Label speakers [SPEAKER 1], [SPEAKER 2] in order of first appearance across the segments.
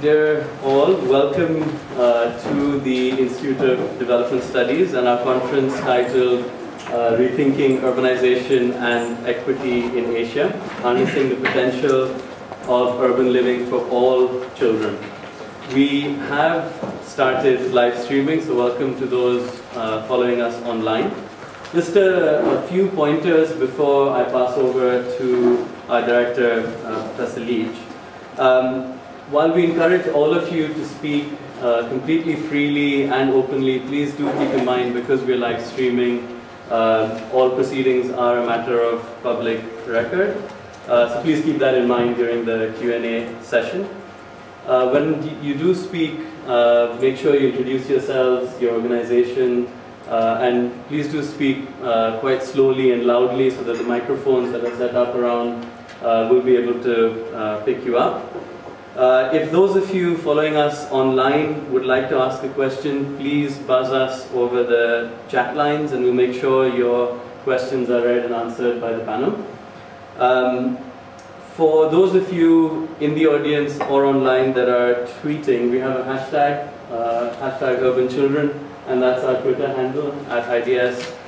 [SPEAKER 1] dear all. Welcome to the Institute of Development Studies and our conference titled Rethinking Urbanisation and Equity in Asia, Harnessing the Potential of Urban Living for All Children. We have started live streaming, so welcome to those following us online. Just a few pointers before I pass over to our director, Professor Leach. While we encourage all of you to speak completely freely and openly, please do keep in mind, because we're live streaming, all proceedings are a matter of public record. So please keep that in mind during the Q&A session. When you do speak, make sure you introduce yourselves, your organization, and please do speak quite slowly and loudly so that the microphones that are set up around will be able to pick you up. If those of you following us online would like to ask a question, please buzz us over the chat lines and we'll make sure your questions are read and answered by the panel. For those of you in the audience or online that are tweeting, we have a hashtag, hashtag Urban Children, and that's our Twitter handle at IDS_UK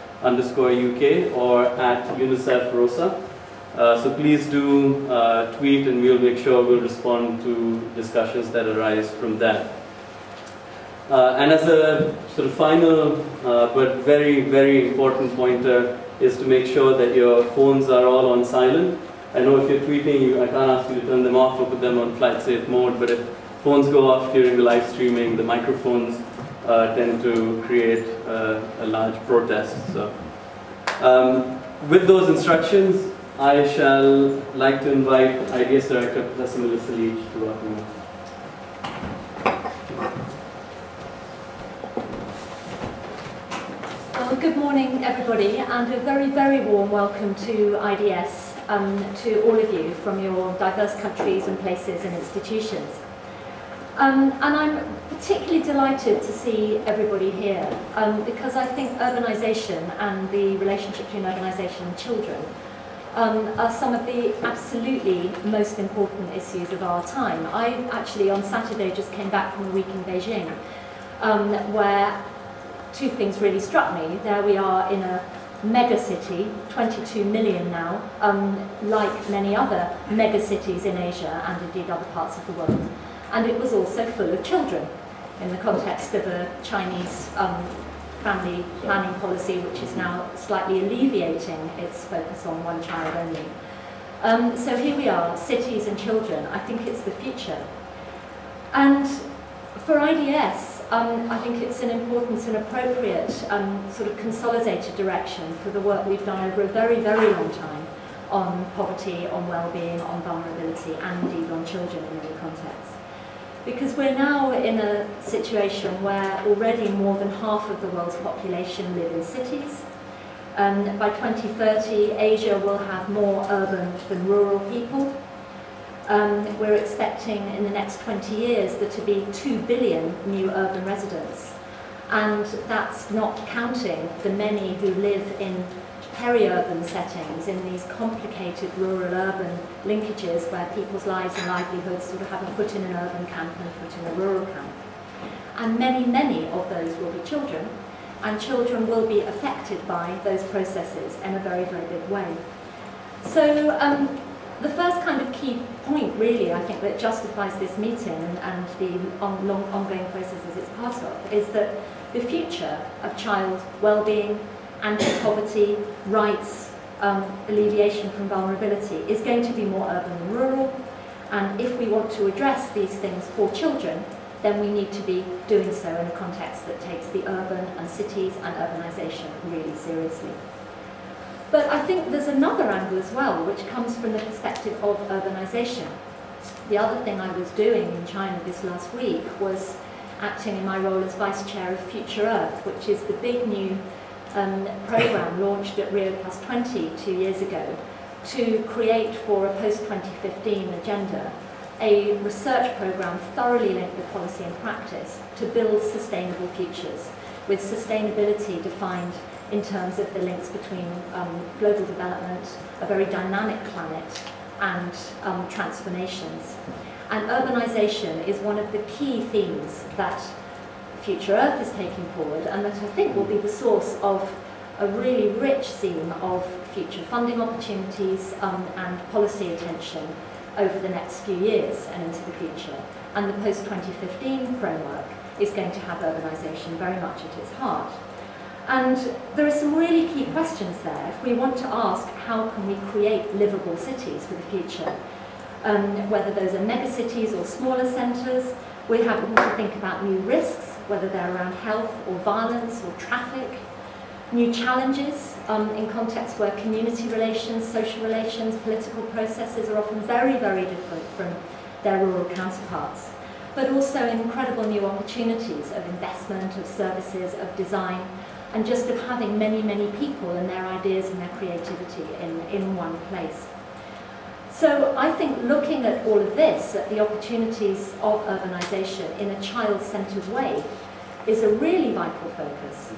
[SPEAKER 1] or at UNICEF Rossi. So please do tweet and we'll make sure we'll respond to discussions that arise from that. And as a sort of final but very, very important pointer is to make sure that your phones are all on silent. I know if you're tweeting, I can't ask you to turn them off or put them on flight safe mode, but if phones go off during the live streaming, the microphones tend to create a large protest. So, with those instructions, I shall like to invite IDS Director Professor Leach to welcome you.
[SPEAKER 2] Well, good morning, everybody, and a very, very warm welcome to IDS, to all of you from your diverse countries and places and institutions. And I'm particularly delighted to see everybody here, because I think urbanisation and the relationship between urbanisation and children are some of the absolutely most important issues of our time. I actually on Saturday just came back from a week in Beijing, where two things really struck me. There we are in a mega city, 22 million now, like many other mega cities in Asia and indeed other parts of the world. And it was also full of children in the context of a Chinese family planning policy, which is now slightly alleviating its focus on one child only. So here we are, cities and children. I think it's the future. And for IDS, I think it's an important and appropriate sort of consolidated direction for the work we've done over a very, very long time on poverty, on well-being, on vulnerability, and indeed on children in many contexts. Because we're now in a situation where already more than half of the world's population live in cities. By 2030, Asia will have more urban than rural people. We're expecting in the next 20 years there to be 2 billion new urban residents. And that's not counting the many who live in peri-urban settings, in these complicated rural-urban linkages where people's lives and livelihoods sort of have a foot in an urban camp and a foot in a rural camp. And many, many of those will be children, and children will be affected by those processes in a very, very big way. So the first kind of key point, really, I think, that justifies this meeting and the ongoing processes it's part of, is that the future of child well-being, anti-poverty, rights, alleviation from vulnerability is going to be more urban than rural, and if we want to address these things for children, then we need to be doing so in a context that takes the urban and cities and urbanisation really seriously. But I think there's another angle as well, which comes from the perspective of urbanisation. The other thing I was doing in China this last week was acting in my role as Vice Chair of Future Earth, which is the big new programme launched at Rio+20 2 years ago to create for a post-2015 agenda a research programme thoroughly linked with policy and practice to build sustainable futures, with sustainability defined in terms of the links between global development, a very dynamic planet, and transformations. And urbanisation is one of the key themes that Future Earth is taking forward, and that I think will be the source of a really rich theme of future funding opportunities and policy attention over the next few years and into the future. And the post-2015 framework is going to have urbanisation very much at its heart. And there are some really key questions there. If we want to ask how can we create livable cities for the future, whether those are megacities or smaller centres, we have to think about new risks, whether they're around health or violence or traffic, new challenges in contexts where community relations, social relations, political processes are often very, very different from their rural counterparts, but also incredible new opportunities of investment, of services, of design, and just of having many, many people and their ideas and their creativity in one place. So I think looking at all of this, at the opportunities of urbanisation in a child-centred way, is a really vital focus.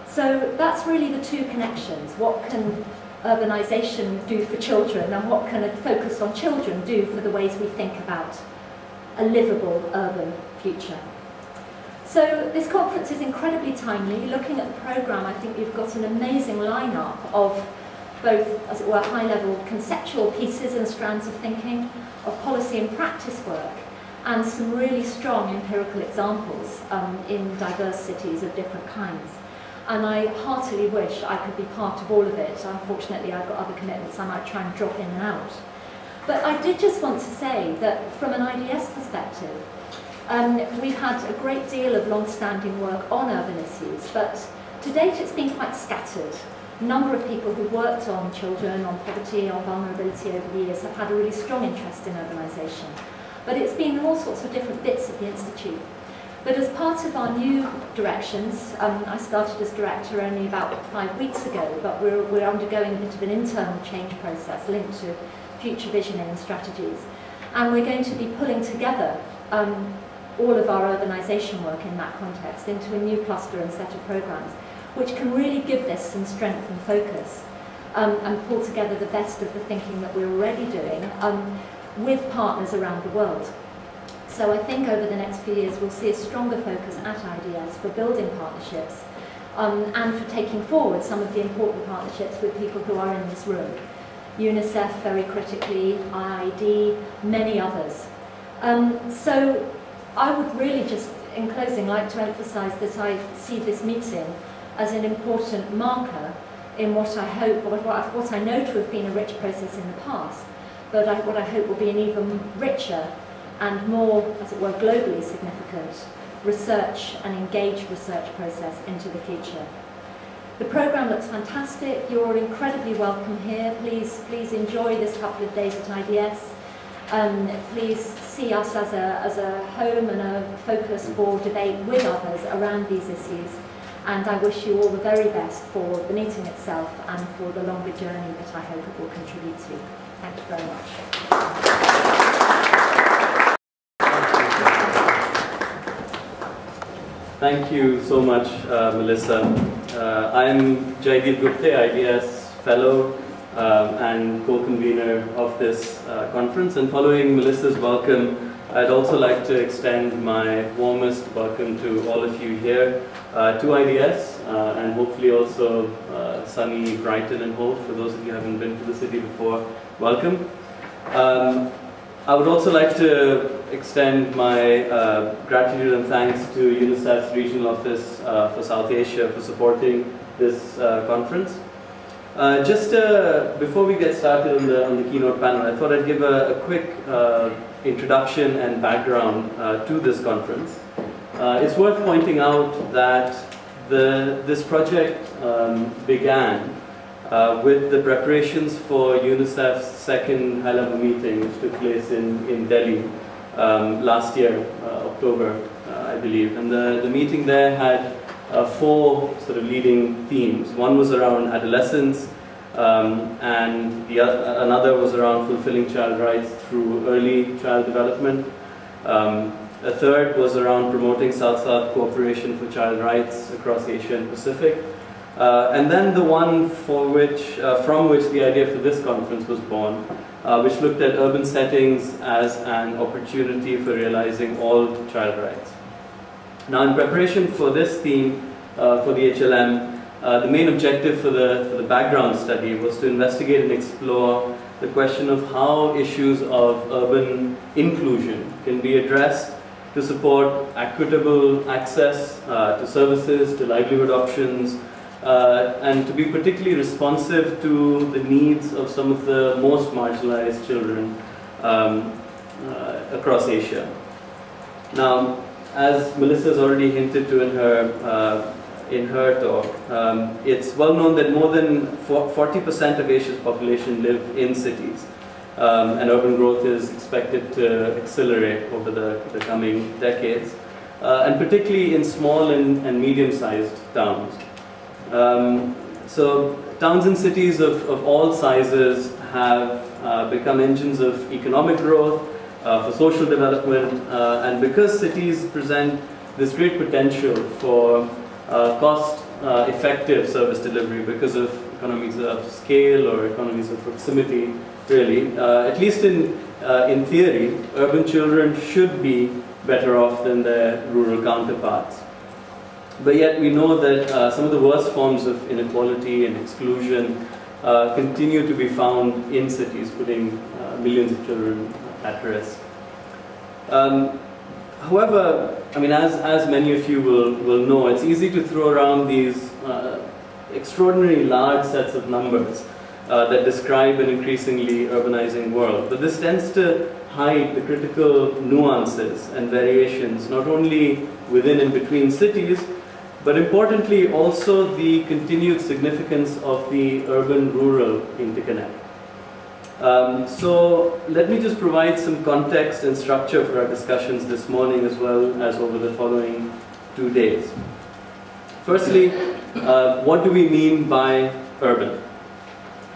[SPEAKER 2] So that's really the two connections. What can urbanisation do for children, and what can a focus on children do for the ways we think about a livable urban future? So this conference is incredibly timely. Looking at the programme, I think you've got an amazing lineup of both, as it were, high-level conceptual pieces and strands of thinking, of policy and practice work, and some really strong empirical examples in diverse cities of different kinds. And I heartily wish I could be part of all of it. Unfortunately, I've got other commitments. I might try and drop in and out. But I did just want to say that from an IDS perspective, we've had a great deal of long-standing work on urban issues, but to date it's been quite scattered. A number of people who worked on children, on poverty, on vulnerability over the years have had a really strong interest in urbanisation. But it's been in all sorts of different bits of the Institute. But as part of our new directions, I started as director only about 5 weeks ago, but we're undergoing a bit of an internal change process linked to future visioning and strategies. And we're going to be pulling together all of our urbanisation work in that context into a new cluster and set of programmes, which can really give this some strength and focus and pull together the best of the thinking that we're already doing with partners around the world. So I think over the next few years we'll see a stronger focus at IDS for building partnerships and for taking forward some of the important partnerships with people who are in this room. UNICEF, very critically, IID, many others. So I would really just, in closing, like to emphasise that I see this meeting as an important marker in what I hope, what I know to have been a rich process in the past, but what I hope will be an even richer and more, as it were, globally significant research and engaged research process into the future. The programme looks fantastic. You're all incredibly welcome here. Please enjoy this couple of days at IDS. Please see us as a home and a focus for debate with others around these issues. And I wish you all the very best for the meeting itself and for the longer journey that I hope it will contribute to. Thank you very much.
[SPEAKER 1] Thank you so much, Melissa. I'm Jaideep Gupte, IDS Fellow and co-convener of this conference. And following Melissa's welcome, I'd also like to extend my warmest welcome to all of you here to IDS and hopefully also sunny Brighton and Hove. For those of you who haven't been to the city before, welcome. I would also like to extend my gratitude and thanks to UNICEF's Regional Office for South Asia for supporting this conference. Just before we get started on the keynote panel, I thought I'd give a quick introduction and background to this conference. It's worth pointing out that this project began with the preparations for UNICEF's second high-level meeting, which took place in Delhi last year, October, I believe. And the meeting there had 4 sort of leading themes. One was around adolescence, and another was around fulfilling child rights through early child development. A third was around promoting South-South cooperation for child rights across Asia and Pacific. And then the one from which the idea for this conference was born which looked at urban settings as an opportunity for realizing all child rights. Now, in preparation for this theme for the HLM, the main objective for the background study was to investigate and explore the question of how issues of urban inclusion can be addressed to support equitable access to services, to livelihood options, and to be particularly responsive to the needs of some of the most marginalized children across Asia. Now, as Melissa has already hinted to in her talk, it's well known that more than 40% of Asia's population live in cities, and urban growth is expected to accelerate over the coming decades, and particularly in small and medium-sized towns. So towns and cities of all sizes have become engines of economic growth, for social development, and because cities present this great potential for cost-effective service delivery because of economies of scale or economies of proximity, really, at least in theory, urban children should be better off than their rural counterparts. But yet we know that some of the worst forms of inequality and exclusion continue to be found in cities, putting millions of children at risk. However, I mean, as many of you will know, it's easy to throw around these extraordinarily large sets of numbers that describe an increasingly urbanizing world. But this tends to hide the critical nuances and variations, not only within and between cities, but importantly also the continued significance of the urban-rural interconnect. So let me just provide some context and structure for our discussions this morning as well as over the following 2 days. Firstly, what do we mean by urban?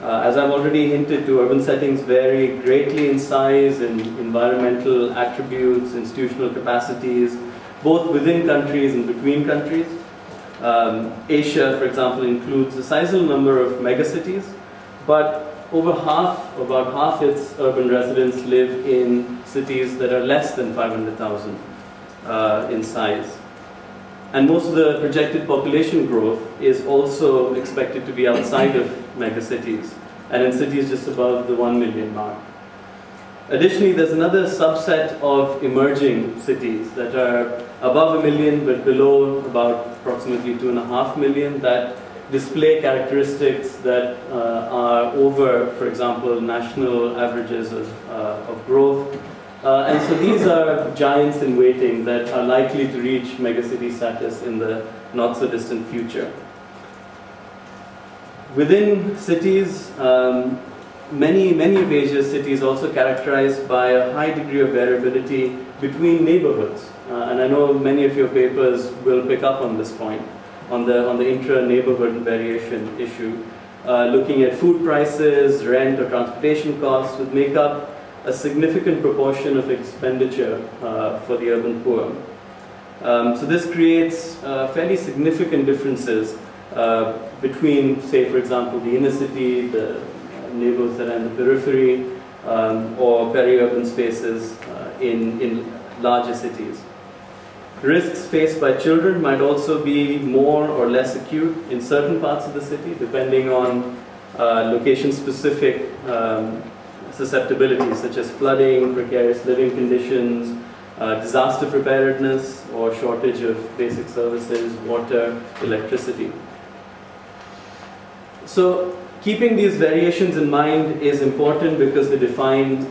[SPEAKER 1] As I've already hinted to, urban settings vary greatly in size and environmental attributes, institutional capacities, both within countries and between countries. Asia, for example, includes a sizable number of megacities, but about half its urban residents live in cities that are less than 500,000 in size. And most of the projected population growth is also expected to be outside of megacities, and in cities just above the 1 million mark. Additionally, there's another subset of emerging cities that are above 1 million but below about approximately 2.5 million that display characteristics that are over, for example, national averages of growth. And so these are giants in waiting that are likely to reach megacity status in the not so distant future. Within cities, many of Asia's cities also characterized by a high degree of variability between neighborhoods. And I know many of your papers will pick up on this point, on the intra-neighborhood variation issue, looking at food prices, rent or transportation costs would make up a significant proportion of expenditure for the urban poor. So this creates fairly significant differences between, say, for example, the inner city, the neighborhoods that are in the periphery, or peri-urban spaces in larger cities. Risks faced by children might also be more or less acute in certain parts of the city, depending on location-specific susceptibilities, such as flooding, precarious living conditions, disaster preparedness, or shortage of basic services, water, electricity. So keeping these variations in mind is important because they define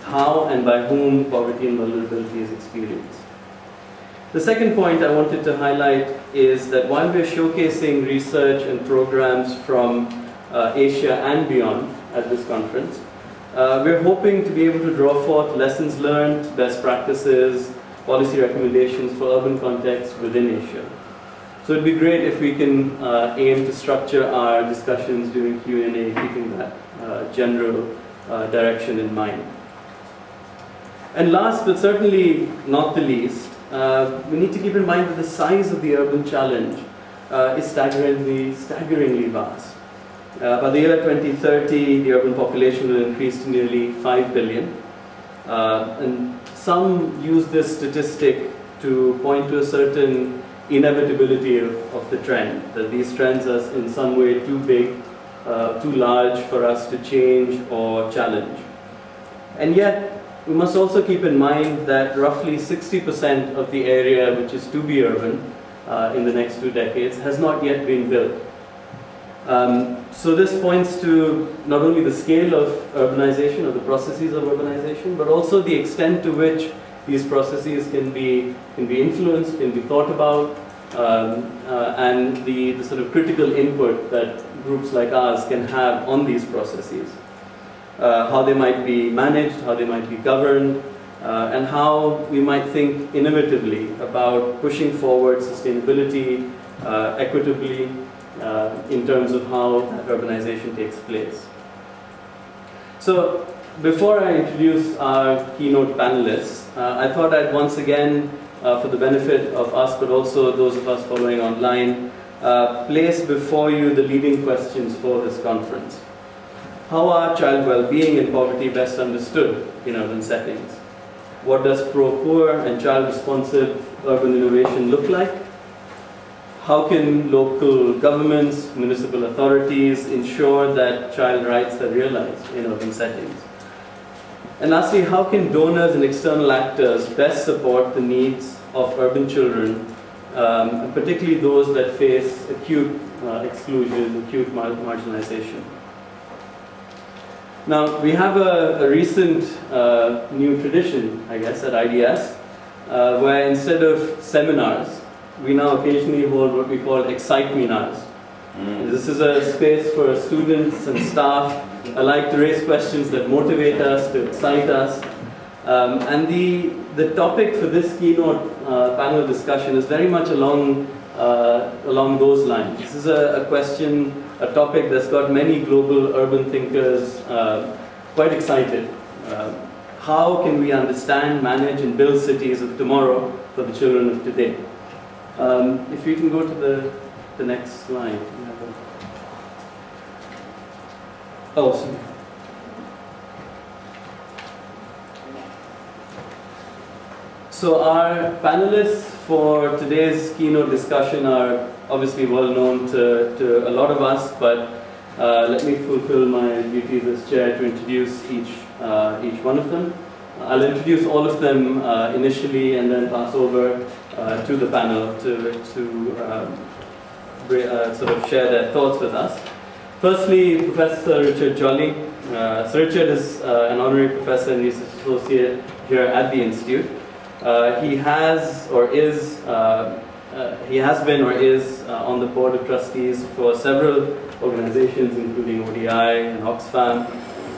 [SPEAKER 1] how and by whom poverty and vulnerability is experienced. The second point I wanted to highlight is that while we're showcasing research and programs from Asia and beyond at this conference, we're hoping to be able to draw forth lessons learned, best practices, policy recommendations for urban contexts within Asia. So it'd be great if we can aim to structure our discussions during Q&A, keeping that general direction in mind. And last but certainly not the least, we need to keep in mind that the size of the urban challenge is staggeringly vast. By the year 2030, the urban population will increase to nearly 5 billion. And some use this statistic to point to a certain inevitability of the trend, that these trends are in some way too big, too large for us to change or challenge. And yet, we must also keep in mind that roughly 60% of the area which is to be urban in the next 2 decades has not yet been built. So this points to not only the scale of urbanization or the processes of urbanization, but also the extent to which these processes can be influenced, can be thought about, and the sort of critical input that groups like ours can have on these processes. How they might be managed, how they might be governed, and how we might think innovatively about pushing forward sustainability, equitably, in terms of how urbanization takes place. So, before I introduce our keynote panelists, I thought I'd once again, for the benefit of us, but also those of us following online, place before you the leading questions for this conference. How are child well-being and poverty best understood in urban settings? What does pro-poor and child-responsive urban innovation look like? How can local governments, municipal authorities ensure that child rights are realized in urban settings? And lastly, how can donors and external actors best support the needs of urban children, and particularly those that face acute exclusion, acute marginalization? Now, we have a recent new tradition, I guess, at IDS, where instead of seminars, we now occasionally hold what we call excite-minars. This is a space for students and staff alike to raise questions that motivate us, to excite us. And the topic for this keynote panel discussion is very much along those lines. This is a question, a topic that's got many global urban thinkers quite excited. How can we understand, manage, and build cities of tomorrow for the children of today? If you can go to the next slide. Oh, sorry. So our panelists for today's keynote discussion are obviously well known to a lot of us, but let me fulfill my duties as chair to introduce each one of them. I'll introduce all of them initially and then pass over to the panel to sort of share their thoughts with us. Firstly, Professor Richard Jolly. So Richard is an honorary professor and research associate here at the Institute. He has been or is on the board of trustees for several organizations, including ODI and Oxfam,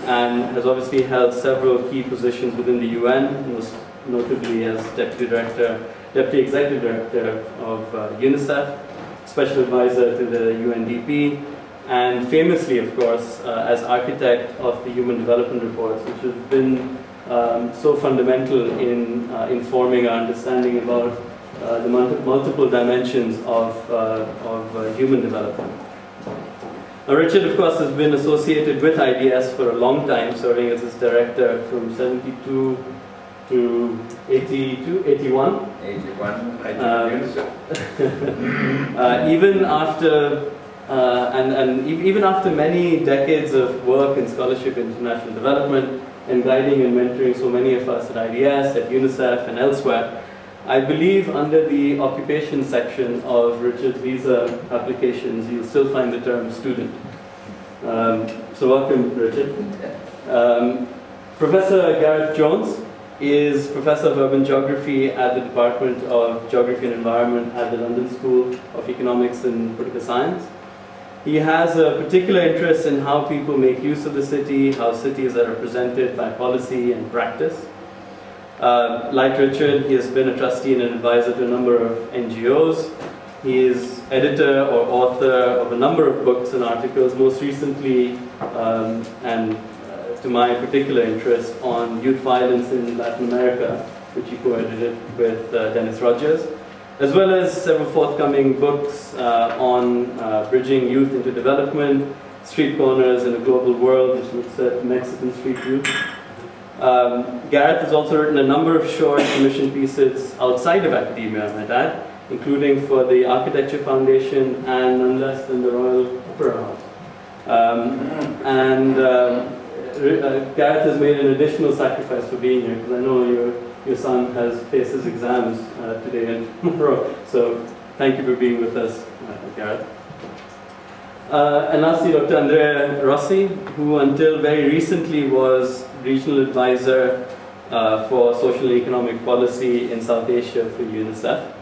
[SPEAKER 1] and has obviously held several key positions within the UN, most notably as Deputy Executive Director of UNICEF, Special Advisor to the UNDP, and famously, of course, as architect of the Human Development Reports, which have been so fundamental in informing our understanding about the multiple dimensions of human development. Now, Richard, of course, has been associated with IDS for a long time, serving as its director from 72 to 82, 81. 81, even after even after many decades of work in scholarship in international development and guiding and mentoring so many of us at IDS, at UNICEF and elsewhere, I believe under the occupation section of Richard's visa applications, you'll still find the term student. So welcome, Richard. Professor Gareth Jones is Professor of Urban Geography at the Department of Geography and Environment at the London School of Economics and Political Science. He has a particular interest in how people make use of the city, how cities are represented by policy and practice. Like Richard, he has been a trustee and an advisor to a number of NGOs. He is editor or author of a number of books and articles, most recently, and to my particular interest, on youth violence in Latin America, which he co-edited with Dennis Rogers, as well as several forthcoming books on bridging youth into development, Street Corners in a Global World, which looks at Mexican street youth. Gareth has also written a number of short commission pieces outside of academia, I might add, including for the Architecture Foundation and none less than the Royal Opera House. Gareth has made an additional sacrifice for being here, because I know your son faces exams today and tomorrow. So thank you for being with us, Gareth. And lastly, Dr. Andrea Rossi, who until very recently was regional advisor for social and economic policy in South Asia for UNICEF.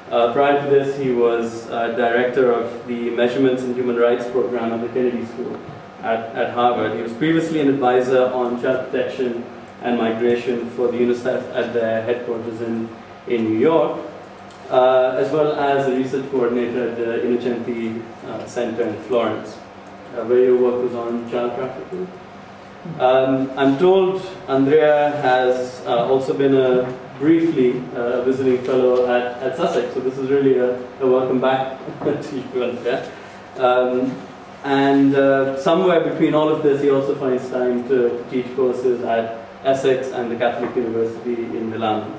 [SPEAKER 1] Prior to this, he was director of the Measurements in Human Rights program at the Kennedy School at Harvard. He was previously an advisor on child protection and migration for the UNICEF at their headquarters in New York, as well as a research coordinator at the Innocenti Center in Florence, where your work was on child trafficking. I'm told Andrea has also been briefly a visiting fellow at Sussex, so this is really a welcome back to you, Andrea. Somewhere between all of this, he also finds time to teach courses at Essex and the Catholic University in Milan.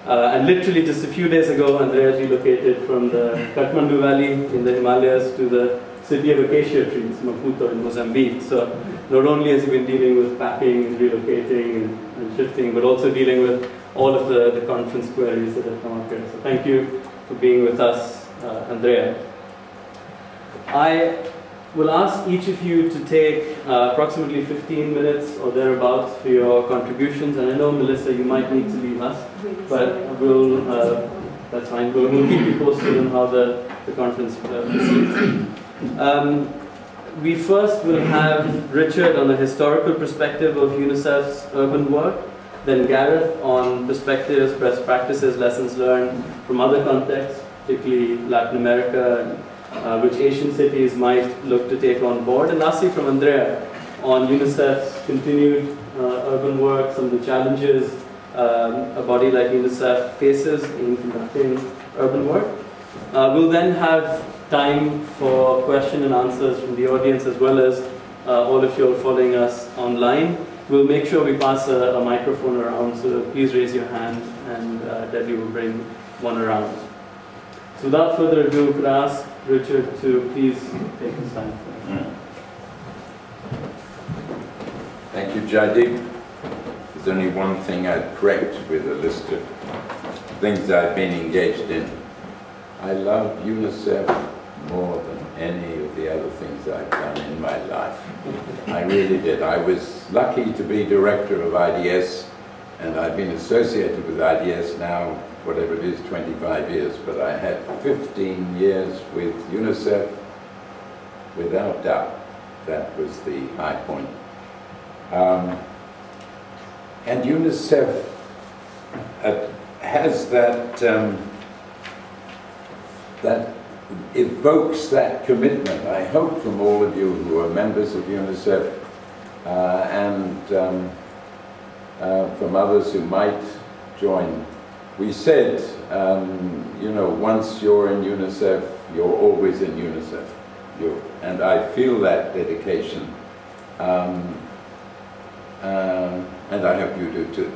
[SPEAKER 1] And literally just a few days ago, Andrea relocated from the Kathmandu Valley in the Himalayas to the city of acacia trees, Maputo in Mozambique. So not only has he been dealing with packing and relocating and shifting, but also dealing with all of the conference queries that have come up here. So thank you for being with us, Andrea. I will ask each of you to take approximately 15 minutes or thereabouts for your contributions. And I know, Melissa, you might need to leave us, but that's fine. We'll keep you posted on how the conference proceeds. We first will have Richard on a historical perspective of UNICEF's urban work, then Gareth on perspectives, best practices, lessons learned from other contexts, particularly Latin America, which Asian cities might look to take on board, and lastly from Andrea on UNICEF's continued urban work, some of the challenges a body like UNICEF faces in conducting urban work. We'll then have time for question and answers from the audience, as well as all of you following us online. We'll make sure we pass a microphone around, so please raise your hand and Debbie will bring one around. So without further ado, could I ask Richard to please take his time.
[SPEAKER 3] Thank you, Jaideep. There's only one thing I'd correct with a list of things I've been engaged in. I love UNICEF more than any of the other things I've done in my life. I really did. I was lucky to be director of IDS, and I've been associated with IDS now, whatever it is, 25 years, but I had 15 years with UNICEF, without doubt. That was the high point. And UNICEF has that evokes that commitment, I hope, from all of you who are members of UNICEF and from others who might join. We said, you know, once you're in UNICEF, you're always in UNICEF. And I feel that dedication. And I hope you do too.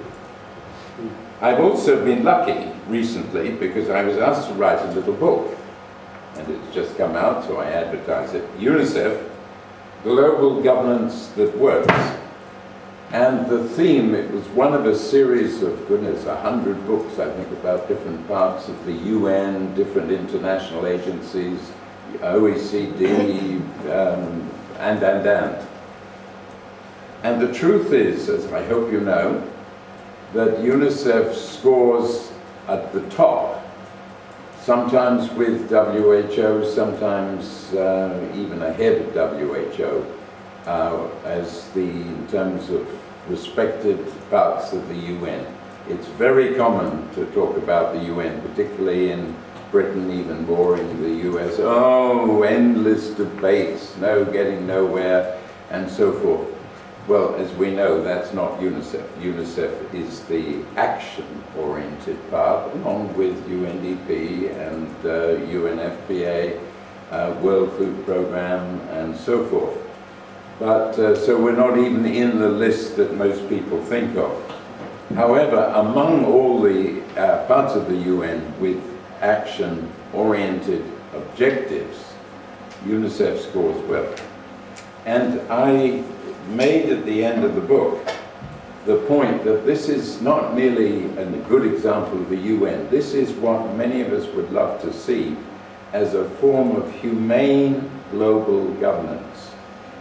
[SPEAKER 3] I've also been lucky recently because I was asked to write a little book, and it's just come out, so I advertise it. UNICEF, Global Governance That Works. And the theme, it was one of a series of, goodness, 100 books, I think, about different parts of the UN, different international agencies, OECD, and. And the truth is, as I hope you know, that UNICEF scores at the top, sometimes with WHO, sometimes even ahead of WHO, in terms of respected parts of the UN. It's very common to talk about the UN, particularly in Britain, even more in the US. Oh, endless debates, no getting nowhere, and so forth. Well, as we know, that's not UNICEF. UNICEF is the action-oriented part, along with UNDP and UNFPA World Food Programme, and so forth. But so we're not even in the list that most people think of. However, among all the parts of the UN with action-oriented objectives, UNICEF scores well. And I made at the end of the book the point that this is not merely a good example of the UN, this is what many of us would love to see as a form of humane global governance.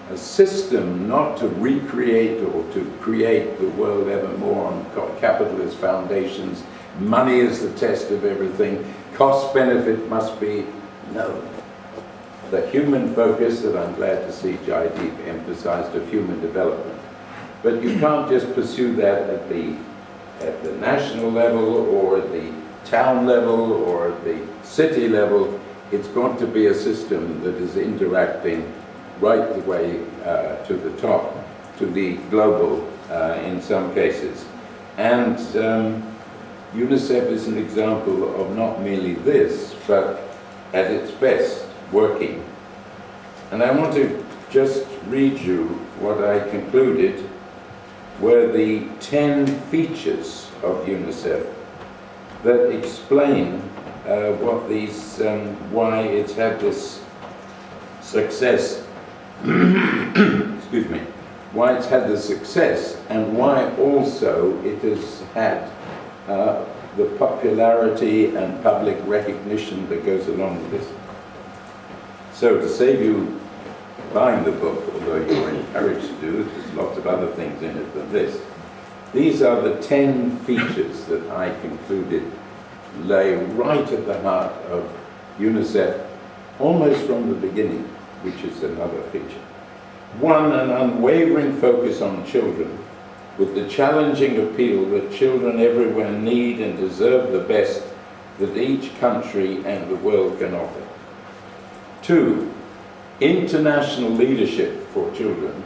[SPEAKER 3] A system not to recreate or to create the world ever more on capitalist foundations, money is the test of everything, cost benefit must be, no. The human focus that I'm glad to see Jaideep emphasized of human development. But you can't just pursue that at the national level or at the town level or at the city level. It's got to be a system that is interacting right the way to the top, to the global in some cases. And UNICEF is an example of not merely this, but at its best, working. And I want to just read you what I concluded were the 10 features of UNICEF that explain what these, why it's had this success, excuse me, why it's had this success, and why also it has had the popularity and public recognition that goes along with this. So to save you buying the book, although you're encouraged to do it, there's lots of other things in it than this. These are the 10 features that I concluded lay right at the heart of UNICEF, almost from the beginning, which is another feature. 1, an unwavering focus on children, with the challenging appeal that children everywhere need and deserve the best that each country and the world can offer. 2, international leadership for children,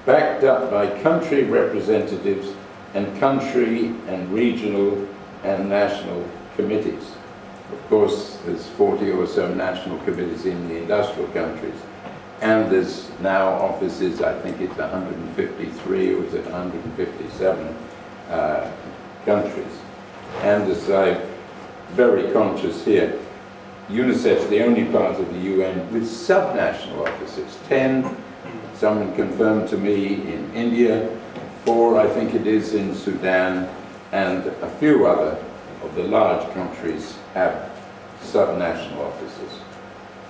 [SPEAKER 3] backed up by country representatives and country and regional and national committees. Of course, there's 40 or so national committees in the industrial countries, and there's now offices, I think it's 153 or is it 157 countries. And as I'm very conscious here, UNICEF's the only part of the UN with subnational offices. 10, someone confirmed to me, in India, 4, I think it is, in Sudan, and a few other of the large countries have subnational offices.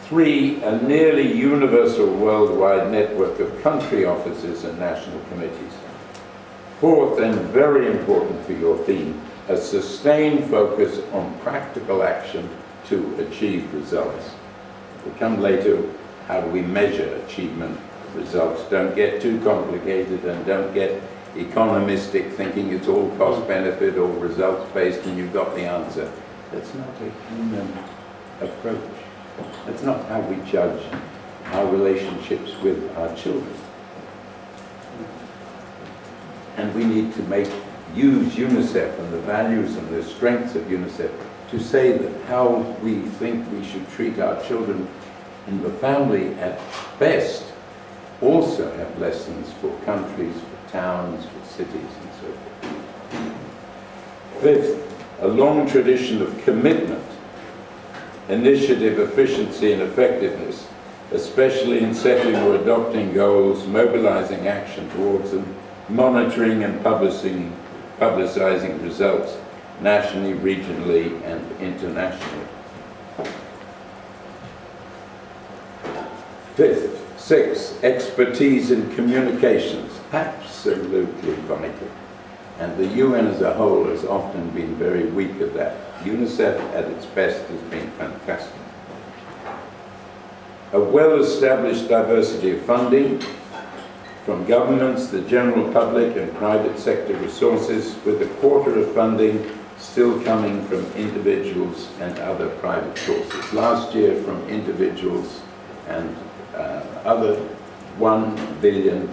[SPEAKER 3] 3, a nearly universal worldwide network of country offices and national committees. 4th, and very important for your theme, a sustained focus on practical action to achieve results. We'll come later, how do we measure achievement results? Don't get too complicated and don't get economistic, thinking it's all cost benefit or results based and you've got the answer. That's not a human approach. That's not how we judge our relationships with our children. And we need to use UNICEF and the values and the strengths of UNICEF to say that how we think we should treat our children in the family at best also have lessons for countries, for towns, for cities, and so forth. 5th, a long tradition of commitment, initiative, efficiency, and effectiveness, especially in setting or adopting goals, mobilizing action towards them, monitoring and publicizing results, nationally, regionally, and internationally. 5th, 6th, expertise in communications, absolutely vital. And the UN as a whole has often been very weak at that. UNICEF at its best has been fantastic. A well-established diversity of funding, from governments, the general public, and private sector resources, with 1/4 of funding still coming from individuals and other private sources. Last year from individuals and other $1 billion.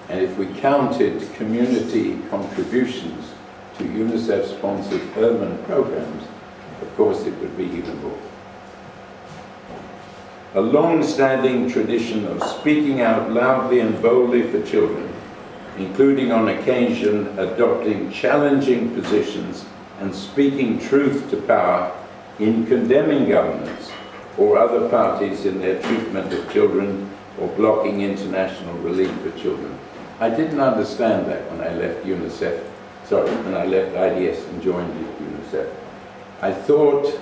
[SPEAKER 3] And if we counted community contributions to UNICEF-sponsored urban programs, of course it would be even more. a long-standing tradition of speaking out loudly and boldly for children, including on occasion adopting challenging positions and speaking truth to power in condemning governments or other parties in their treatment of children or blocking international relief for children. I didn't understand that when I left UNICEF, sorry, when I left IDS and joined UNICEF. I thought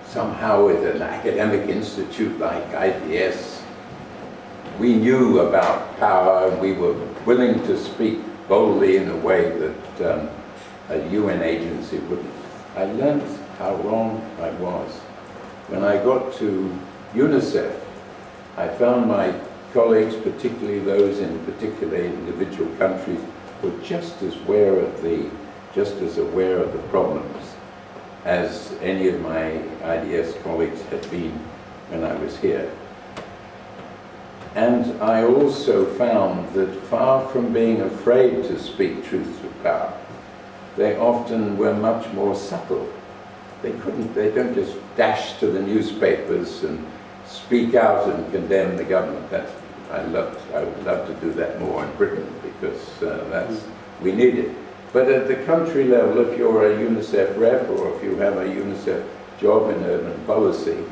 [SPEAKER 3] somehow with an academic institute like IDS, we knew about power, we were willing to speak boldly in a way that a UN agency wouldn't. I learned how wrong I was. When I got to UNICEF, I found my colleagues, particularly those in particular individual countries, were just as aware of the problems as any of my IDS colleagues had been when I was here. And I also found that far from being afraid to speak truth to power, they often were much more subtle. They don't just dash to the newspapers and speak out and condemn the government. I would love to do that more in Britain because we need it. But at the country level, if you're a UNICEF rep or if you have a UNICEF job in urban policy,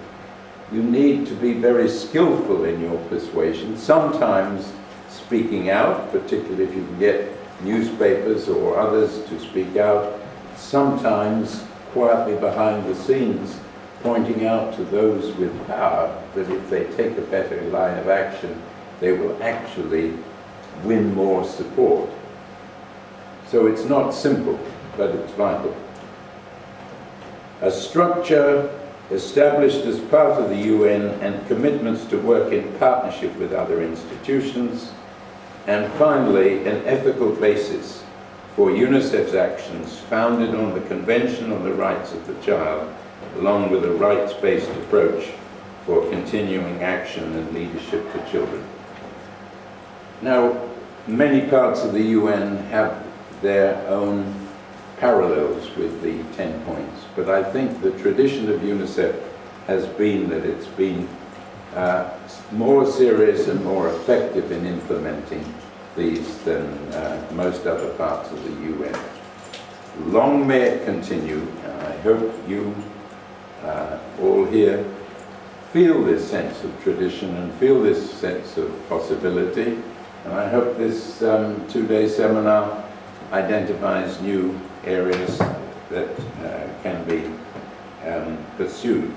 [SPEAKER 3] you need to be very skillful in your persuasion, sometimes speaking out, particularly if you can get newspapers or others to speak out, sometimes quietly behind the scenes, pointing out to those with power that if they take a better line of action, they will actually win more support. So it's not simple, but it's vital. A structure established as part of the UN and commitments to work in partnership with other institutions. And finally, an ethical basis for UNICEF's actions founded on the Convention on the Rights of the Child, along with a rights-based approach for continuing action and leadership for children. Now, many parts of the UN have their own parallels with the 10 points, but I think the tradition of UNICEF has been that it's been more serious and more effective in implementing these than most other parts of the UN. Long may it continue, and I hope you all here feel this sense of tradition and feel this sense of possibility, and I hope this two-day seminar identifies new areas that can be pursued.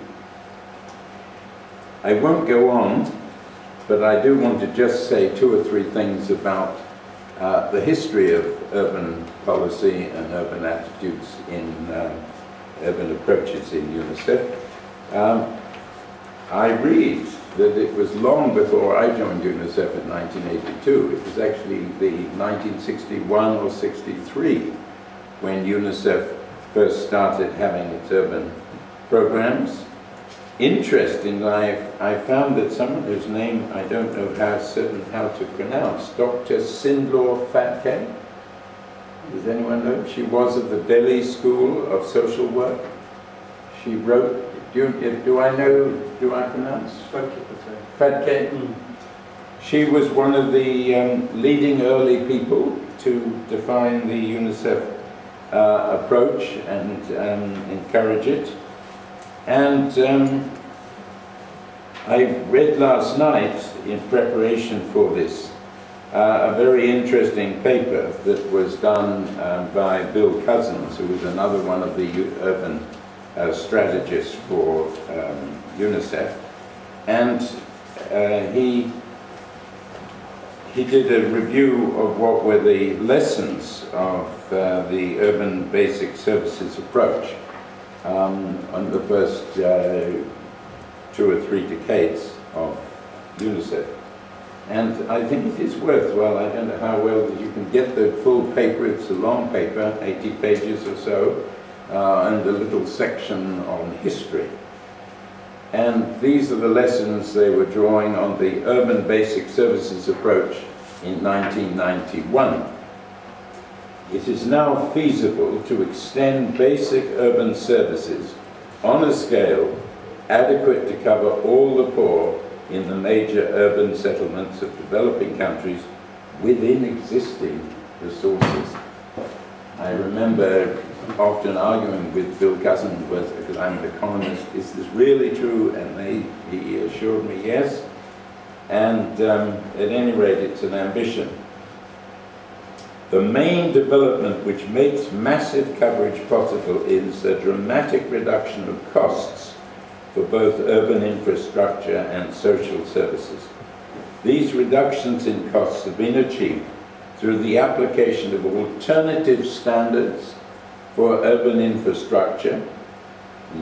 [SPEAKER 3] I won't go on, but I do want to just say 2 or 3 things about the history of urban policy and urban attitudes in urban approaches in UNICEF. I read that it was long before I joined UNICEF in 1982. It was actually the 1961 or 63 when UNICEF first started having its urban programs. Interestingly, I found that someone whose name I don't know how to pronounce, Dr. Sindlor Fatke. Does anyone know? She was of the Delhi School of Social Work. She wrote, do I pronounce? Fatke. She was one of the leading early people to define the UNICEF approach and encourage it. And I read last night, in preparation for this, a very interesting paper that was done by Bill Cousins, who was another one of the urban strategists for UNICEF. And he did a review of what were the lessons of the urban basic services approach on the first 2 or 3 decades of UNICEF. And I think it is worthwhile. I don't know how well you can get the full paper. It's a long paper, 80 pages or so, and a little section on history. And these are the lessons they were drawing on the urban basic services approach in 1991. It is now feasible to extend basic urban services on a scale adequate to cover all the poor in the major urban settlements of developing countries within existing resources. I remember often arguing with Bill Cousins, because I'm an economist, is this really true? And he assured me yes. And at any rate, it's an ambition. The main development which makes massive coverage possible is a dramatic reduction of costs for both urban infrastructure and social services. These reductions in costs have been achieved through the application of alternative standards for urban infrastructure,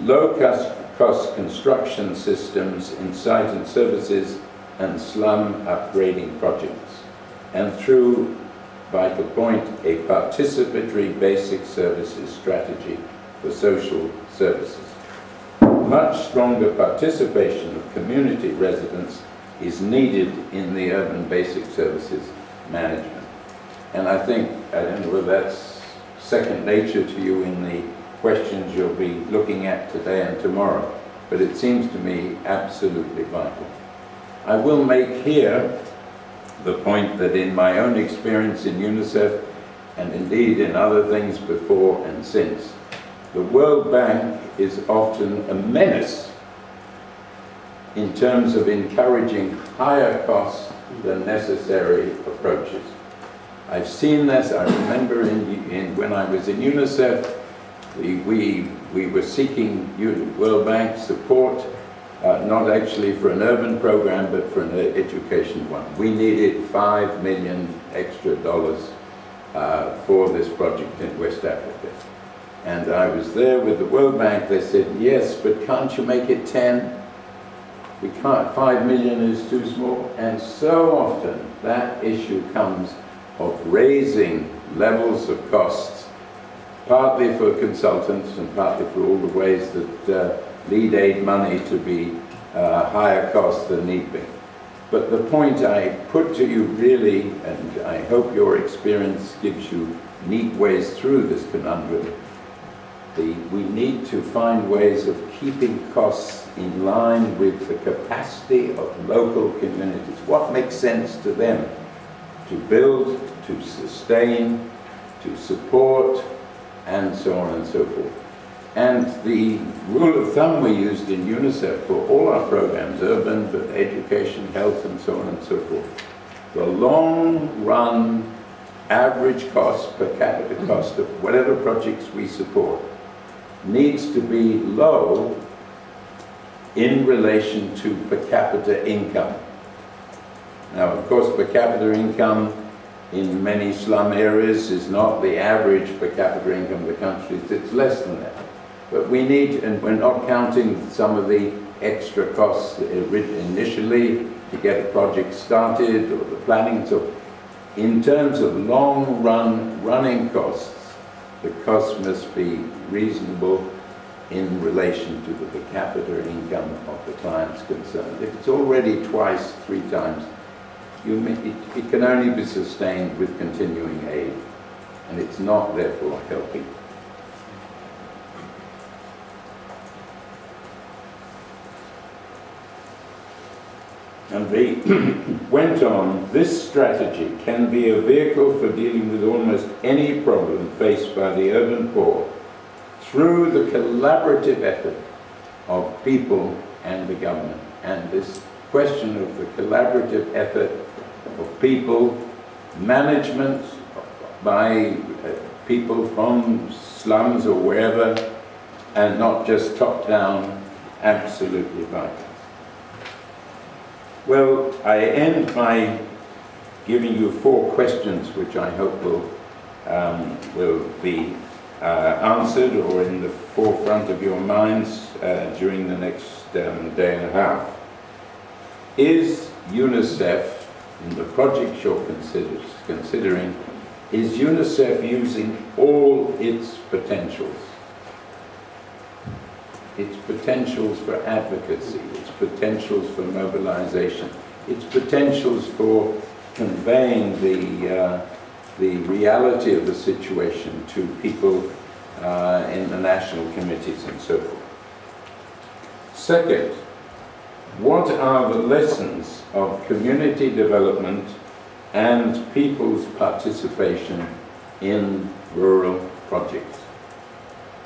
[SPEAKER 3] low-cost construction systems in site and services, and slum upgrading projects, and through, vital point, a participatory basic services strategy for social services. Much stronger participation of community residents is needed in the urban basic services management. And I think, I don't know whether that's second nature to you in the questions you'll be looking at today and tomorrow, but it seems to me absolutely vital. I will make here the point that in my own experience in UNICEF, and indeed in other things before and since, the World Bank is often a menace in terms of encouraging higher costs than necessary approaches. I've seen this. I remember when I was in UNICEF, we were seeking World Bank support, not actually for an urban program, but for an education one. We needed $5 million extra for this project in West Africa. And I was there with the World Bank. They said, yes, but can't you make it 10? We can't, 5 million is too small. And so often that issue comes of raising levels of costs, partly for consultants and partly for all the ways that lead aid money to be higher cost than need be. But the point I put to you really, and I hope your experience gives you neat ways through this conundrum, we need to find ways of keeping costs in line with the capacity of local communities. What makes sense to them to build, to sustain, to support, and so on and so forth. And the rule of thumb we used in UNICEF for all our programs, urban, but education, health, and so on and so forth, the long run average cost, per capita cost of whatever projects we support needs to be low in relation to per capita income. Now, of course, per capita income in many slum areas is not the average per capita income of the country, it's less than that. But we need, and we're not counting some of the extra costs initially to get a project started or the planning. So in terms of long running costs, the cost must be reasonable in relation to the per capita income of the clients concerned. If it's already twice, 3 times, it can only be sustained with continuing aid, and it's not therefore helping. And they went on, this strategy can be a vehicle for dealing with almost any problem faced by the urban poor through the collaborative effort of people and the government. And this question of the collaborative effort of people, management by people from slums or wherever, and not just top-down, absolutely vital. Well, I end by giving you 4 questions which I hope will be answered or in the forefront of your minds during the next day and a half. Is UNICEF, in the projects you're considering, is UNICEF using all its potentials? Its potentials for advocacy, its potentials for mobilization, its potentials for conveying the reality of the situation to people in the national committees and so forth. Second, what are the lessons of community development and people's participation in rural projects?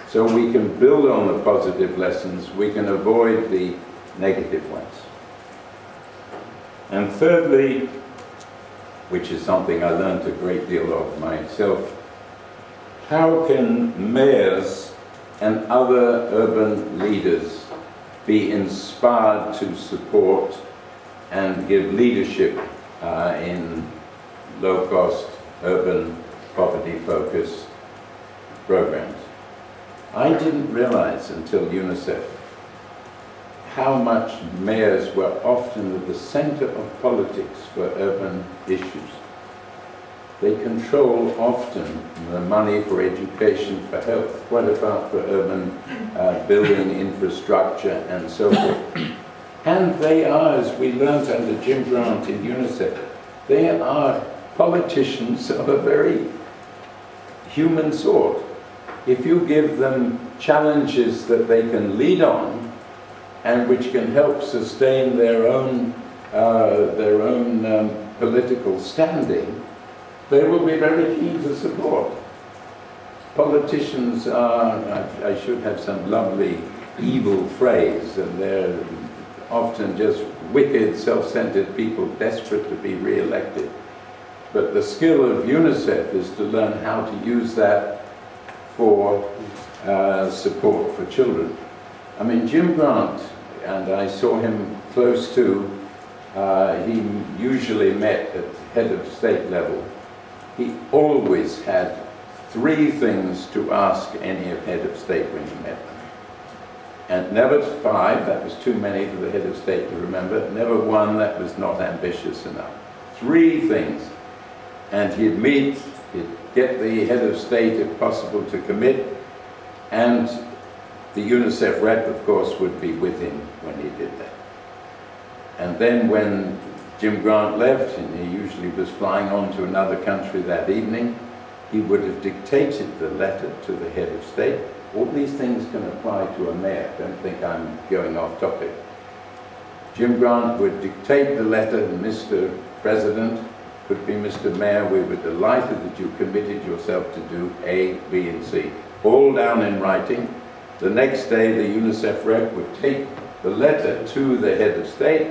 [SPEAKER 3] So we can build on the positive lessons, we can avoid the negative ones. And thirdly, which is something I learned a great deal of myself, how can mayors and other urban leaders be inspired to support and give leadership in low-cost, urban, poverty-focused programs? I didn't realize until UNICEF how much mayors were often at the center of politics for urban issues. They control often the money for education, for health. What about for urban building infrastructure and so forth? And they are, as we learned under Jim Grant in UNICEF, they are politicians of a very human sort. If you give them challenges that they can lead on, and which can help sustain their own political standing, they will be very keen to support. Politicians are, I should have some lovely evil phrase, and they're often just wicked, self-centered people desperate to be re-elected. But the skill of UNICEF is to learn how to use that for support for children. I mean, Jim Grant, and I saw him close to, he usually met at head of state level. He always had 3 things to ask any head of state when he met them. And never 5, that was too many for the head of state to remember. Never 1, that was not ambitious enough. 3 things. And he'd meet, he'd get the head of state, if possible, to commit, and the UNICEF rep, of course, would be with him when he did that. And then when Jim Grant left, and he usually was flying on to another country that evening, he would have dictated the letter to the head of state. All these things can apply to a mayor. Don't think I'm going off topic. Jim Grant would dictate the letter, Mr. President, could be Mr. Mayor, we were delighted that you committed yourself to do A, B, and C. All down in writing. The next day, the UNICEF rep would take the letter to the head of state,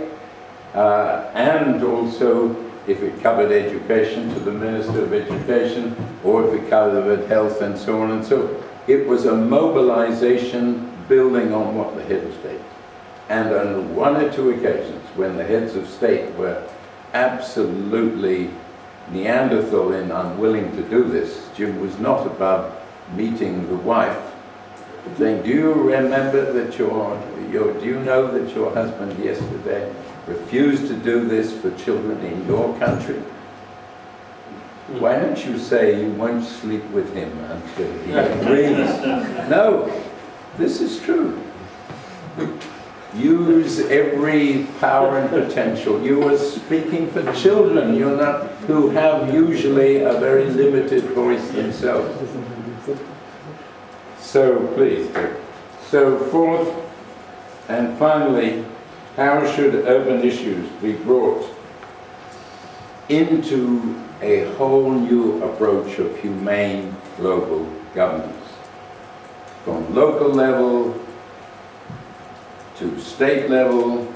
[SPEAKER 3] and also, if it covered education, to the Minister of Education, or if it covered health and so on and so forth. It was a mobilization building on what the head of state. And on 1 or 2 occasions, when the heads of state were absolutely Neanderthal and unwilling to do this, Jim was not above meeting the wife, saying, do you remember that do you know that your husband yesterday refused to do this for children in your country? Why don't you say you won't sleep with him until he agrees? No, this is true. Use every power and potential. You are speaking for children, you're not, who have usually a very limited voice themselves. So please do. So fourth and finally, how should urban issues be brought into a whole new approach of humane global governance? From local level to state level,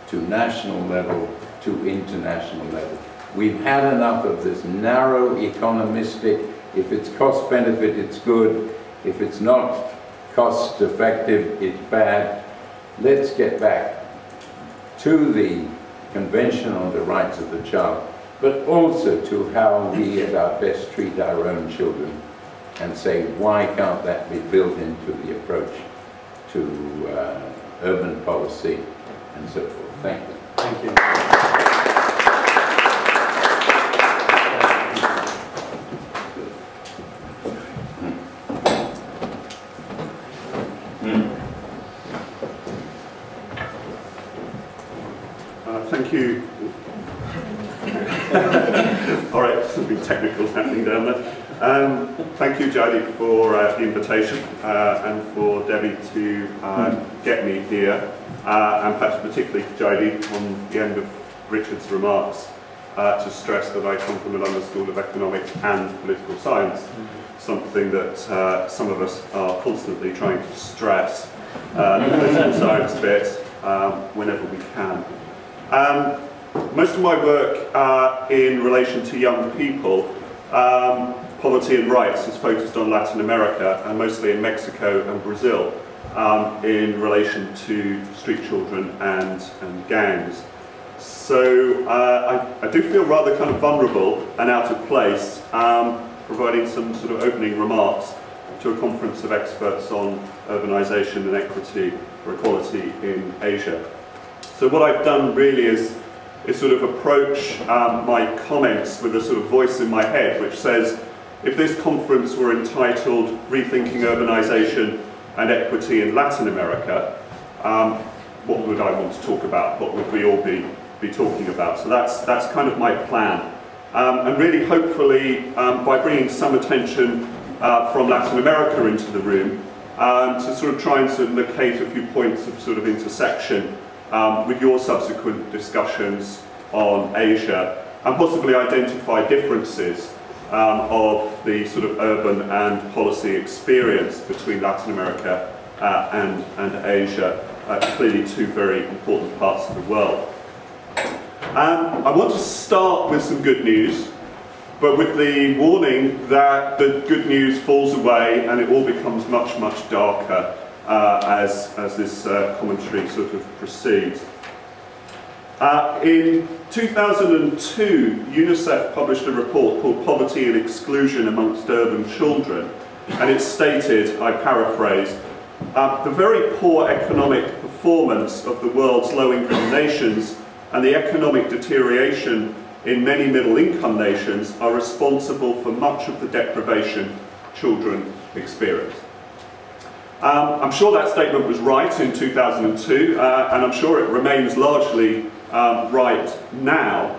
[SPEAKER 3] to national level, to international level. We've had enough of this narrow economistic, if it's cost benefit, it's good. If it's not cost effective, it's bad. Let's get back to the Convention on the Rights of the Child, but also to how we at our best treat our own children, and say, why can't that be built into the approach to urban policy and so forth. Thank you.
[SPEAKER 1] Thank you.
[SPEAKER 4] Thank you. All right, something technical happening down there. Thank you, Jaideep, for the invitation and for Debbie to get me here, and perhaps particularly Jaideep on the end of Richard's remarks to stress that I come from the London School of Economics and Political Science, something that some of us are constantly trying to stress, the political science bit, whenever we can. Most of my work in relation to young people, poverty and rights, is focused on Latin America and mostly in Mexico and Brazil in relation to street children and gangs. So I do feel rather kind of vulnerable and out of place providing some sort of opening remarks to a conference of experts on urbanisation and equity or equality in Asia. So what I've done really is sort of approach my comments with a sort of voice in my head which says, if this conference were entitled Rethinking Urbanisation and Equity in Latin America, what would I want to talk about? What would we all be talking about? So that's kind of my plan. And really, hopefully, by bringing some attention from Latin America into the room, to sort of try and sort of locate a few points of sort of intersection with your subsequent discussions on Asia, and possibly identify differences of the sort of urban and policy experience between Latin America and Asia, clearly two very important parts of the world. I want to start with some good news, but with the warning that the good news falls away and it all becomes much, much darker as this commentary sort of proceeds. In 2002, UNICEF published a report called Poverty and Exclusion Amongst Urban Children, and it stated, I paraphrase, the very poor economic performance of the world's low-income nations and the economic deterioration in many middle-income nations are responsible for much of the deprivation children experience. I'm sure that statement was right in 2002, and I'm sure it remains largely right now,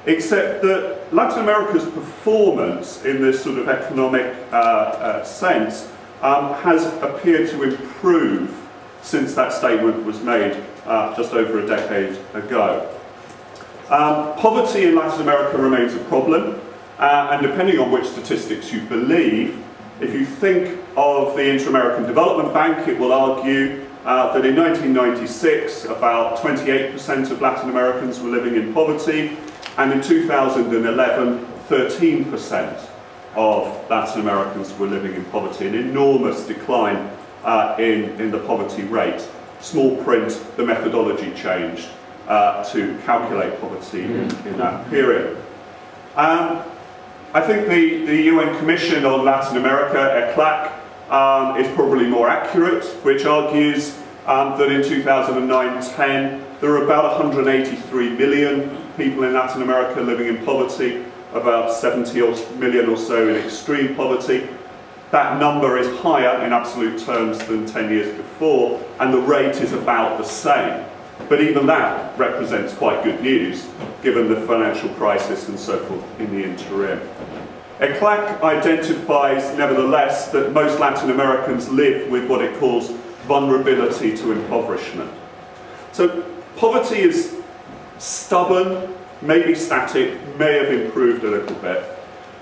[SPEAKER 4] except that Latin America's performance in this sort of economic sense has appeared to improve since that statement was made just over a decade ago. Poverty in Latin America remains a problem, and depending on which statistics you believe, if you think of the Inter-American Development Bank, it will argue that in 1996 about 28% of Latin Americans were living in poverty, and in 2011 13% of Latin Americans were living in poverty, an enormous decline in the poverty rate. Small print, the methodology changed to calculate poverty in that period. I think the UN Commission on Latin America, ECLAC, is probably more accurate, which argues that in 2009-10 there were about 183 million people in Latin America living in poverty, about 70 million or so in extreme poverty. That number is higher in absolute terms than 10 years before, and the rate is about the same. But even that represents quite good news, given the financial crisis and so forth in the interim. ECLAC identifies, nevertheless, that most Latin Americans live with what it calls vulnerability to impoverishment. So poverty is stubborn, maybe static, may have improved a little bit.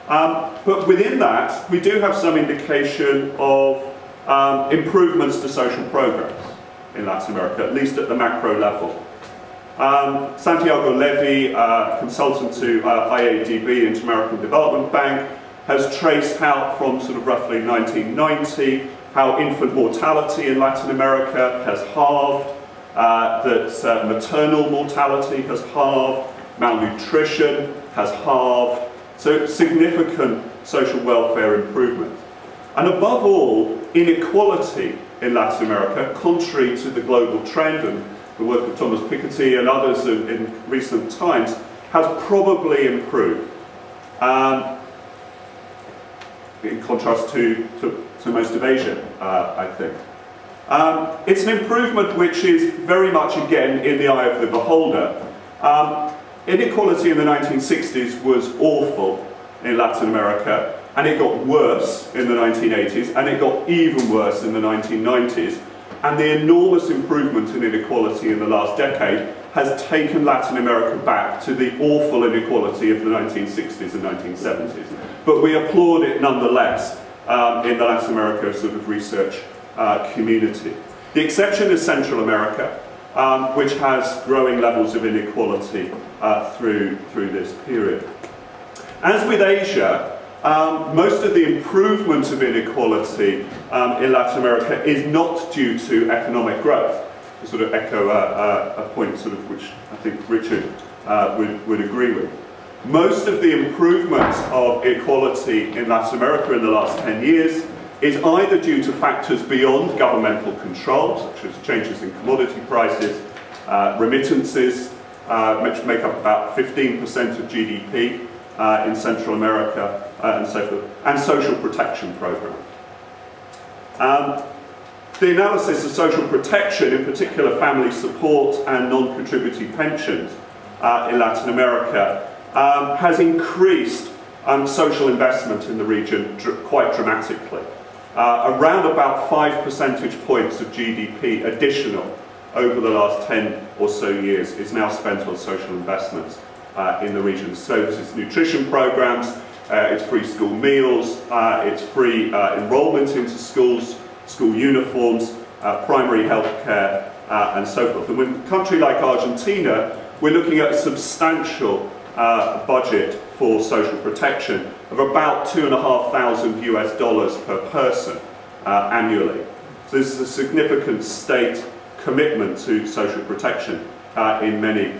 [SPEAKER 4] But within that, we do have some indication of improvements to social progress in Latin America, at least at the macro level. Santiago Levy, consultant to IADB, Inter-American Development Bank, has traced out from sort of roughly 1990 how infant mortality in Latin America has halved, that maternal mortality has halved, malnutrition has halved, so significant social welfare improvement. And above all, inequality in Latin America, contrary to the global trend and the work of Thomas Piketty and others in recent times, has probably improved, in contrast to most of Asia, I think. It's an improvement which is very much, again, in the eye of the beholder. Inequality in the 1960s was awful in Latin America, and it got worse in the 1980s, and it got even worse in the 1990s. And the enormous improvement in inequality in the last decade has taken Latin America back to the awful inequality of the 1960s and 1970s. But we applaud it nonetheless in the Latin America sort of research community. The exception is Central America, which has growing levels of inequality through this period. As with Asia, most of the improvement of inequality in Latin America is not due to economic growth. To sort of echo a point sort of which I think Richard would agree with. Most of the improvement of equality in Latin America in the last 10 years is either due to factors beyond governmental control, such as changes in commodity prices, remittances, which make up about 15% of GDP in Central America, and so forth, and social protection programs. The analysis of social protection, in particular family support and non-contributory pensions in Latin America, has increased social investment in the region quite dramatically. Around about 5 percentage points of GDP additional over the last 10 or so years is now spent on social investments in the region. So this is nutrition programs, it's free school meals, it's free enrolment into schools, school uniforms, primary health care, and so forth. And with a country like Argentina, we're looking at a substantial budget for social protection of about $2,500 US per person annually. So this is a significant state commitment to social protection in many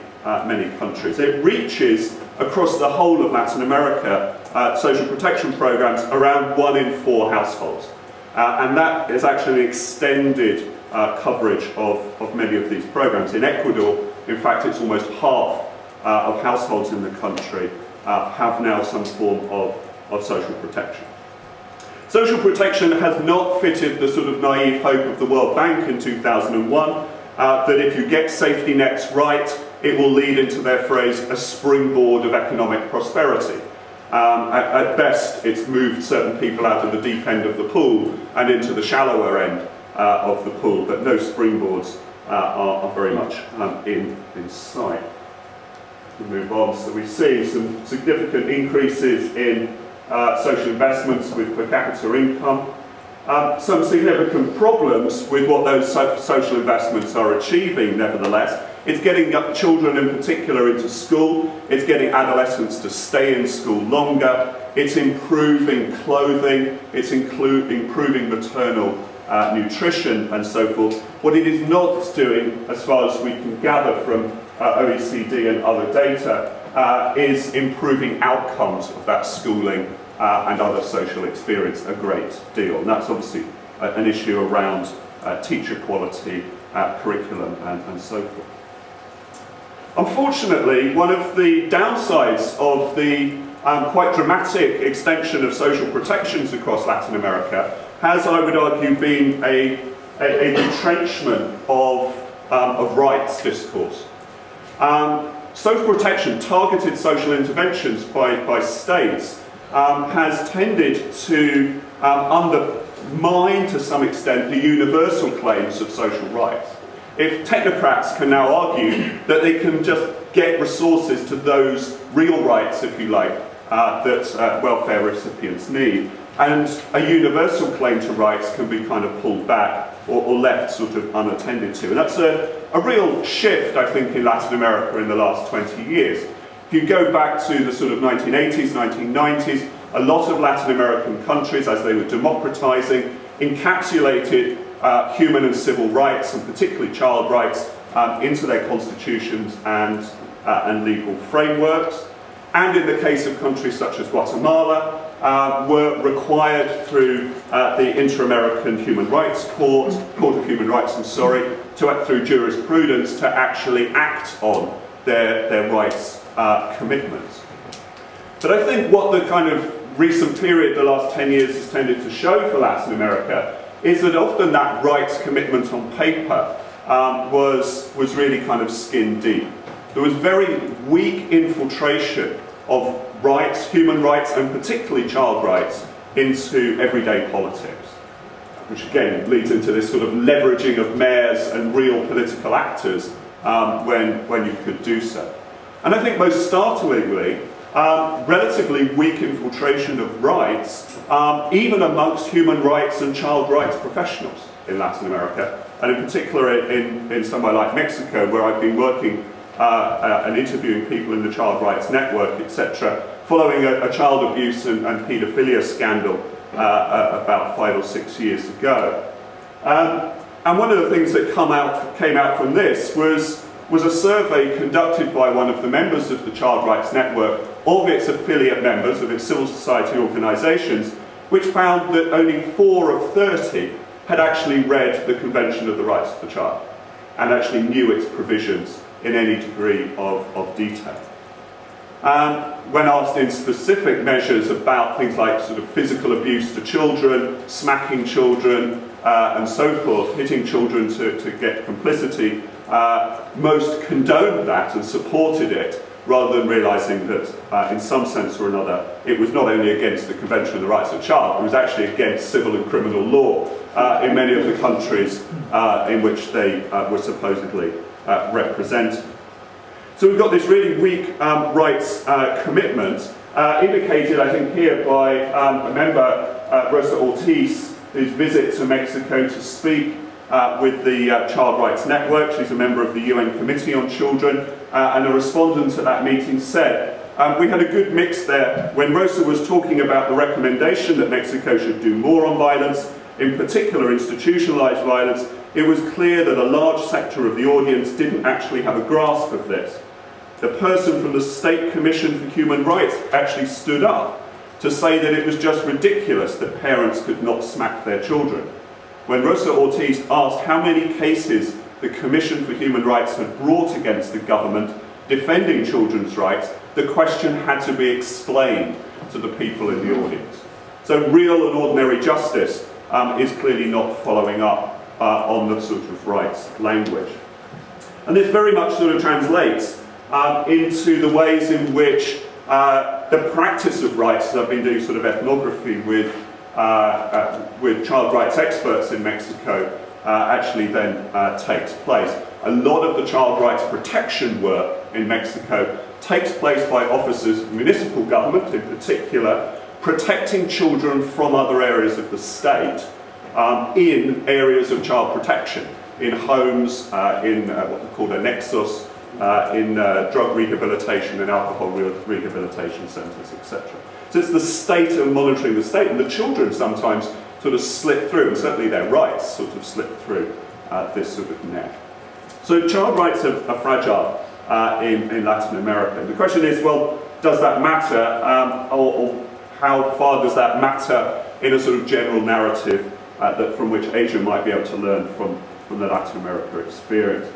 [SPEAKER 4] countries. It reaches across the whole of Latin America social protection programs around 1 in 4 households. And that is actually an extended coverage of many of these programs. In Ecuador, in fact, it's almost half of households in the country have now some form of social protection. Social protection has not fitted the sort of naive hope of the World Bank in 2001 that if you get safety nets right, it will lead into their phrase, a springboard of economic prosperity. At best, it's moved certain people out of the deep end of the pool and into the shallower end of the pool, but no springboards are very much in sight. We move on, so we see some significant increases in social investments with per capita income. Some significant problems with what those social investments are achieving, nevertheless. It's getting children in particular into school, it's getting adolescents to stay in school longer, it's improving clothing, it's improving maternal nutrition and so forth. What it is not doing, as far as we can gather from OECD and other data, is improving outcomes of that schooling and other social experience a great deal. And that's obviously an issue around teacher quality, curriculum and so forth. Unfortunately, one of the downsides of the quite dramatic extension of social protections across Latin America has, I would argue, been a retrenchment of rights discourse. Social protection, targeted social interventions by states, has tended to undermine, to some extent, the universal claims of social rights. If technocrats can now argue that they can just get resources to those real rights, if you like, that welfare recipients need, and a universal claim to rights can be kind of pulled back or left sort of unattended to. And that's a real shift, I think, in Latin America in the last 20 years. If you go back to the sort of 1980s, 1990s, a lot of Latin American countries, as they were democratizing, encapsulated human and civil rights, and particularly child rights, into their constitutions and legal frameworks. And in the case of countries such as Guatemala, were required through the Inter-American Human Rights Court of Human Rights, to act through jurisprudence to actually act on their rights commitments. But I think what the kind of recent period, the last 10 years, has tended to show for Latin America is that often that rights commitment on paper was really kind of skin deep. There was very weak infiltration of rights, human rights, and particularly child rights, into everyday politics, which again leads into this sort of leveraging of mayors and real political actors when you could do so. And I think most startlingly, relatively weak infiltration of rights, even amongst human rights and child rights professionals in Latin America, and in particular in somewhere like Mexico, where I've been working and interviewing people in the Child Rights Network, etc., following a child abuse and paedophilia scandal about 5 or 6 years ago. And one of the things that came out from this was a survey conducted by one of the members of the Child Rights Network of its affiliate members, of its civil society organisations, which found that only 4 of 30 had actually read the Convention of the Rights of the Child and actually knew its provisions in any degree of detail. When asked in specific measures about things like sort of physical abuse to children, smacking children, and so forth, hitting children to get complicity, most condoned that and supported it, rather than realising that in some sense or another it was not only against the Convention of the Rights of the Child, it was actually against civil and criminal law in many of the countries in which they were supposedly represented. So we've got this really weak rights commitment, indicated I think here by a member, Rossi Ortiz, whose visit to Mexico to speak with the Child Rights Network. She's a member of the UN Committee on Children, and a respondent to that meeting said, we had a good mix there. When Rosa was talking about the recommendation that Mexico should do more on violence, in particular institutionalized violence, it was clear that a large sector of the audience didn't actually have a grasp of this. The person from the State Commission for Human Rights actually stood up to say that it was just ridiculous that parents could not smack their children. When Rossi Ortiz asked how many cases the Commission for Human Rights had brought against the government defending children's rights, the question had to be explained to the people in the audience. So real and ordinary justice is clearly not following up on the sort of rights language. And this very much sort of translates into the ways in which the practice of rights, I've been doing sort of ethnography with child rights experts in Mexico, actually then takes place. A lot of the child rights protection work in Mexico takes place by officers of municipal government in particular, protecting children from other areas of the state in areas of child protection, in homes, in what we call a nexus, in drug rehabilitation and alcohol rehabilitation centres, etc. So it's the state and monitoring the state, and the children sometimes sort of slip through, and certainly their rights sort of slip through this sort of net. So child rights are fragile in Latin America. The question is, well, does that matter, or how far does that matter in a sort of general narrative from which Asia might be able to learn from the Latin America experience?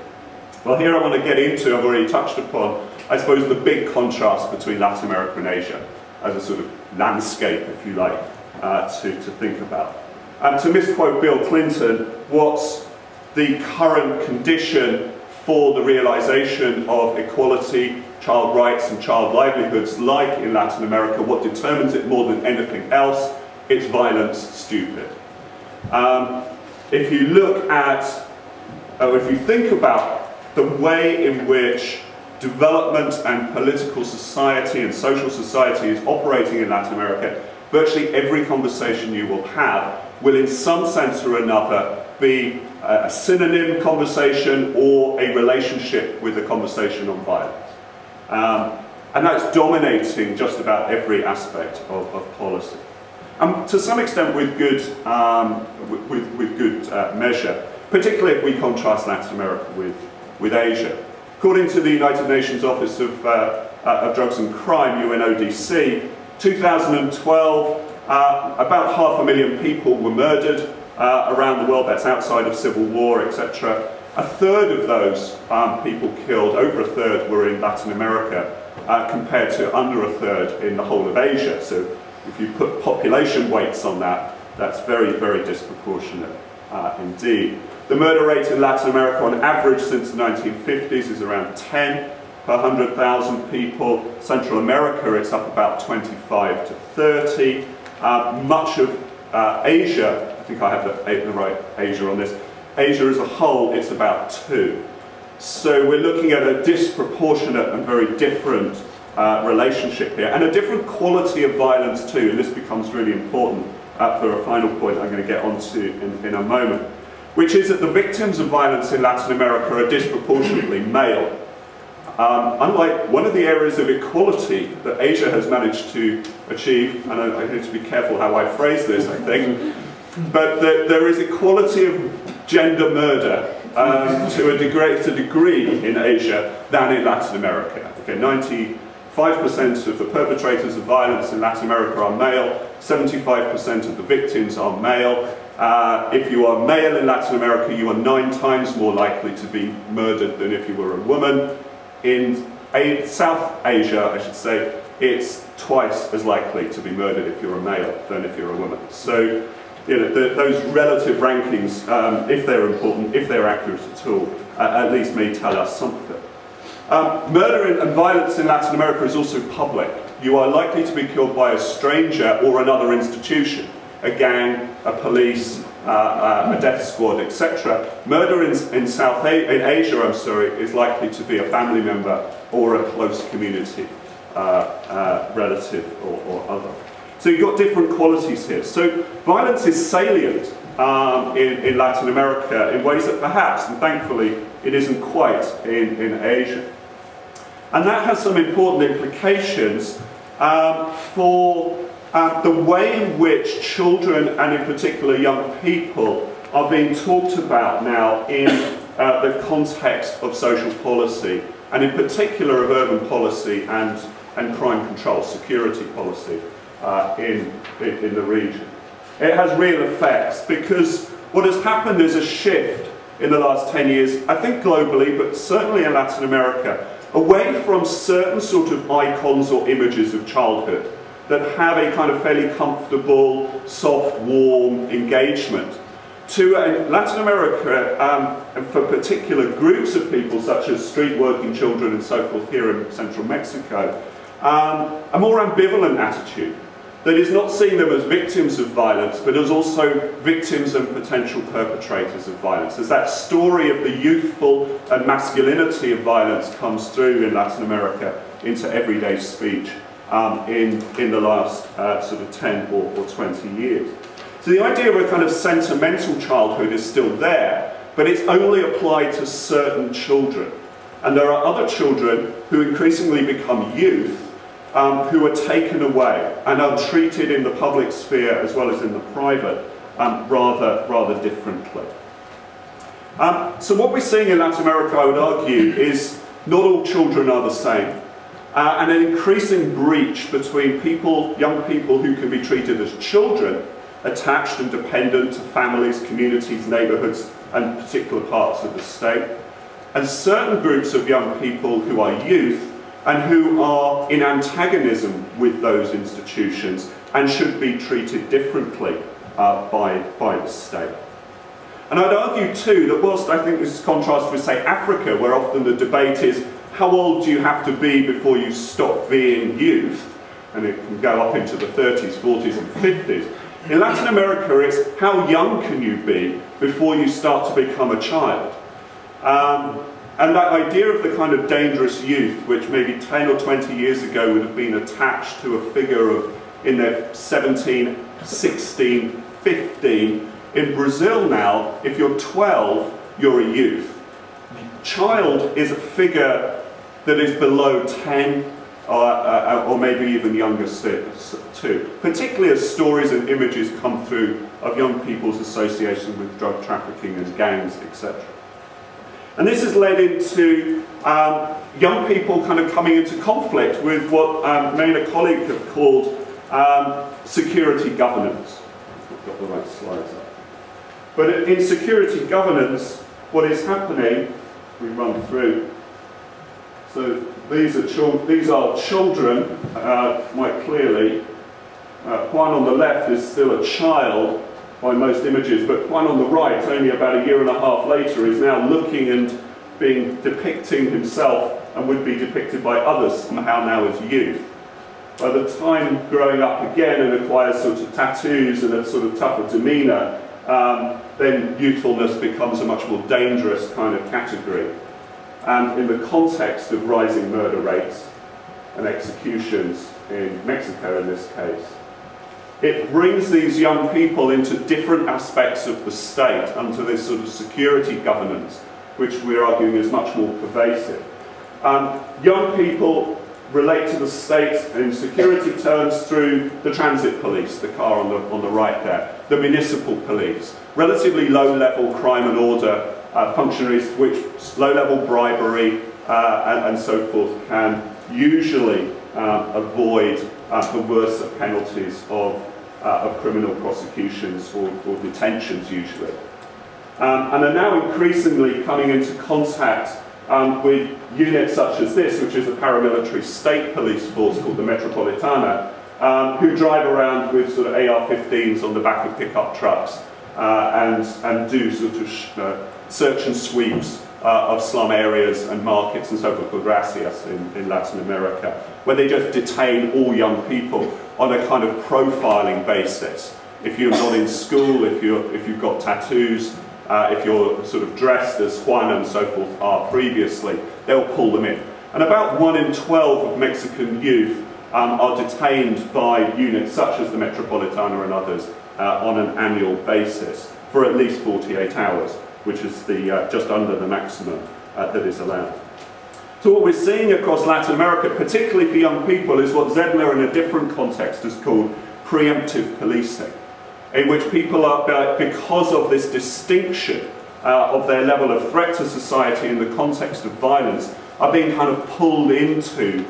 [SPEAKER 4] Well, here I want to get into, I've already touched upon, I suppose, the big contrast between Latin America and Asia as a sort of landscape, if you like, to think about. And to misquote Bill Clinton, what's the current condition for the realization of equality, child rights and child livelihoods like in Latin America? What determines it more than anything else? It's violence, stupid. If you look at, or if you think about the way in which development and political society and social society is operating in Latin America, virtually every conversation you will have will in some sense or another be a synonym conversation or a relationship with a conversation on violence. And that's dominating just about every aspect of policy. To some extent with good, measure, particularly if we contrast Latin America with Asia. According to the United Nations Office of Drugs and Crime, UNODC, 2012, about 500,000 people were murdered around the world. That's outside of civil war, etc. A third of those people killed, over a third, were in Latin America, compared to under a third in the whole of Asia. So if you put population weights on that, that's very, very disproportionate indeed. The murder rate in Latin America on average since the 1950s is around 10 per 100,000 people. Central America, it's up about 25 to 30. Much of Asia, I think I have the right Asia on this, Asia as a whole, it's about 2. So we're looking at a disproportionate and very different relationship here, and a different quality of violence too, and this becomes really important for a final point I'm going to get onto in a moment, which is that the victims of violence in Latin America are disproportionately male. Unlike one of the areas of equality that Asia has managed to achieve, and I need to be careful how I phrase this, I think, but there is equality of gender murder to a greater degree in Asia than in Latin America. Okay, 95% of the perpetrators of violence in Latin America are male, 75% of the victims are male. If you are male in Latin America, you are 9 times more likely to be murdered than if you were a woman. In South Asia, I should say, it's twice as likely to be murdered if you're a male than if you're a woman. So, you know, those relative rankings, if they're important, if they're accurate at all, at least may tell us something. Murder and violence in Latin America is also public. You are likely to be killed by a stranger or another institution, a gang, a police, a death squad, etc. Murder in Asia, I'm sorry, is likely to be a family member or a close community relative or other. So you've got different qualities here. So violence is salient in Latin America in ways that perhaps, and thankfully, it isn't quite in Asia. And that has some important implications for the way in which children, and in particular young people, are being talked about now in the context of social policy, and in particular of urban policy and crime control, security policy in the region. It has real effects because what has happened is a shift in the last 10 years, I think globally, but certainly in Latin America, away from certain sort of icons or images of childhood that have a kind of fairly comfortable, soft, warm engagement, to Latin America, and for particular groups of people such as street working children and so forth here in central Mexico, a more ambivalent attitude that is not seeing them as victims of violence, but as also victims and potential perpetrators of violence. As that story of the youthful and masculinity of violence comes through in Latin America into everyday speech in the last sort of 10 or 20 years. So the idea of a kind of sentimental childhood is still there, but it's only applied to certain children. And there are other children who increasingly become youth who are taken away and are treated in the public sphere as well as in the private rather differently. So what we're seeing in Latin America, I would argue, is not all children are the same. And an increasing breach between young people who can be treated as children, attached and dependent to families, communities, neighbourhoods, and particular parts of the state, and certain groups of young people who are youth and who are in antagonism with those institutions and should be treated differently by the state. And I'd argue too that whilst I think this is contrasted with, say, Africa, where often the debate is how old do you have to be before you stop being youth, and it can go up into the 30s, 40s and 50s. In Latin America, it's how young can you be before you start to become a child. And that idea of the kind of dangerous youth, which maybe 10 or 20 years ago would have been attached to a figure of in their 17, 16, 15, in Brazil now, if you're 12, you're a youth. Child is a figure that is below 10, or maybe even younger too, particularly as stories and images come through of young people's association with drug trafficking and gangs, etc. And this has led into young people kind of coming into conflict with what me and a colleague have called security governance. I've got the right slides up. But in security governance, what is happening, we run through, so these are children, quite clearly. Juan on the left is still a child by most images, but Juan on the right, only about a year and a half later, is now looking and depicting himself and would be depicted by others somehow now as youth. By the time growing up again and acquires sort of tattoos and a sort of tougher demeanour, then youthfulness becomes a much more dangerous kind of category. And in the context of rising murder rates and executions in Mexico in this case, it brings these young people into different aspects of the state under this sort of security governance, which we're arguing is much more pervasive. Young people relate to the state in security terms through the transit police, the car on the right there, the municipal police, relatively low-level crime and order functionaries which low-level bribery and so forth can usually avoid the worser penalties of criminal prosecutions or detentions usually. And are now increasingly coming into contact with units such as this, which is a paramilitary state police force called the Metropolitana, who drive around with sort of AR-15s on the back of pickup trucks and do sort of search and sweeps of slum areas and markets and so forth, called razzias in Latin America, where they just detain all young people on a kind of profiling basis. If you're not in school, if you've got tattoos, if you're sort of dressed as Juan and so forth are previously, they'll pull them in. And about 1 in 12 of Mexican youth are detained by units such as the Metropolitana and others on an annual basis for at least 48 hours, which is the just under the maximum that is allowed. So what we're seeing across Latin America, particularly for young people, is what Zedler in a different context has called preemptive policing, in which people are, because of this distinction of their level of threat to society in the context of violence, are being kind of pulled into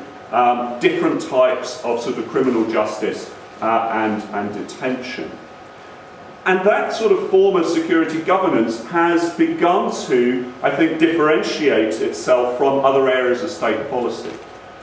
[SPEAKER 4] different types of sort of criminal justice and detention. And that sort of form of security governance has begun to, I think, differentiate itself from other areas of state policy.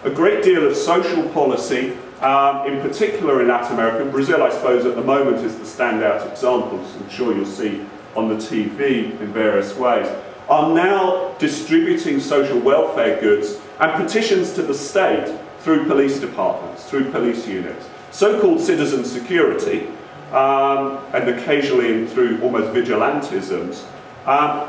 [SPEAKER 4] A great deal of social policy, in particular in Latin America, and Brazil, I suppose, at the moment is the standout example, as I'm sure you'll see on the TV in various ways, are now distributing social welfare goods and petitions to the state through police departments, through police units. So-called citizen security, and occasionally through almost vigilantisms,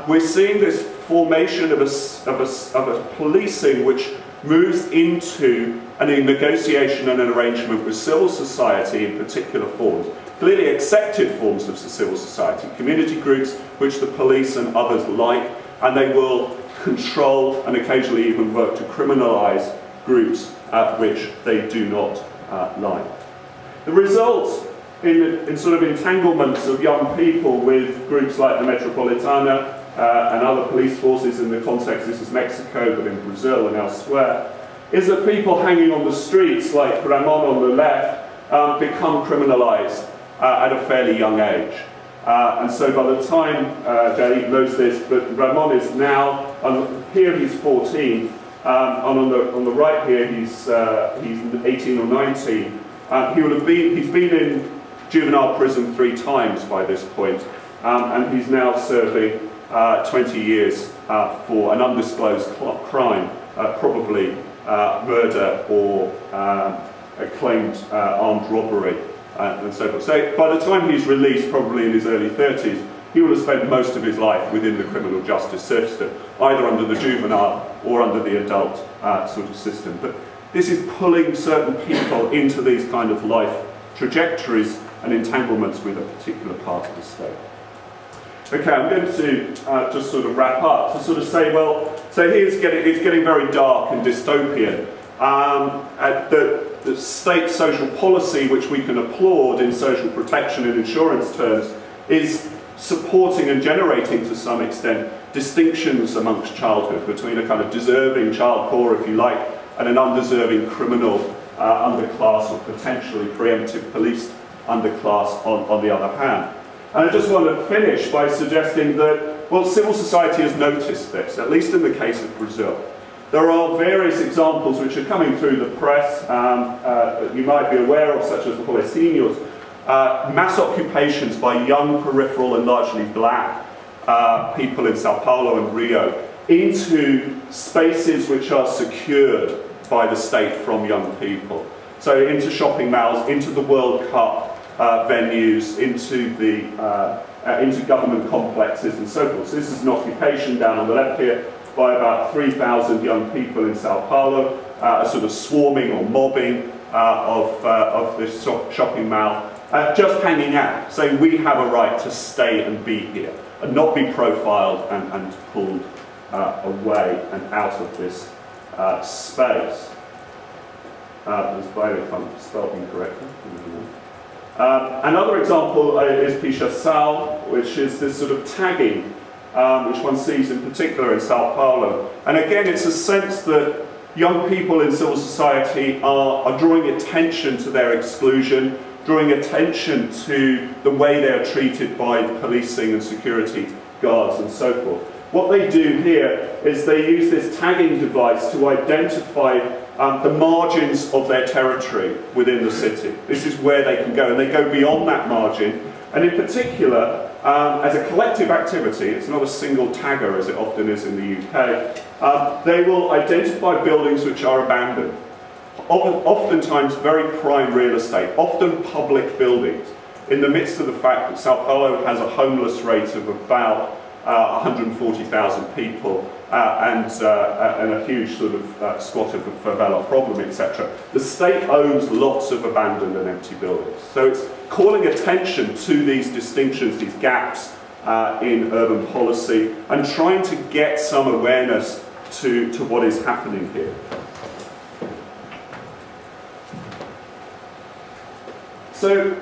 [SPEAKER 4] we're seeing this formation of a policing which moves into a negotiation and an arrangement with civil society in particular forms, clearly accepted forms of civil society, community groups which the police and others like, and they will control and occasionally even work to criminalise groups which they do not like. The result in sort of entanglements of young people with groups like the Metropolitana and other police forces in the context, this is Mexico, but in Brazil and elsewhere, is that people hanging on the streets, like Ramon on the left, become criminalised at a fairly young age. And so by the time, Jaideep knows this, but Ramon is now, here he's 14, and on the right here he's 18 or 19. He's been in juvenile prison 3 times by this point, and he's now serving 20 years for an undisclosed crime, probably murder or a claimed armed robbery and so forth. So by the time he's released, probably in his early 30s, he will have spent most of his life within the criminal justice system, either under the juvenile or under the adult sort of system. But this is pulling certain people into these kind of life trajectories and entanglements with a particular part of the state. Okay, I'm going to just sort of wrap up to sort of say, well, so it's getting very dark and dystopian. The state social policy, which we can applaud in social protection and insurance terms, is supporting and generating to some extent distinctions amongst childhood between a kind of deserving child poor, if you like, and an undeserving criminal underclass or potentially preemptive police underclass on the other hand. And I just want to finish by suggesting that, well, civil society has noticed this, at least in the case of Brazil. There are various examples which are coming through the press that you might be aware of, such as the Policinos, mass occupations by young, peripheral and largely black people in Sao Paulo and Rio into spaces which are secured by the state from young people. So into shopping malls, into the World Cup venues, into government complexes and so forth. So this is an occupation down on the left here by about 3,000 young people in Sao Paulo, a sort of swarming or mobbing of this shopping mall, just hanging out, saying we have a right to stay and be here, and not be profiled and pulled away and out of this space. There's by the way, if I'm spelled incorrectly. Another example is Pichação, which is this sort of tagging, which one sees in particular in Sao Paulo. And again, it's a sense that young people in civil society are drawing attention to their exclusion, drawing attention to the way they are treated by policing and security guards and so forth. What they do here is they use this tagging device to identify the margins of their territory within the city. This is where they can go, and they go beyond that margin. And in particular, as a collective activity, it's not a single tagger as it often is in the UK, they will identify buildings which are abandoned. Oftentimes very prime real estate, often public buildings, in the midst of the fact that Sao Paulo has a homeless rate of about 140,000 people and a huge sort of squatter favela problem, etc. The state owns lots of abandoned and empty buildings. So it's calling attention to these distinctions, these gaps in urban policy, and trying to get some awareness to what is happening here. So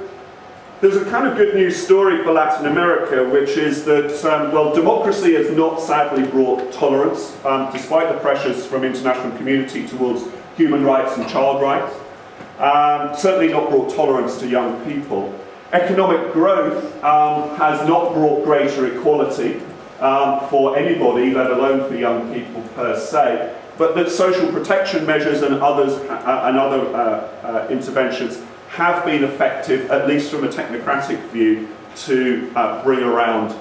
[SPEAKER 4] there's a kind of good news story for Latin America, which is that, well, democracy has not sadly brought tolerance, despite the pressures from international community towards human rights and child rights. Certainly not brought tolerance to young people. Economic growth has not brought greater equality for anybody, let alone for young people per se, but that social protection measures and other interventions have been effective, at least from a technocratic view, to bring around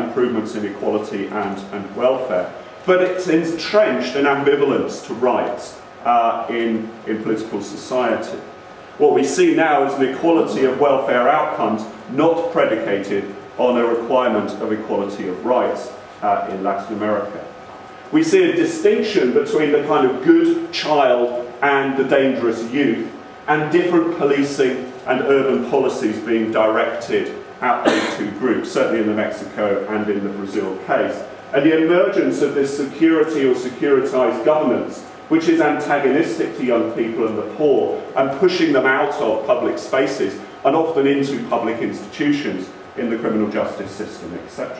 [SPEAKER 4] improvements in equality and welfare. But it's entrenched an ambivalence to rights in political society. What we see now is an equality of welfare outcomes not predicated on a requirement of equality of rights in Latin America. We see a distinction between the kind of good child and the dangerous youth, and different policing and urban policies being directed at those two groups, certainly in the Mexico and in the Brazil case. And the emergence of this security or securitized governance, which is antagonistic to young people and the poor, and pushing them out of public spaces and often into public institutions in the criminal justice system, etc.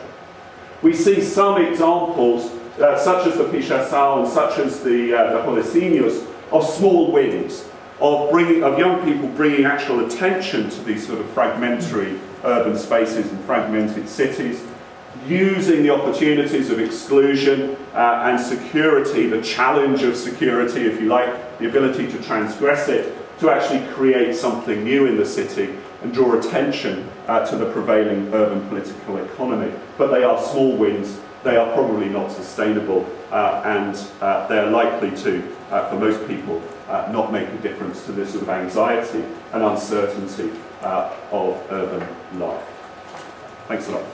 [SPEAKER 4] We see some examples, such as the Pichação and such as the Rolecinos, of small wins, of young people bringing actual attention to these sort of fragmentary urban spaces and fragmented cities, using the opportunities of exclusion and security, the challenge of security, if you like, the ability to transgress it, to actually create something new in the city and draw attention to the prevailing urban political economy. But they are small wins, they are probably not sustainable, and they're likely to, for most people, not make a difference to this sort of anxiety and uncertainty of urban life. Thanks a lot.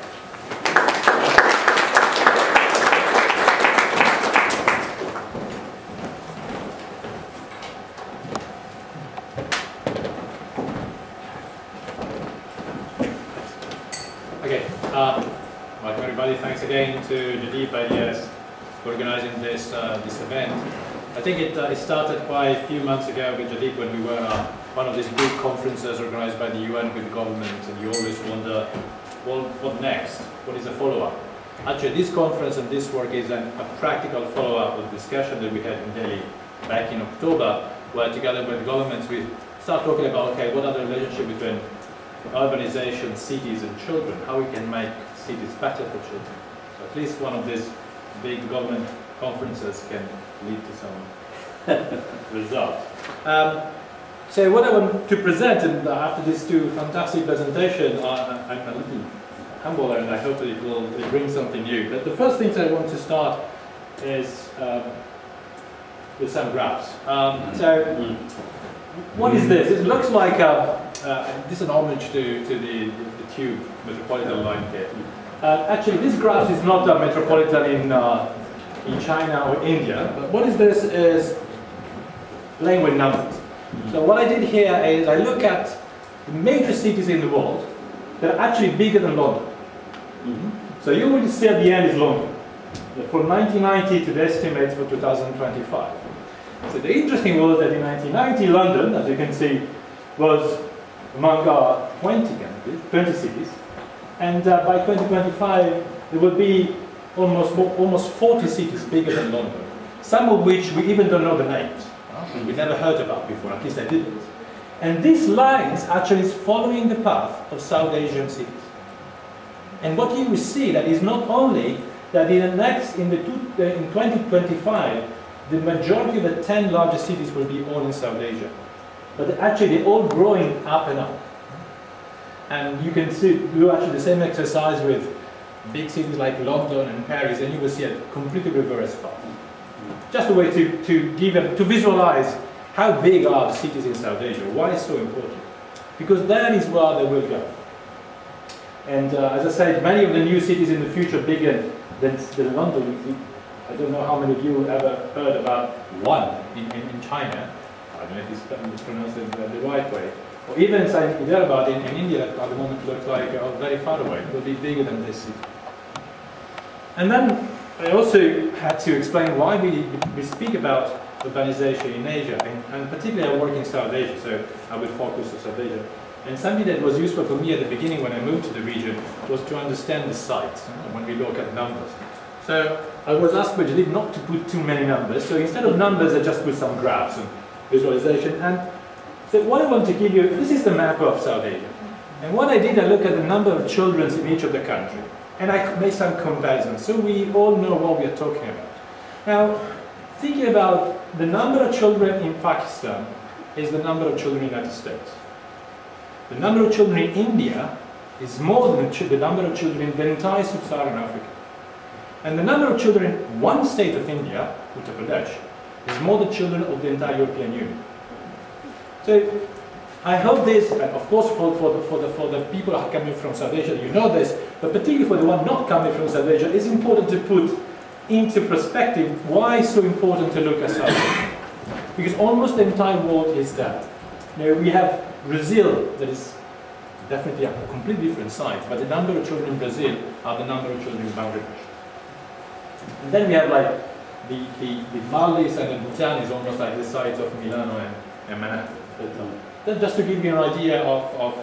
[SPEAKER 5] Okay, welcome everybody. Thanks again to Jaideep IDS for organizing this event. I think it started quite a few months ago with Jaideep when we were at one of these big conferences organized by the UN with the government, and you always wonder, well, what next? What is the follow-up? Actually, this conference and this work is a practical follow-up of the discussion that we had in Delhi back in October, where together with governments we start talking about, okay, what are the relationship between urbanization, cities and children, how we can make cities better for children. So at least one of these big government conferences can lead to some results. So what I want to present, and after these two fantastic presentations, I'm a little humble and I hope that it will bring something new. But the first thing that I want to start is with some graphs. What is this? It looks like this is an homage to the tube metropolitan line here. Actually, this graph is not a metropolitan in China or India, but what is this is playing with numbers. So what I did here is I look at the major cities in the world that are actually bigger than London. So you will see at the end is London. From 1990 to the estimates for 2025. So the interesting was that in 1990, London, as you can see, was among our 20 cities. And by 2025, there will be almost 40 cities bigger than London. Some of which we even don't know the names. We never heard about before, at least I didn't. And this line actually is following the path of South Asian cities. And what you will see that is not only that in 2025, the majority of the 10 largest cities will be all in South Asia. But actually they're all growing up and up. And you can do actually the same exercise with big cities like London and Paris, and you will see a completely reverse path. Just a way to visualize how big are the cities in South Asia, why it's so important. Because that is where they will go. And as I said, many of the new cities in the future bigger than London. I don't know how many of you ever heard about one in China. I don't know if it's pronounced the right way. Or even Hyderabad in India at the moment looks like very far away. It will be bigger than this city. And then I also had to explain why we speak about urbanization in Asia, and particularly I work in South Asia, so I will focus on South Asia. And something that was useful for me at the beginning when I moved to the region was to understand the sites when we look at numbers. So I was asked by Jaideep not to put too many numbers, so instead of numbers I just put some graphs and visualization. And so what I want to give you, this is the map of South Asia. And what I did, I looked at the number of children in each of the countries. And I made some comparisons, so we all know what we are talking about. Now, thinking about the number of children in Pakistan is the number of children in the United States. The number of children in India is more than the number of children in the entire sub-Saharan Africa. And the number of children in one state of India, Uttar Pradesh, is more than children of the entire European Union. So I hope this, and of course for the people who are coming from South Asia, you know this, but particularly for the one not coming from South Asia, it's important to put into perspective why it's so important to look at South Asia. Because almost the entire world is that. Now we have Brazil, that is definitely a completely different size, but the number of children in Brazil are the number of children in Bangladesh. And then we have like the Maldives and the Bhutan is almost like the size of Milano and Manhattan. But, just to give you an idea of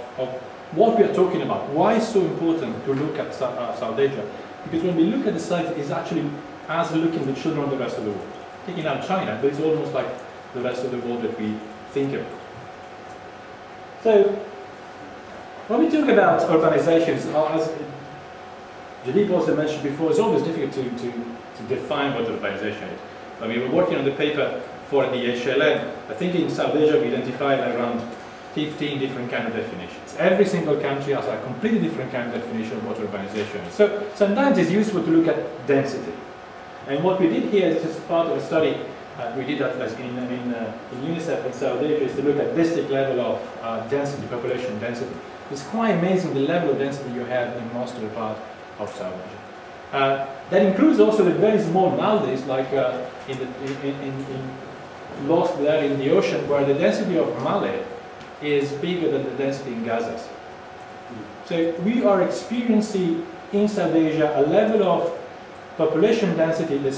[SPEAKER 5] what we are talking about, why it's so important to look at South Asia. Because when we look at the sites, it's actually as looking at the children of the rest of the world. Taking out China, but it's almost like the rest of the world that we think of. So, when we talk about urbanizations, as Jaideep also mentioned before, it's always difficult to define what urbanization is. When we were working on the paper for the HLN, I think in South Asia we identified around 15 different kind of definitions. Every single country has a completely different kind of definition of what urbanization is. So sometimes it's useful to look at density. And what we did here is just part of a study we did that in UNICEF in South Asia, is to look at district level of density, population density. It's quite amazing the level of density you have in most of the part of South Asia. That includes also the very small Maldives, like lost there in the ocean, where the density of Malé is bigger than the density in Gaza. So we are experiencing in South Asia a level of population density that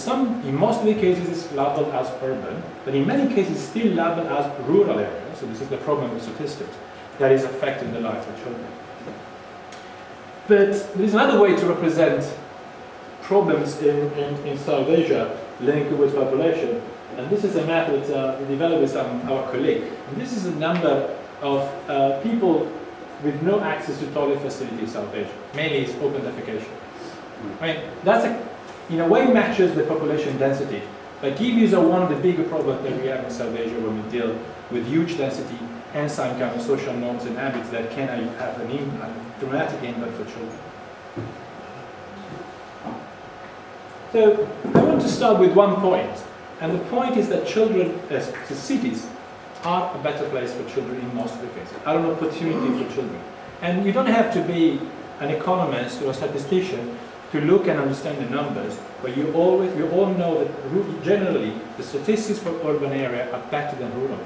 [SPEAKER 5] in most of the cases is labeled as urban, but in many cases still labeled as rural areas. So this is the problem with statistics that is affecting the lives of children. But there is another way to represent problems in South Asia linked with population. And this is a map that we developed with our colleague. And this is a number of people with no access to toilet facilities in South Asia. Mainly it's open defecation. I mean, that's in a way matches the population density, but give you one of the bigger problems that we have in South Asia when we deal with huge density and some kind of social norms and habits that can have a dramatic impact for children. So I want to start with one point, and the point is that the cities are a better place for children in most of the cases, are an opportunity for children. And you don't have to be an economist or a statistician to look and understand the numbers, but you all know that generally the statistics for urban area are better than rural.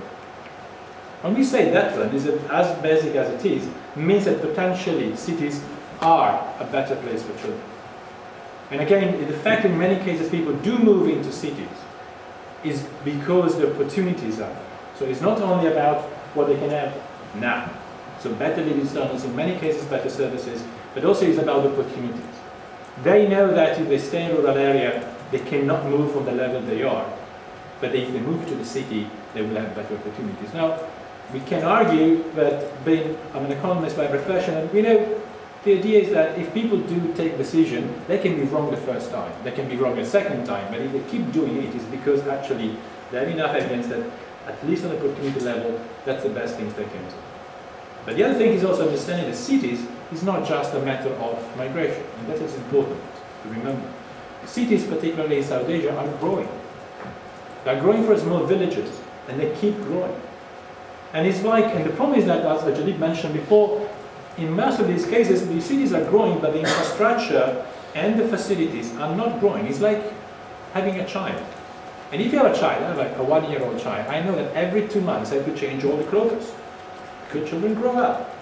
[SPEAKER 5] When we say that one is as basic as it is, means that potentially cities are a better place for children. And again, the fact in many cases people do move into cities is because the opportunities are there. So it's not only about what they can have now. So better living standards, in many cases better services, but also it's about opportunities. They know that if they stay in a rural area, they cannot move from the level they are. But if they move to the city, they will have better opportunities. Now, we can argue that I'm an economist by profession, and we know the idea is that if people do take decision, they can be wrong the first time, they can be wrong the second time, but if they keep doing it, it's because actually they have enough evidence that at least on the opportunity level, that's the best things they can do. But the other thing is also understanding that cities is not just a matter of migration, and that is important to remember. Cities, particularly in South Asia, are growing. They're growing for small villages, and they keep growing. And it's like, and the problem is that, as Jaideep mentioned before, in most of these cases, the cities are growing, but the infrastructure and the facilities are not growing. It's like having a child. And if you have a child, I have like a 1-year-old child, I know that every 2 months I have to change all the clothes. Because children grow up.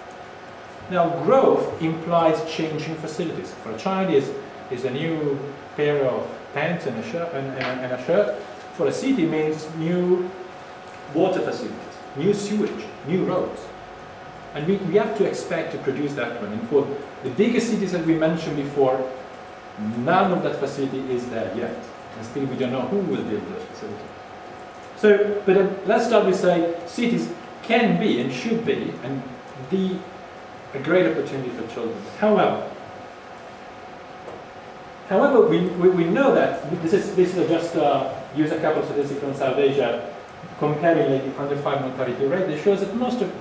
[SPEAKER 5] Now, growth implies changing facilities. For a child, is a new pair of pants and a shirt. For a city, means new water facilities, new sewage, new roads. And we have to expect to produce that one. And for the biggest cities that we mentioned before, none of that facility is there yet. And still we don't know who will build those facilities. So, but let's start with say, cities can be and should be and be a great opportunity for children. However, we know that this is just use a couple of statistics from South Asia comparing like the under 5 mortality rate. That shows that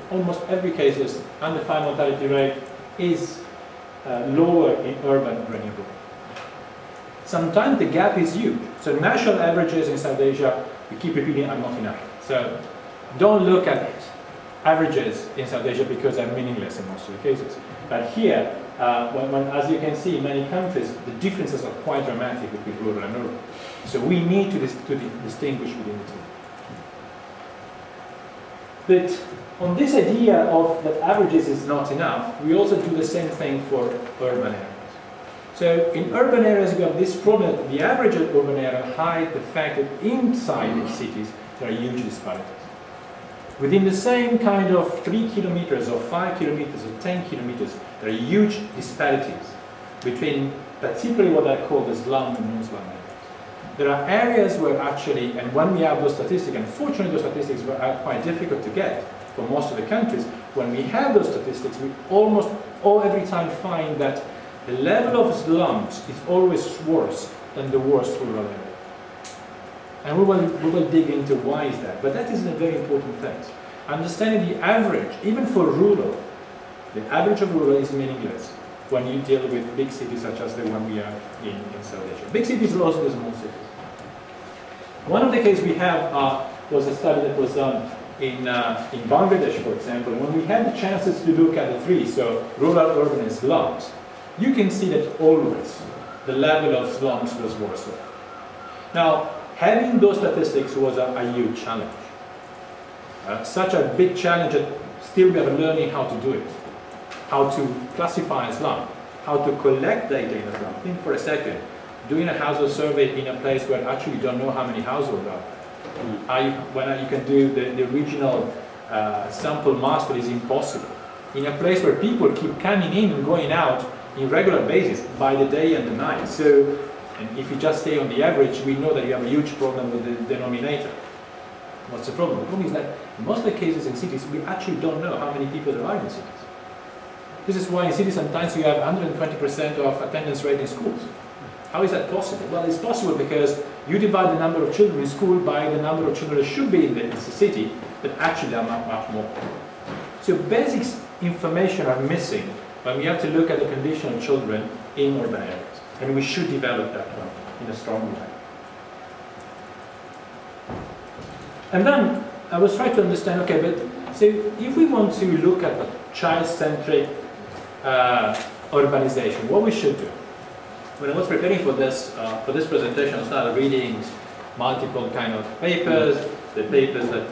[SPEAKER 5] almost every case under 5 mortality rate is lower in urban than in rural. Sometimes the gap is huge. So national averages in South Asia, we keep repeating, are not enough. So don't look at averages in South Asia because they're meaningless in most of the cases. But here, as you can see in many countries, the differences are quite dramatic between rural and urban. So we need to distinguish between the two. But on this idea of that averages is not enough, we also do the same thing for urban areas. So in urban areas, we have this problem that the average of urban area hides the fact that inside the cities, there are huge disparities. Within the same kind of 3 kilometers or 5 kilometers or 10 kilometers, there are huge disparities between particularly what I call the slum and non-slum areas. There are areas where actually, and when we have those statistics, unfortunately those statistics are quite difficult to get for most of the countries, when we have those statistics, we almost every time find that the level of slums is always worse than the worst rural area. And we will dig into why is that. But that is a very important thing. Understanding the average, even for rural, the average of rural is meaningless when you deal with big cities such as the one we are in South Asia. Big cities are also the small cities. One of the cases we have was a study that was done in Bangladesh, for example. When we had the chances to look at the three, so rural, urban, and slums, you can see that always the level of slums was worse. Now, having those statistics was a huge challenge. Such a big challenge that still we are learning how to do it. How to classify a slum, how to collect data in a slum. Think for a second, doing a household survey in a place where actually you don't know how many households are. When you can do the regional sample master is impossible. In a place where people keep coming in and going out in regular basis by the day and the night. So, and if you just stay on the average, we know that you have a huge problem with the denominator. What's the problem? The problem is that in most of the cases in cities, we actually don't know how many people there are in the cities. This is why in cities sometimes you have 120% of attendance rate in schools. How is that possible? Well, it's possible because you divide the number of children in school by the number of children that should be in the city, but actually there are much more. So basic information are missing when we have to look at the condition of children in urban areas. And we should develop that one in a strong way. And then I was trying to understand, okay, but so if we want to look at a child-centric urbanization, what we should do? When I was preparing for this presentation, I started reading multiple kind of papers, the papers that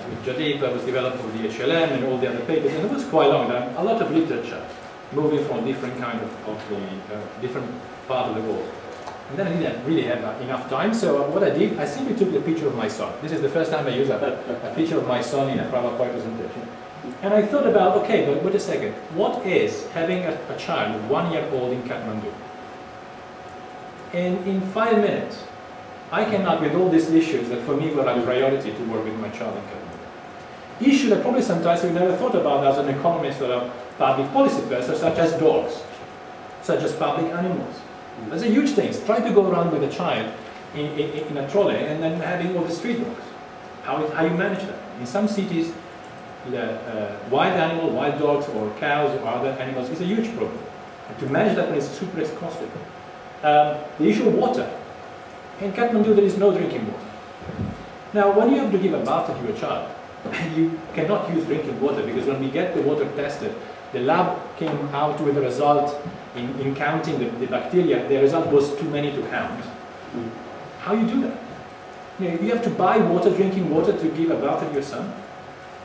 [SPEAKER 5] with Jaideep was developed for the HLM and all the other papers, and it was quite long, a lot of literature moving from different kind of the different part of the world. And then I didn't really have enough time, so what I did, I simply took a picture of my son. This is the first time I use a picture of my son in a PowerPoint presentation. And I thought about, okay, but wait a second, what is having a child 1 year old in Kathmandu? And in 5 minutes, I came up with all these issues that for me were a priority to work with my child in Kathmandu. Issues that probably sometimes we never thought about as an economist or a public policy person, such as dogs, such as public animals. Those are huge things. Try to go around with a child in a trolley and then having all the street dogs. How you manage that? In some cities, wild animal, wild dogs or cows or other animals is a huge problem. And to manage that is super costly. The issue of water. In Kathmandu there is no drinking water. Now when you have to give a bath to your child, you cannot use drinking water because when we get the water tested, the lab came out with a result in counting the bacteria, the result was too many to count. How you do that? You have to buy water, drinking water to give a bath to your son.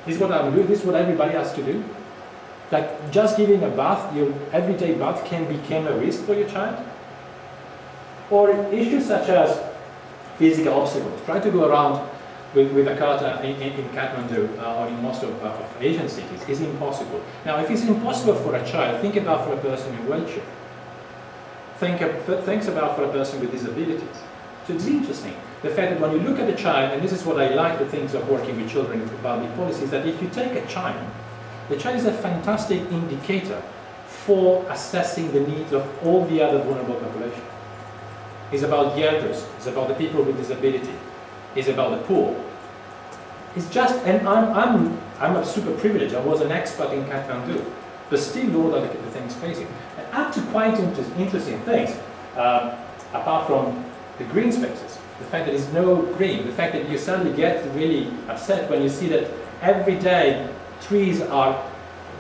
[SPEAKER 5] This is what I'm doing, this is what everybody has to do. Like just giving a bath, your everyday bath can become a risk for your child. Or issues such as physical obstacles. Try to go around with a cart in Kathmandu or in most of Asian cities is impossible. Now, if it's impossible for a child, think about for a person in a wheelchair. Think about for a person with disabilities. So it's interesting, the fact that when you look at a child, and this is what I like the things of working with children in public policy, is that if you take a child, the child is a fantastic indicator for assessing the needs of all the other vulnerable population. It's about the elders, it's about the people with disability, it's about the poor. It's just, and I'm a super privileged. I was an expert in Kathmandu, but still those are the things facing. And up to quite interesting things, apart from the green spaces, the fact that there's no green, the fact that you suddenly get really upset when you see that every day trees are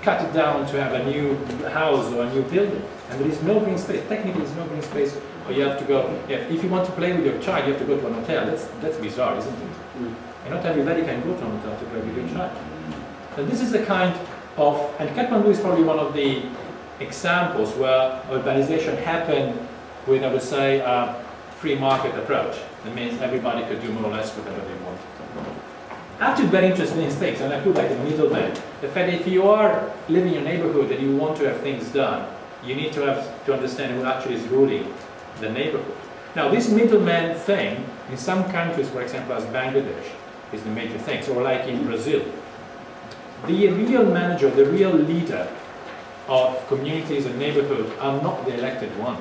[SPEAKER 5] cut down to have a new house or a new building, and there is no green space. Technically, there's no green space. Or you have to go, if you want to play with your child, you have to go to an hotel. That's bizarre, isn't it? And not everybody can go to an hotel to play with your child. So this is the kind of, and Kathmandu is probably one of the examples where urbanization happened with, I would say, a free market approach. That means everybody could do more or less whatever they want. Actually, very interesting things, and I put like a middleman. The fact that if you are living in a neighborhood and you want to have things done, you need to understand who actually is ruling the neighborhood. Now, this middleman thing, in some countries, for example, as Bangladesh, is the major thing. So, like in Brazil, the real manager, the real leader of communities and neighborhoods are not the elected one.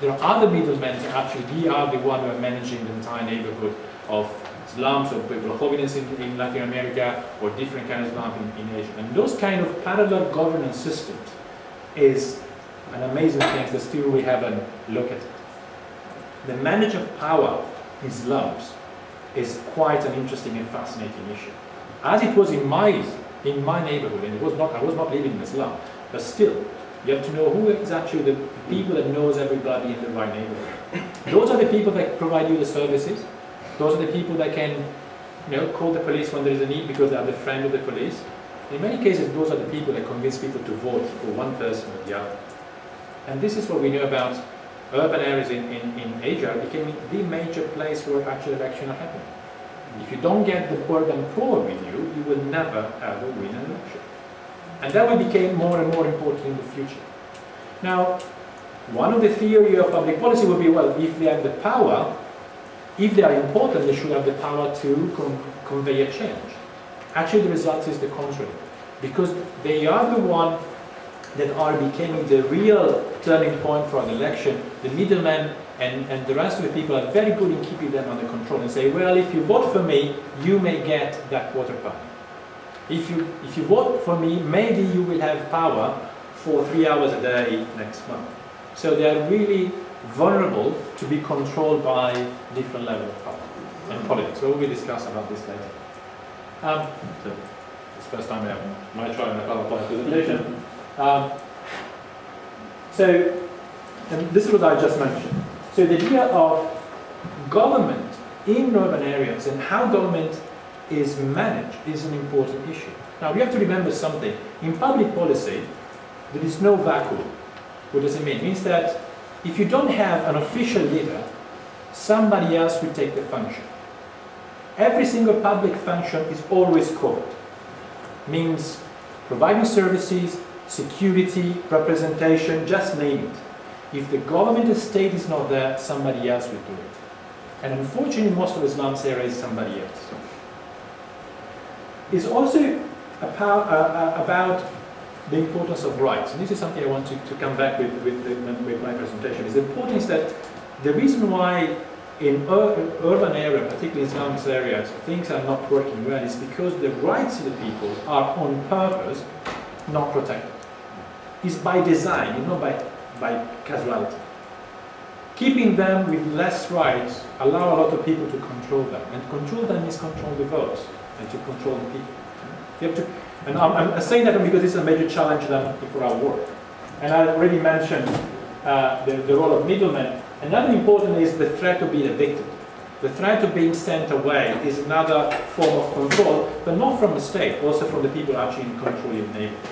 [SPEAKER 5] There are other middlemen that actually are the one who are managing the entire neighborhood of slums or provinces in Latin America or different kinds of slums in Asia. And those kind of parallel governance systems is an amazing thing that still we haven't looked at. The management of power in slums is quite an interesting and fascinating issue. As it was in my neighborhood, and I was not living in a slum, but still, you have to know who is actually the people that knows everybody in the right neighborhood. Those are the people that provide you the services. Those are the people that can, call the police when there is a need because they are the friend of the police. In many cases, those are the people that convince people to vote for one person or the other. And this is what we know about urban areas in Asia becoming the major place where actual elections are happening. If you don't get the urban poor with you, you will never ever win an election. And that will become more and more important in the future. Now, one of the theory of public policy would be, well, if they have the power, if they are important, they should have the power to convey a change. Actually, the result is the contrary. Because they are the one that are becoming the real turning point for an election. The middlemen and the rest of the people are very good in keeping them under control and say, well, if you vote for me, you may get that water pipe. If you vote for me, maybe you will have power for 3 hours a day next month. So they are really vulnerable to be controlled by different levels of power and politics. So we'll discuss about this later. So it's the first time I have my try on a PowerPoint presentation. And this is what I just mentioned. So the idea of government in urban areas and how government is managed is an important issue. Now we have to remember something. In public policy, there is no vacuum. What does it mean? It means that if you don't have an official leader, somebody else will take the function. Every single public function is always covered. Means providing services, security, representation, just name it. If the government or state is not there, somebody else will do it. And unfortunately, most of the slums area is somebody else. It's also about the importance of rights. And this is something I want to come back with my presentation. Is the importance that the reason why in urban areas, particularly in slums areas, things are not working well is because the rights of the people are on purpose not protected. It's by design, not by casualty. Keeping them with less rights allow a lot of people to control them. And control them is control the votes and to control the people. You have to, and I'm saying that because it's a major challenge for our work. And I already mentioned the role of middlemen. Another important is the threat of being evicted. The threat of being sent away is another form of control, but not from the state, also from the people actually in control your neighborhood.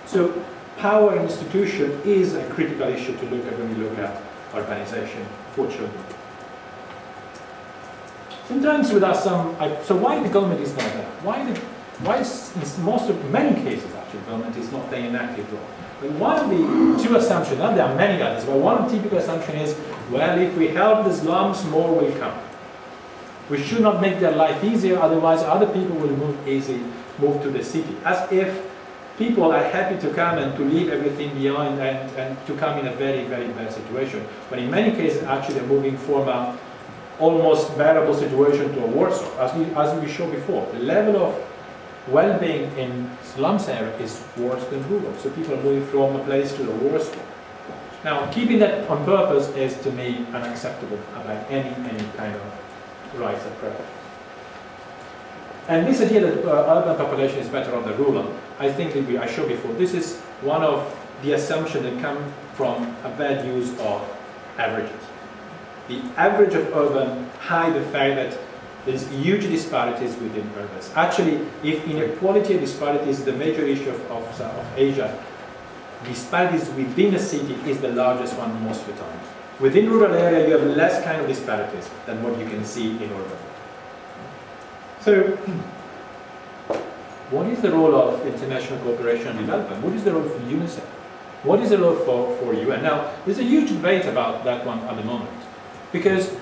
[SPEAKER 5] So power in institution is a critical issue to look at when we look at urbanization for children. Sometimes with us, so why the government is not there? Why is in many cases actually government is not playing an active role? But one of the two assumptions, and there are many others, but one typical assumption is, well, if we help the slums, more will come. We should not make their life easier, otherwise other people will move to the city. As if people are happy to come and to leave everything behind and to come in a very, very bad situation. But in many cases, actually, they're moving from a almost bearable situation to a worse one. As we showed before, the level of well-being in slums area is worse than rural. So people are moving from a place to the worst one. Now, keeping that on purpose is, to me, unacceptable about any kind of rights or preference. And this idea that urban population is better than the rural, I think that I showed before, this is one of the assumptions that come from a bad use of averages. The average of urban hide the fact that there's huge disparities within urbans. Actually, if inequality and disparities is the major issue of Asia, disparities within a city is the largest one most of the time. Within rural area, you have less kind of disparities than what you can see in urban. So, what is the role of international cooperation and development? What is the role for UNICEF? What is the role for UN? Now, there's a huge debate about that one at the moment. Because,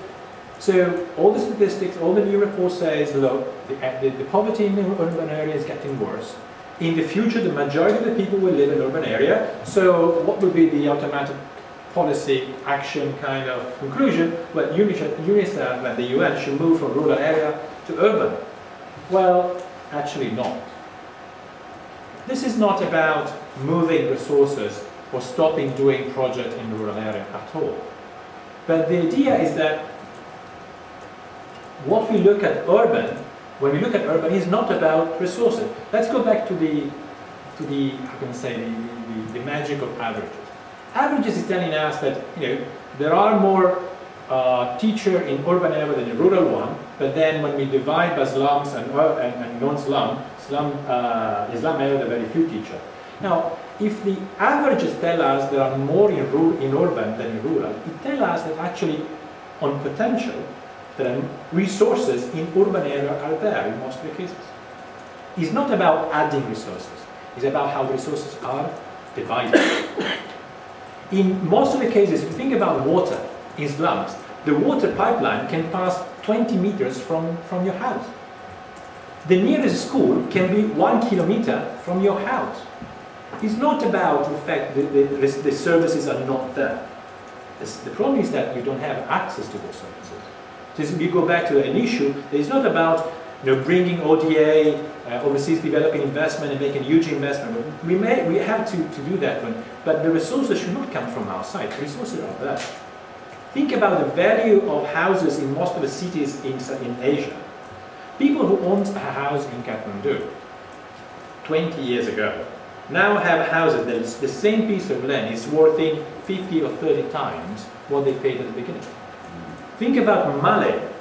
[SPEAKER 5] so all the statistics, all the new reports say, look, the poverty in the urban area is getting worse. In the future, the majority of the people will live in urban area. So what would be the automatic policy action kind of conclusion? Well, UNICEF and the UN should move from rural area to urban. Well, actually not. This is not about moving resources or stopping doing projects in the rural area at all. But the idea is that what we look at urban, when we look at urban, is not about resources. Let's go back to the how can I say, the magic of averages. Averages is telling us that there are more teachers in urban area than in rural one, but then when we divide by slums and non-slum, slum area there are very few teachers. Now, if the averages tell us there are more in urban than in rural, it tells us that actually, on potential, there are resources in urban area are there in most of the cases. It's not about adding resources. It's about how resources are divided. In most of the cases, if you think about water in slums, the water pipeline can pass 20 meters from your house. The nearest school can be 1 kilometer from your house. It's not about the fact that the services are not there. The problem is that you don't have access to those services. So if you go back to an issue, it's not about bringing ODA, overseas developing investment, and making huge investment. We have to do that one, but the resources should not come from outside. The resources are there. Think about the value of houses in most of the cities in Asia. People who owned a house in Kathmandu 20 years ago now have houses that the same piece of land is worth 50 or 30 times what they paid at the beginning. Think about Malé.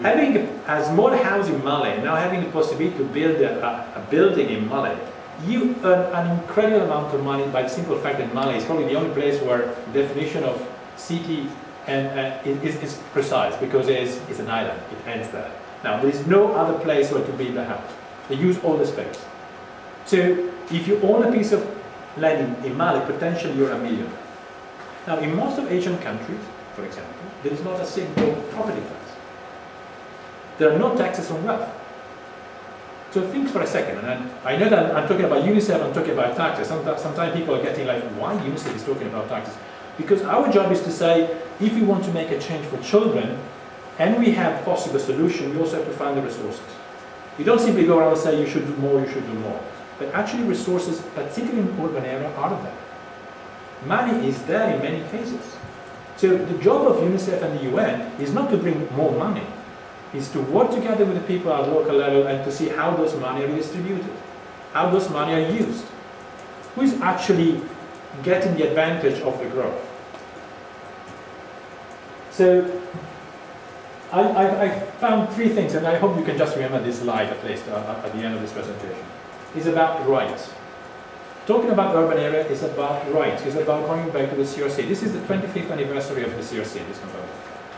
[SPEAKER 5] Having a small house in Malé, now having the possibility to build a building in Malé, you earn an incredible amount of money by the simple fact that Malé is probably the only place where the definition of city is precise, because it's an island, it ends there. Now, there is no other place where to build a house. They use all the space. So, if you own a piece of land in Malé, potentially you're a millionaire. Now, in most of Asian countries, for example, there is not a single property tax. There are no taxes on wealth. So think for a second, and I know that I'm talking about UNICEF, I'm talking about taxes. Sometimes people are getting like, why UNICEF is talking about taxes? Because our job is to say, if we want to make a change for children, and we have possible solutions, we also have to find the resources. We don't simply go around and say, you should do more, you should do more. But actually resources, particularly in urban areas, are there. Money is there in many cases. So the job of UNICEF and the UN is not to bring more money, is to work together with the people at local level and to see how those money are redistributed, how those money are used, who is actually getting the advantage of the growth. So I found three things, and I hope you can just remember this slide at least at the end of this presentation. It's about rights. Talking about urban area is about rights. It's about going back to the CRC. This is the 25th anniversary of the CRC this November.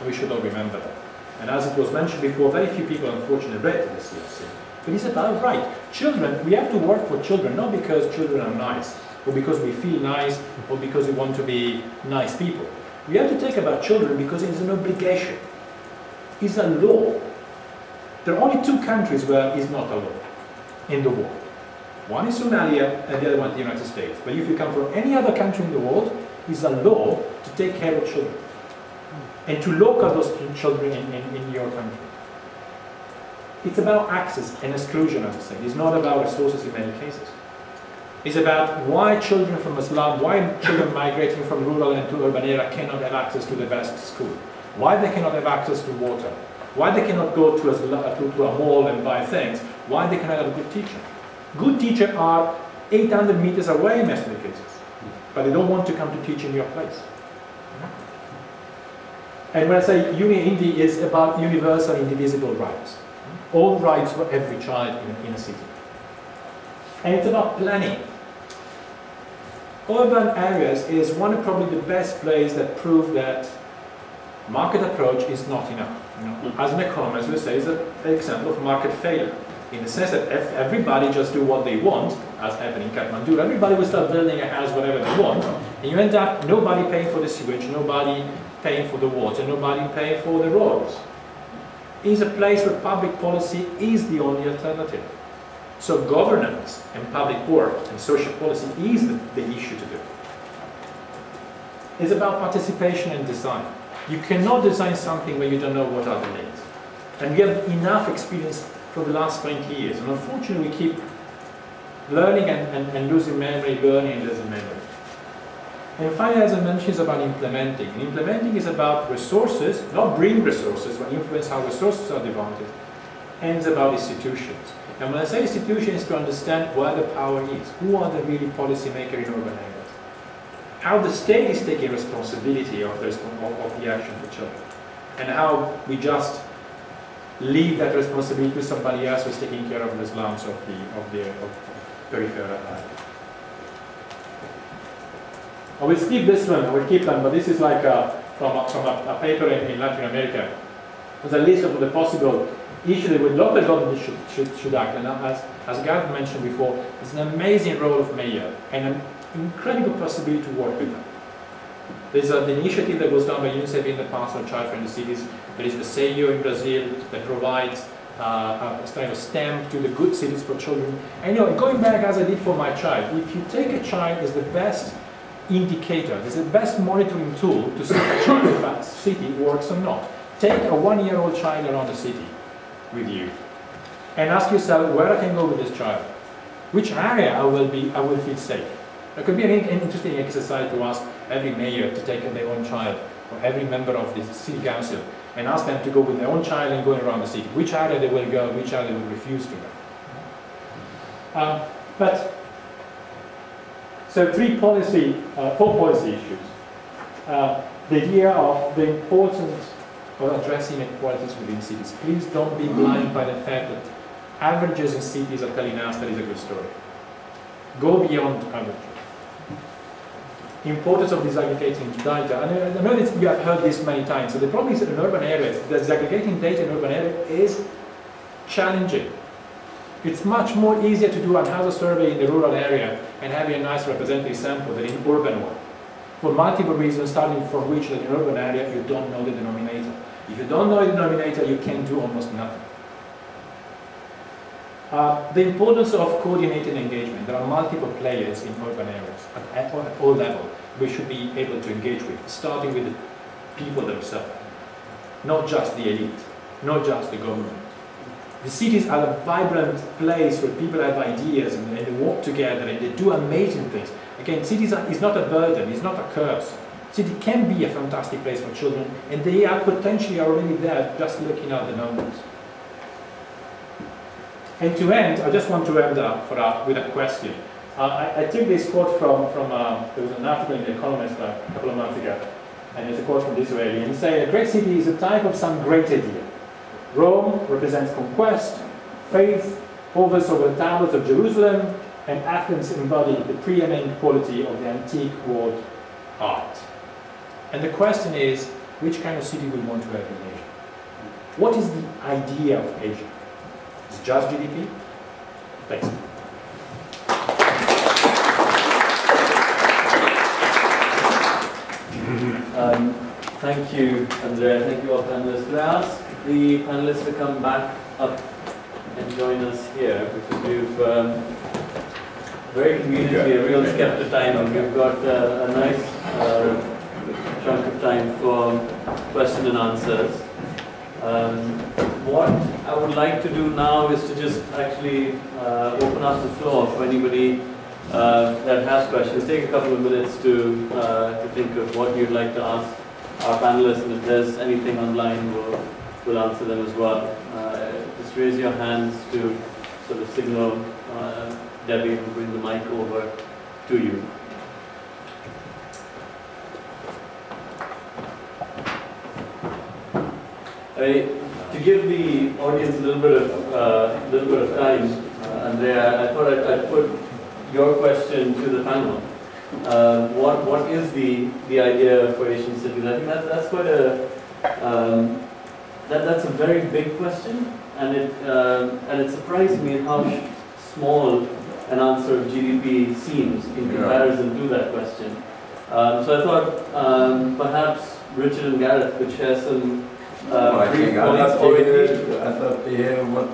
[SPEAKER 5] We should all remember that. And as it was mentioned before, very few people unfortunately read the CRC. But it's about right. Children, we have to work for children, not because children are nice, or because we feel nice, or because we want to be nice people. We have to take about children because it is an obligation. It's a law. There are only two countries where it's not a law in the world. One is Somalia and the other one the United States. But if you come from any other country in the world, it's a law to take care of children and to local those children in your country. It's about access and exclusion, as I said. It's not about resources in many cases. It's about why children from Islam, why children migrating from rural and to urban area cannot have access to the best school, why they cannot have access to water, why they cannot go to a mall and buy things, why they cannot have a good teacher. Good teachers are 800 meters away in most of the cases, but they don't want to come to teach in your place. And when I say Indi is about universal indivisible rights. All rights for every child in a city. And it's about planning. Urban areas is one of probably the best places that prove that market approach is not enough. As an economist, we say it's an example of market failure. In the sense that if everybody just do what they want, as happened in Kathmandu, everybody will start building a house whatever they want, and you end up nobody paying for the sewage, nobody paying for the water, nobody paying for the roads. It's a place where public policy is the only alternative. So governance and public work and social policy is the issue to do. It's about participation and design. You cannot design something when you don't know what are the needs. And we have enough experience for the last 20 years. And unfortunately, we keep learning and losing memory, learning and losing memory. And finally, as I mentioned, it's about implementing. And implementing is about resources, not bring resources, but influence how resources are divided. And it's about institutions. And when I say institutions, to understand where the power is, who are the really policy makers in urban areas, how the state is taking responsibility of the action for children, and how we just leave that responsibility to somebody else who's taking care of the slums of the peripheral area. I will skip this one, I will keep them, but this is like from a paper in Latin America. There's a list of the possible issues that local government should act. And as Gareth mentioned before, it's an amazing role of mayor and an incredible possibility to work with them. There's an initiative that was done by UNICEF in the past on child-friendly cities. There is the SEIO in Brazil that provides a kind of stamp to the good cities for children. And going back as I did for my child, if you take a child as the best indicator, it's the best monitoring tool to see if a child in a city works or not. Take a 1-year-old child around the city with you. and ask yourself where I can go with this child, which area I will feel safe. It could be an interesting exercise to ask every mayor to take their own child, or every member of the city council, and ask them to go with their own child and going around the city. Which area they will go, which area they will refuse to go. So four policy issues. The idea of the importance of addressing inequalities within cities. Please don't be blind by the fact that averages in cities are telling us that is a good story. Go beyond averages. Importance of disaggregating data. And I know that you have heard this many times. So the problem is that in urban areas, disaggregating data in urban areas is challenging. It's much more easier to do an house survey in the rural area and having a nice representative sample than in urban one. For multiple reasons, starting from which that in urban area you don't know the denominator. If you don't know the denominator, you can do almost nothing. The importance of coordinated engagement. There are multiple players in urban areas at all levels we should be able to engage with, starting with the people themselves, not just the elite, not just the government. The cities are a vibrant place where people have ideas and they walk together and they do amazing things. Again, cities is not a burden, it's not a curse. City can be a fantastic place for children, and they are potentially already there, just looking at the numbers. And to end, I just want to end up with a question. I took this quote from there was an article in The Economist a couple of months ago, and it's a quote from Disraeli, and it says, "A great city is a type of some great idea. Rome represents conquest, faith hovers over the towers of Jerusalem, and Athens embodied the preeminent quality of the antique world art." And the question is, which kind of city we want to have in Asia? What is the idea of Asia? Is it just GDP? Thanks.
[SPEAKER 1] Thank you, Andrea. Thank you all panelists. Could I ask the panelists to come back up and join us here, because we've very conveniently a real skeptic time, and we've got a nice chunk of time for question and answers. What I would like to do now is to just actually open up the floor for anybody that has questions. Take a couple of minutes to think of what you'd like to ask our panelists, and if there's anything online, we'll answer them as well. Just raise your hands to sort of signal Debbie will bring the mic over to you. To give the audience a little bit of time, Andrea, I thought I'd put your question to the panel. What is the idea for Asian cities? I think that's quite that's a very big question, and it surprised me how small an answer of GDP seems in comparison to that question. So I thought perhaps Richard and Gareth could share some brief points or
[SPEAKER 3] I'd love to hear what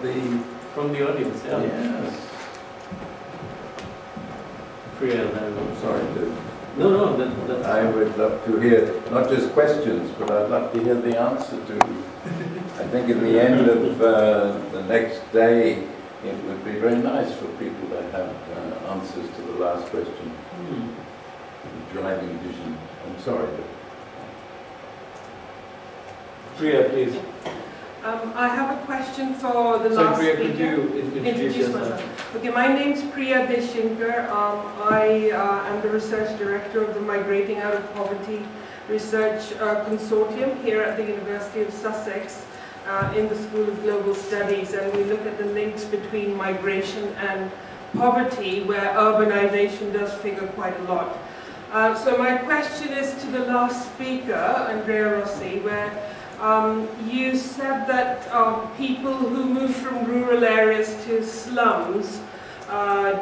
[SPEAKER 1] from the audience. Yeah.
[SPEAKER 3] Yes.
[SPEAKER 1] Sorry.
[SPEAKER 3] No, I would love to hear not just questions, but I'd love to hear the answer to. I think in the end of the next day, it would be very nice for people to have answers to the last question. Driving vision. I'm sorry.
[SPEAKER 1] Priya, please.
[SPEAKER 6] I have a question for the last
[SPEAKER 1] Priya,
[SPEAKER 6] speaker.
[SPEAKER 1] could you introduce yourself?
[SPEAKER 6] Okay, my name's Priya Deshinkar. I am the research director of the Migrating Out of Poverty Research Consortium here at the University of Sussex in the School of Global Studies, and we look at the links between migration and poverty, where urbanization does figure quite a lot. So my question is to the last speaker, Andrea Rossi, where you said that people who move from rural areas to slums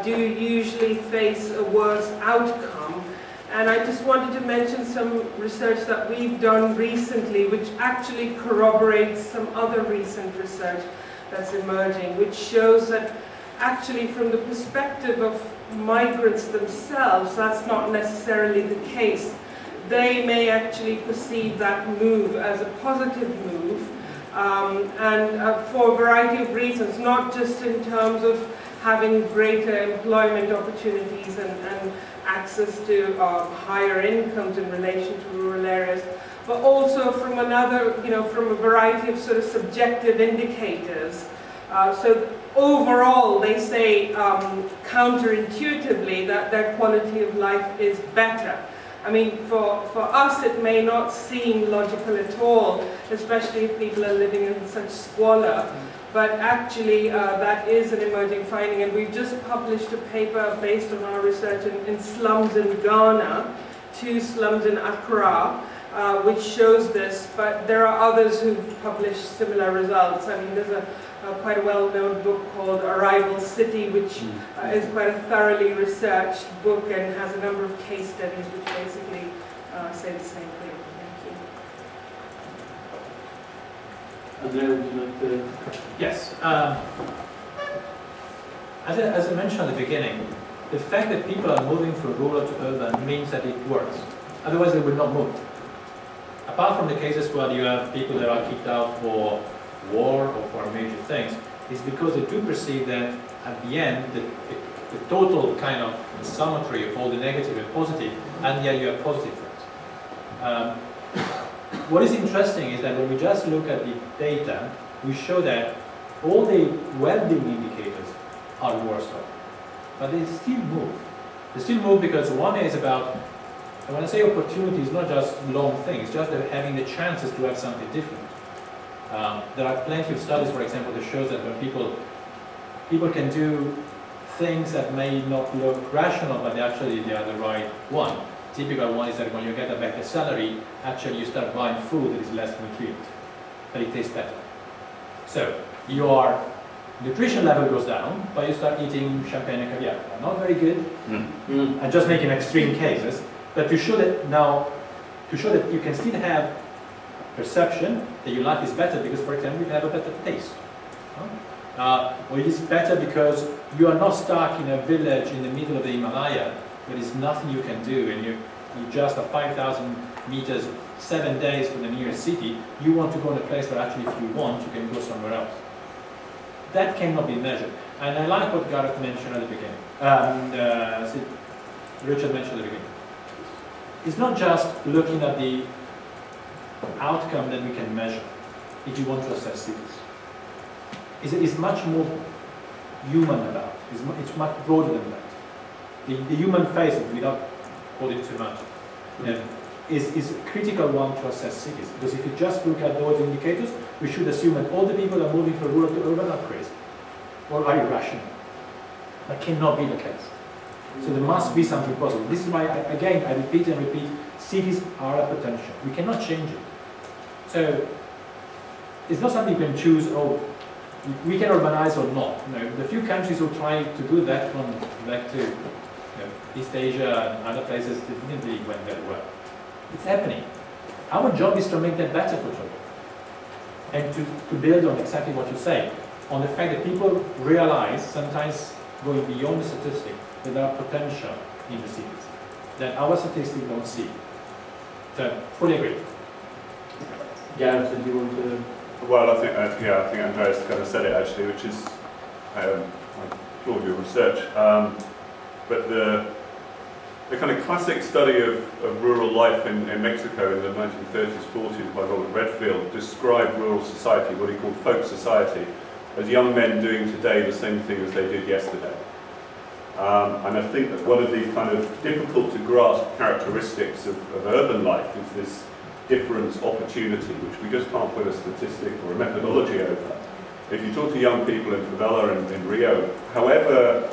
[SPEAKER 6] do usually face a worse outcome. And I just wanted to mention some research that we've done recently, which actually corroborates some other recent research that's emerging, which shows that actually from the perspective of migrants themselves, that's not necessarily the case. They may actually perceive that move as a positive move, for a variety of reasons, not just in terms of having greater employment opportunities and access to higher incomes in relation to rural areas, but also from from a variety of sort of subjective indicators. So overall, they say counterintuitively that their quality of life is better. I mean, for us it may not seem logical at all, especially if people are living in such squalor, but actually that is an emerging finding, and we've just published a paper based on our research in slums in Ghana, 2 slums in Accra, which shows this, but there are others who've published similar results. I mean, there's quite a well-known book called Arrival City, which is quite a thoroughly researched book and has a number of case studies which basically say the same thing. Thank you.
[SPEAKER 1] Andrea, would you like to?
[SPEAKER 5] Yes. As I mentioned at the beginning, the fact that people are moving from rural to urban means that it works. Otherwise, they would not move. Apart from the cases where you have people that are kicked out for war or for major things, is because they do perceive that at the end, the total kind of symmetry of all the negative and positive, and yet you have positive things. What is interesting is that when we just look at the data, we show that all the well-being indicators are worse off, but they still move. They still move because one is about, and when I say opportunity, it's not just long things, just having the chances to have something different. There are plenty of studies, for example, that shows that when people can do things that may not look rational, but actually they are the right one. Typical one is that when you get a better salary, actually you start buying food that is less nutrient, but it tastes better. So your nutrition level goes down, but you start eating champagne and caviar. Not very good. I'm just making extreme cases, but to show that you can still have perception that your life is better because, for example, you have a better taste. Or it is better because you are not stuck in a village in the middle of the Himalaya. There is nothing you can do, and you just are 5,000 meters, 7 days from the nearest city. You want to go in a place where actually, if you want, you can go somewhere else. That cannot be measured. And I like what Gareth mentioned at the beginning. Richard mentioned at the beginning. It's not just looking at the outcome that we can measure if you want to assess cities. It's much more human about it. It's much broader than that. The human face, without holding too much, is a critical one to assess cities. Because if you just look at those indicators, we should assume that all the people that are moving from rural to urban are crazy or are irrational. That cannot be the case. So there must be something possible. This is why, again, I repeat and repeat, cities are a potential. We cannot change it. So it's not something you can choose, oh, we can urbanize or not. No, the few countries who try to do that from back to East Asia and other places, it didn't really went very well. It's happening. Our job is to make that better for children. And to build on exactly what you say, on the fact that people realize, sometimes going beyond the statistic, that there are potential in the cities that our statistics don't see. So, fully agree.
[SPEAKER 1] Gareth, did you want to?
[SPEAKER 4] Well, I think Andrea's kind of said it actually, which is, I applaud your research. But the kind of classic study of rural life in Mexico in the 1930s, 40s by Robert Redfield described rural society, what he called folk society, as young men doing today the same thing as they did yesterday. And I think that one of these kind of difficult to grasp characteristics of urban life is this difference opportunity, which we just can't put a statistic or a methodology over. If you talk to young people in favela and in Rio, however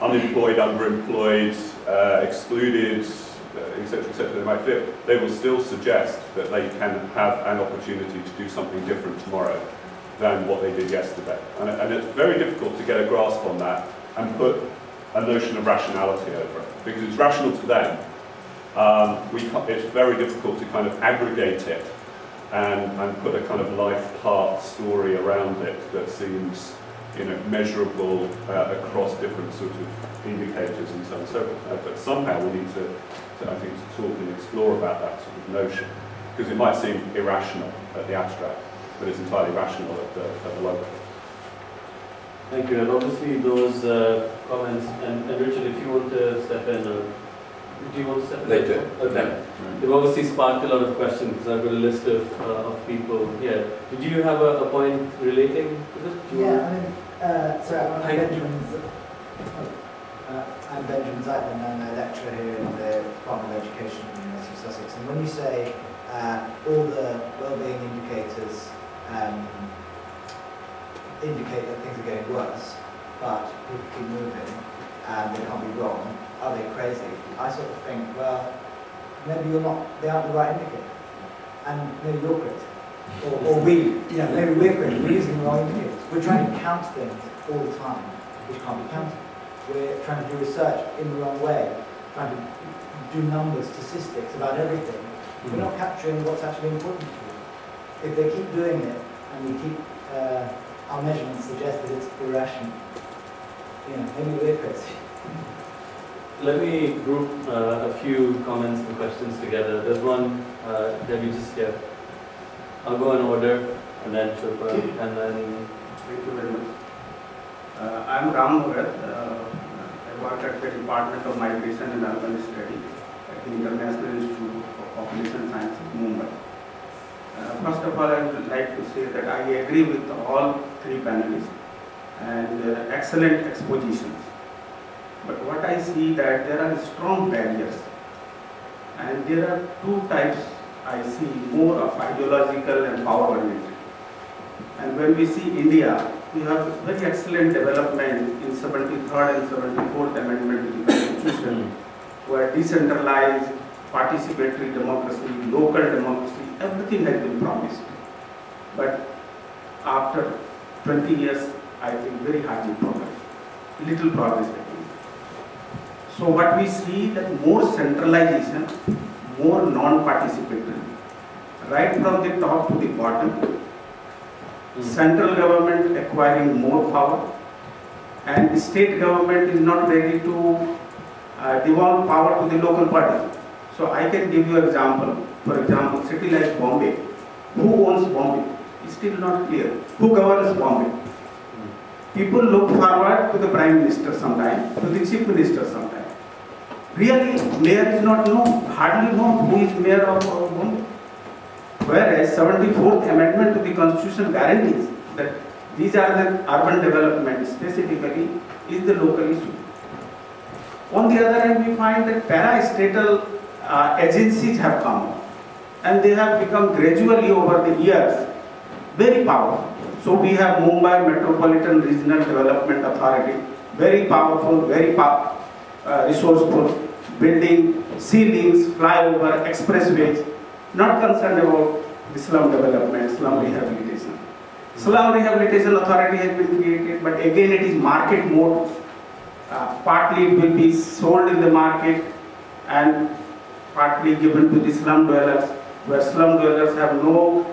[SPEAKER 4] unemployed, underemployed, excluded, etc., they might feel, they will still suggest that they can have an opportunity to do something different tomorrow than what they did yesterday. And it's very difficult to get a grasp on that and put a notion of rationality over it, because it's rational to them. It's very difficult to kind of aggregate it and put a kind of life path story around it that seems, measurable across different sort of indicators and so on and so forth. But somehow we need to talk and explore about that sort of notion, because it might seem irrational at the abstract, but is entirely rational at the local.
[SPEAKER 1] Thank you. And obviously those comments, and Richard, if you want to step in, or do you want to step in?
[SPEAKER 3] Later.
[SPEAKER 1] Okay.
[SPEAKER 3] No.
[SPEAKER 1] They've obviously sparked a lot of questions because I've got a list of people here. Did you have a point relating to this?
[SPEAKER 7] Yeah, I mean, I'm Benjamin Zeitman, I'm a lecturer here in the Department of Education at the University of Sussex. And when you say all the well-being indicators indicate that things are getting worse, but people keep moving and they can't be wrong, are they crazy? I sort of think, well, maybe they aren't the right indicator. And maybe you're crazy. Or maybe we're crazy, we're using the wrong indicators. We're trying to count things all the time, which can't be counted. We're trying to do research in the wrong way, trying to do numbers, statistics about everything. We're not capturing what's actually important to you. If they keep doing it, and we keep, our measurements suggest that it's irrational, maybe we're crazy.
[SPEAKER 1] Let me group a few comments and questions together. There's one, Debbie, just here. I'll go in order, and then Shilpa, and then...
[SPEAKER 8] Thank you very much. I'm Ram Gareth. I work at the Department of Migration and Urban Study at the International Institute of Population Science in Mumbai. First of all, I would like to say that I agree with all three panelists and excellent expositions. But what I see that there are strong barriers, and there are two types I see, more of ideological and power oriented. And when we see India, we have very excellent development in 73rd and 74th Amendment to the Constitution, where decentralized, participatory democracy, local democracy, everything has been promised. But after 20 years, I think very hardly progress, little progress has been. So what we see that more centralization, more non-participatory, right from the top to the bottom, central government acquiring more power, and the state government is not ready to devolve power to the local body. So I can give you an example. For example, city like Bombay. Who owns Bombay? It's still not clear. Who governs Bombay? People look forward to the Prime Minister sometime, to the Chief Minister sometime. Really, mayor is not known, hardly known who is mayor of Bombay. Whereas 74th Amendment to the Constitution guarantees that these are the urban development specifically is the local issue. On the other hand, we find that para-statal agencies have come and they have become gradually over the years very powerful. So we have Mumbai Metropolitan Regional Development Authority, very powerful, very resourceful, building sea links, flyover, expressways, not concerned about the slum development, slum rehabilitation. Slum Rehabilitation Authority has been created, but again it is market mode. Partly it will be sold in the market and partly given to the slum dwellers, where slum dwellers have no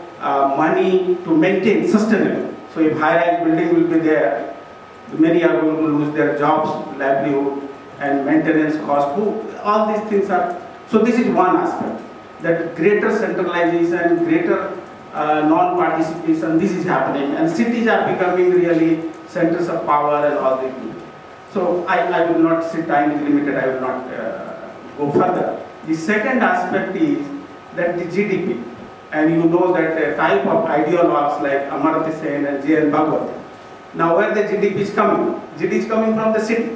[SPEAKER 8] money to maintain sustainable. So if high-rise building will be there, many are going to lose their jobs, livelihood, and maintenance cost. All these things are. So this is one aspect. That greater centralization, greater non-participation, this is happening, and cities are becoming really centers of power and all these things. So I will not say time is limited, I will not go further. The second aspect is that the GDP, and you know that a type of ideologues like Amartya Sen and J.N. Bhagwat. Now where the GDP is coming? GDP is coming from the city.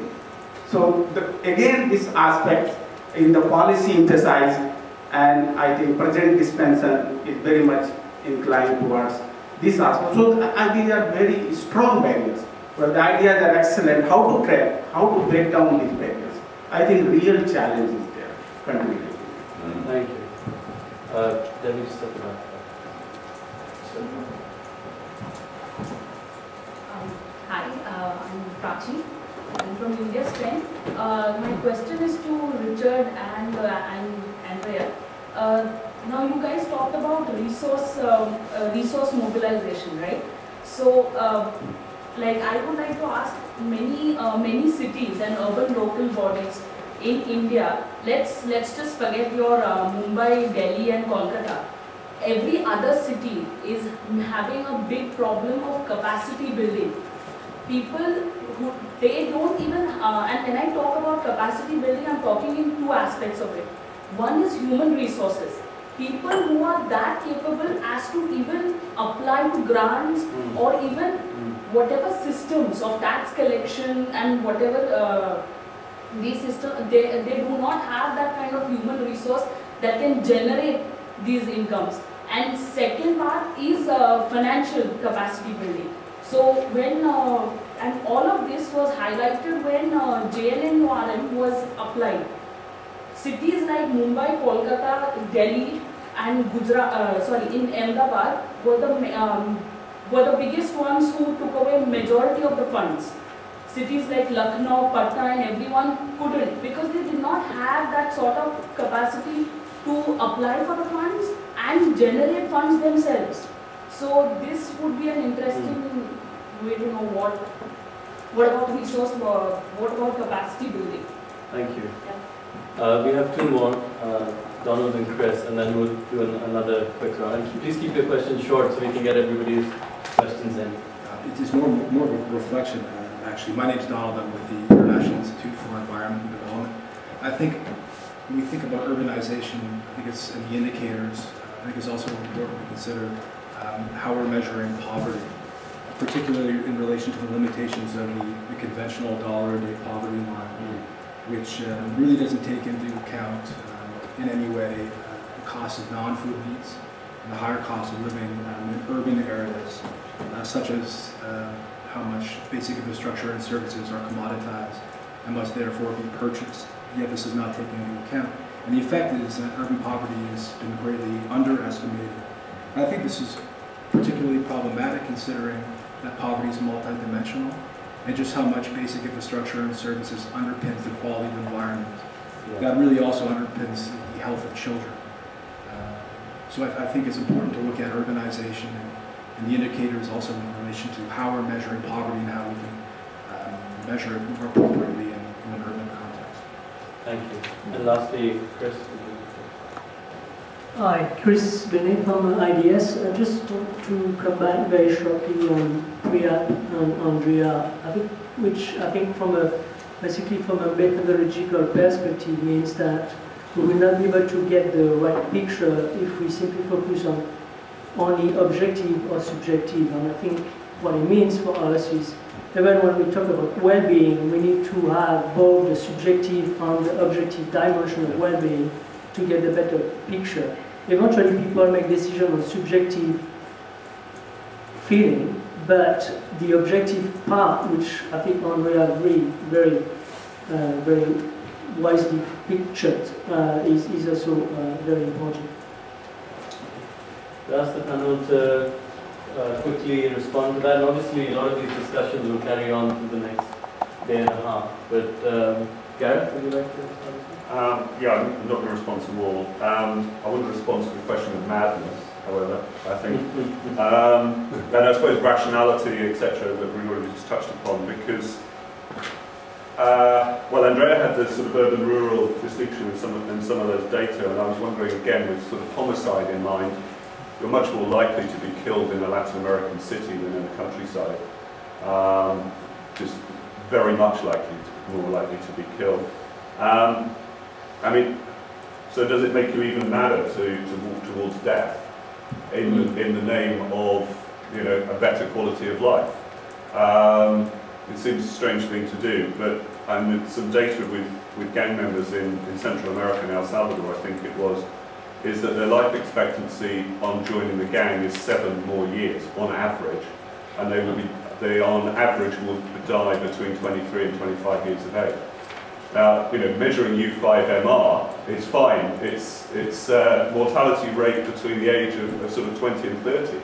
[SPEAKER 8] So again this aspect in the policy emphasized, and I think present dispensation is very much inclined towards this aspect. So these are very strong barriers, where the ideas are excellent, how to crack, how to break down these barriers. I think real challenge is there, continually.
[SPEAKER 1] Thank you. Let me just step back.
[SPEAKER 9] Hi, I'm Prachi. I'm from India Strength. My question is to Richard and Andrea. Now you guys talked about resource mobilization, right? So, like I would like to ask many cities and urban local bodies in India. Let's just forget your Mumbai, Delhi, and Kolkata. every other city is having a big problem of capacity building. People who, they don't even, and when I talk about capacity building, I'm talking in two aspects of it. One is human resources. People who are that capable as to even apply to grants or even whatever systems of tax collection and whatever these systems, they do not have that kind of human resource that can generate these incomes. And second part is financial capacity building. So when, and all of this was highlighted when JNNURM was applied. Cities like Mumbai, Kolkata, Delhi and Gujarat, in Ahmedabad were the biggest ones who took away majority of the funds. Cities like Lucknow, Patna and everyone couldn't because they did not have that sort of capacity to apply for the funds and generate funds themselves. So this would be an interesting way to know what about resource, what about capacity building.
[SPEAKER 1] Thank you.
[SPEAKER 9] Yeah.
[SPEAKER 1] We have two more, Donald and Chris, and then we'll do another quick round. And please keep your questions short so we can get everybody's questions in.
[SPEAKER 10] It is more of a reflection, actually. My name is Donald. I'm with the International Institute for Environment and Development. I think when we think about urbanization, I think it's in the indicators. I think it's also important to consider how we're measuring poverty, particularly in relation to the limitations of the conventional dollar-a-day poverty line, which really doesn't take into account in any way the cost of non-food needs and the higher cost of living in urban areas, such as how much basic infrastructure and services are commoditized and must therefore be purchased. Yet this is not taken into account. And the effect is that urban poverty has been greatly underestimated. And I think this is particularly problematic considering that poverty is multidimensional and just how much basic infrastructure and services underpins the quality of environment. Yeah. That really also underpins the health of children. So I think it's important to look at urbanization and the indicators also in relation to how we're measuring poverty and how we can measure it more appropriately in an urban context.
[SPEAKER 1] Thank you. And lastly, Chris.
[SPEAKER 11] Hi, Chris Binney from IDS. I just want to come back very shortly on Priya and Andrea, which I think basically from a methodological perspective means that we will not be able to get the right picture if we simply focus on only objective or subjective. And I think what it means for us is even when we talk about well-being, we need to have both the subjective and the objective dimension of well-being to get a better picture. Eventually people make decisions on subjective feeling, but the objective part, which I think Andrea very wisely pictured, is also very important.
[SPEAKER 1] I'll ask the panel to quickly respond to that. And obviously, a lot of these discussions will carry on for the next day and a half. But Gareth, would you like to respond?
[SPEAKER 4] Yeah, I'm not going to respond to all. I wouldn't respond to the question of madness, however, I think. And I suppose rationality, etc., that we already just touched upon, because well, Andrea had this sort of urban-rural distinction in some of those data, and I was wondering again, with sort of homicide in mind, you're much more likely to be killed in a Latin American city than in the countryside. Just very much more likely to be killed. I mean, so does it make you even madder to walk towards death in the name of, you know, a better quality of life? It seems a strange thing to do, but with some data with gang members in Central America and El Salvador, I think it was, is that their life expectancy on joining the gang is 7 more years on average, and they on average will die between 23 and 25 years of age. Now, you know, measuring U5MR is fine. It's mortality rate between the age of sort of 20 and 30.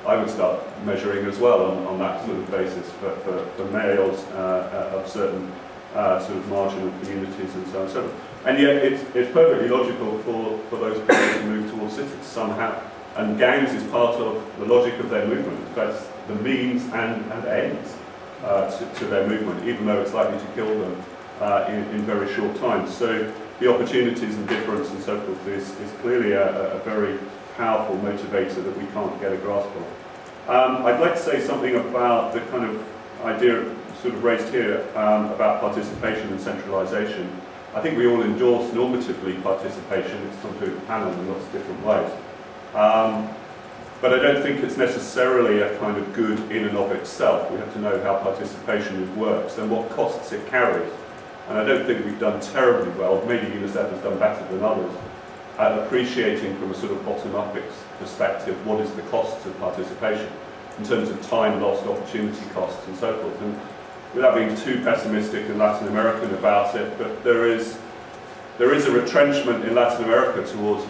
[SPEAKER 4] I would start measuring as well on that sort of basis for males of certain sort of marginal communities and so on and so on. And yet it's perfectly logical for those people to move towards cities somehow. And gangs is part of the logic of their movement. That's the means and ends to their movement, even though it's likely to kill them in very short time. So the opportunities and difference and so forth is clearly a very powerful motivator that we can't get a grasp of. I'd like to say something about the kind of idea sort of raised here about participation and centralisation. I think we all endorse normatively participation. It's come through the panel in lots of different ways. But I don't think it's necessarily a kind of good in and of itself. We have to know how participation works and what costs it carries. And I don't think we've done terribly well, maybe UNICEF has done better than others, at appreciating from a sort of bottom-up perspective what is the costs of participation in terms of time lost, opportunity costs and so forth. And without being too pessimistic and Latin American about it, but there is a retrenchment in Latin America towards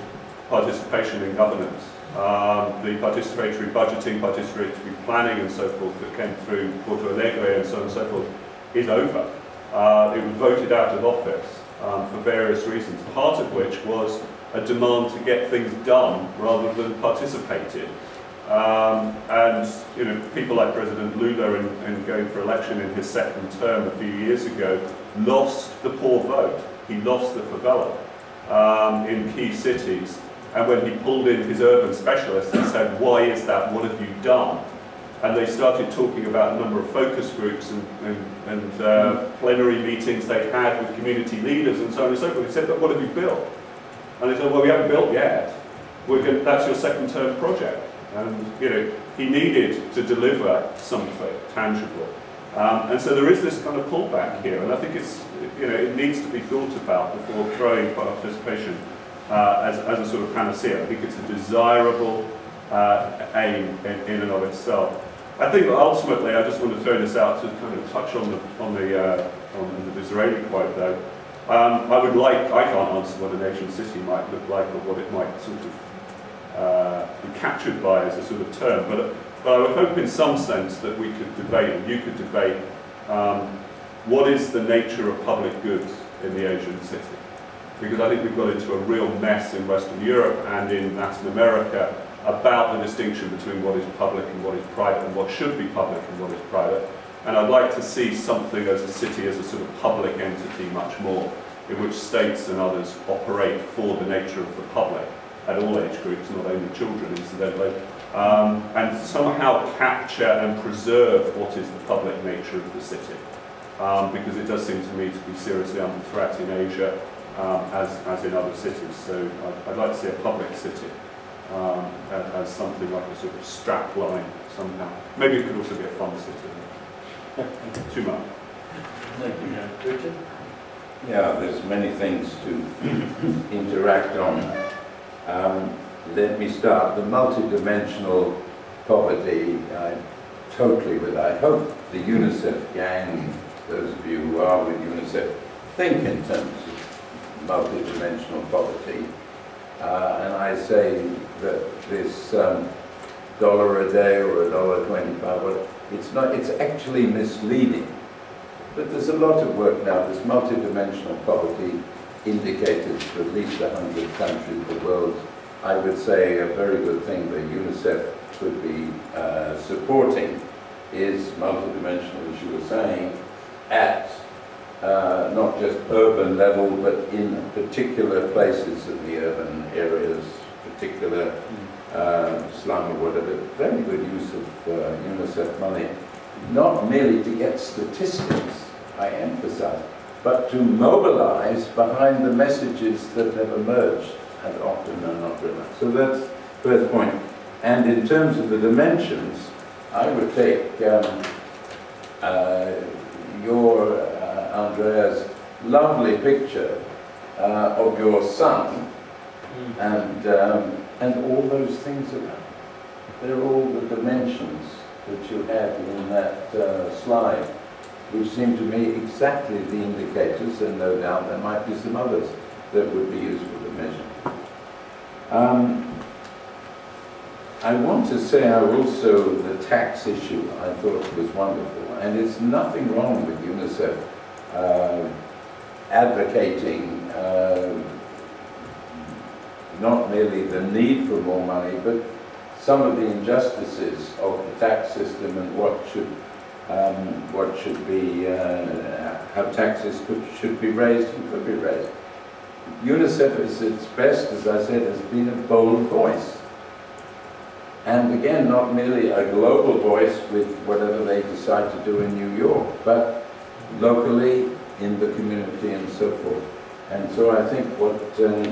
[SPEAKER 4] participation in governance. The participatory budgeting, participatory planning and so forth that came through Porto Alegre and so on and so forth is over. It was voted out of office for various reasons, part of which was a demand to get things done rather than participated. And you know, people like President Lula in going for election in his second term a few years ago lost the poor vote. He lost the favela in key cities. And when he pulled in his urban specialists and said, why is that? What have you done? And they started talking about a number of focus groups and plenary meetings they had with community leaders and so on and so forth. He said, but what have you built? And they said, well, we haven't built yet. That's your second term project. And you know, he needed to deliver something tangible. And so there is this kind of pullback here, and I think it needs to be thought about before throwing participation as a sort of panacea. I think it's a desirable aim in and of itself. I think that ultimately, I just want to throw this out to kind of touch on the Disraeli quote though. I can't answer what a nation city might look like or what it might sort of be captured by as a sort of term, but I would hope in some sense that we could debate, and you could debate, what is the nature of public goods in the Asian city? Because I think we've got into a real mess in Western Europe and in Latin America about the distinction between what is public and what is private, and what should be public and what is private. And I'd like to see something as a city as a sort of public entity much more, in which states and others operate for the nature of the public at all age groups, not only children incidentally, and somehow capture and preserve what is the public nature of the city. Because it does seem to me to be seriously under threat in Asia, as in other cities. So I'd like to see a public city as something like a sort of strap line somehow. Maybe it could also be a fun city. Too much.
[SPEAKER 1] Thank you, Richard?
[SPEAKER 3] Yeah, there's many things to interact on. Let me start. The multidimensional poverty, totally with. I hope the UNICEF gang, those of you who are with UNICEF, think in terms of multidimensional poverty. And I say that this $1 a day or $1.25, well, it's actually misleading. But there's a lot of work now. There's multidimensional poverty indicators for at least 100 countries of the world. I would say a very good thing that UNICEF could be supporting is multidimensional, as you were saying, at not just urban level, but in particular places of the urban areas, particular slum or whatever. Very good use of UNICEF money, not merely to get statistics, I emphasize, but to mobilize behind the messages that have emerged and often are not realized. So that's the first point. And in terms of the dimensions, I would take Andrea's lovely picture of your son and all those things around. They're all the dimensions that you had in that slide, which seem to me exactly the indicators, and no doubt there might be some others that would be useful to measure. I want to say also the tax issue I thought was wonderful, and it's nothing wrong with UNICEF advocating not merely the need for more money, but some of the injustices of the tax system and what should be how taxes should be raised and could be raised. UNICEF is its best, as I said, has been a bold voice. And again, not merely a global voice with whatever they decide to do in New York, but locally in the community and so forth. And so I think what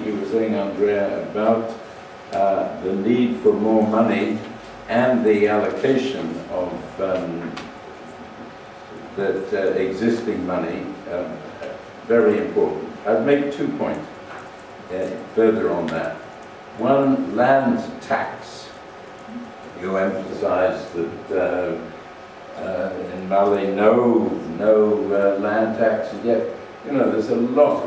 [SPEAKER 3] you were saying, Andrea, about the need for more money and the allocation of that existing money, very important. I'd make 2 points further on that. One, land tax. You emphasized that in Mali, no land tax, and yet, you know, there's a lot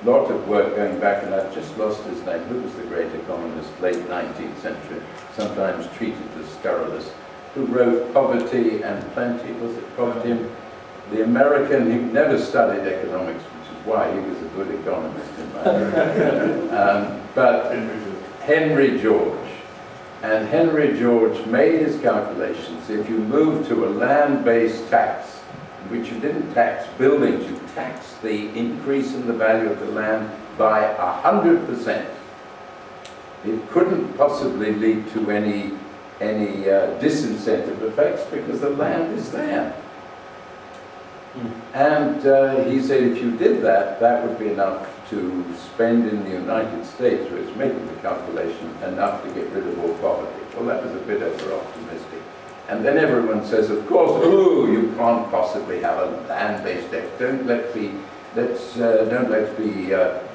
[SPEAKER 3] of work going back, and I've just lost his name. Who was the great economist, late 19th century, sometimes treated as scurrilous, who wrote Poverty and Plenty? Was it Poverty? The American, he never studied economics, which is why he was a good economist in my opinion. But Henry George. And Henry George made his calculations. If you move to a land-based tax, in which you didn't tax buildings, you taxed the increase in the value of the land by 100%, it couldn't possibly lead to any disincentive effects because the land is there. And he said if you did that, that would be enough to spend in the United States, where it's making the calculation, enough to get rid of all poverty. Well, that was a bit over-optimistic. And then everyone says, of course, oh, you can't possibly have a land-based tax. Don't let's be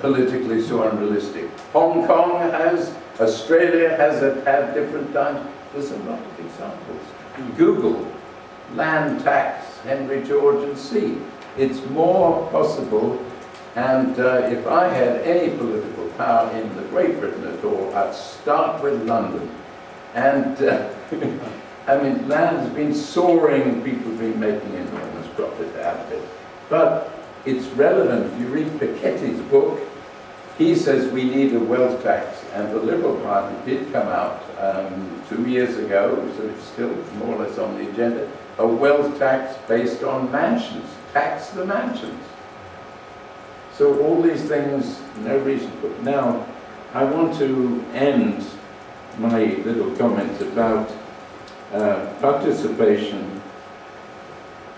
[SPEAKER 3] politically so unrealistic. Hong Kong has, Australia has had different times. There's a lot of examples. Google land tax, Henry George, and see. It's more possible. And if I had any political power in the Great Britain at all, I'd start with London. And I mean, land has been soaring, people have been making enormous profit out of it. But it's relevant. If you read Piketty's book, he says we need a wealth tax. And the Liberal Party did come out 2 years ago, so it's still more or less on the agenda, a wealth tax based on mansions. Tax the mansions. So all these things, no reason for it. Now, I want to end my little comments about participation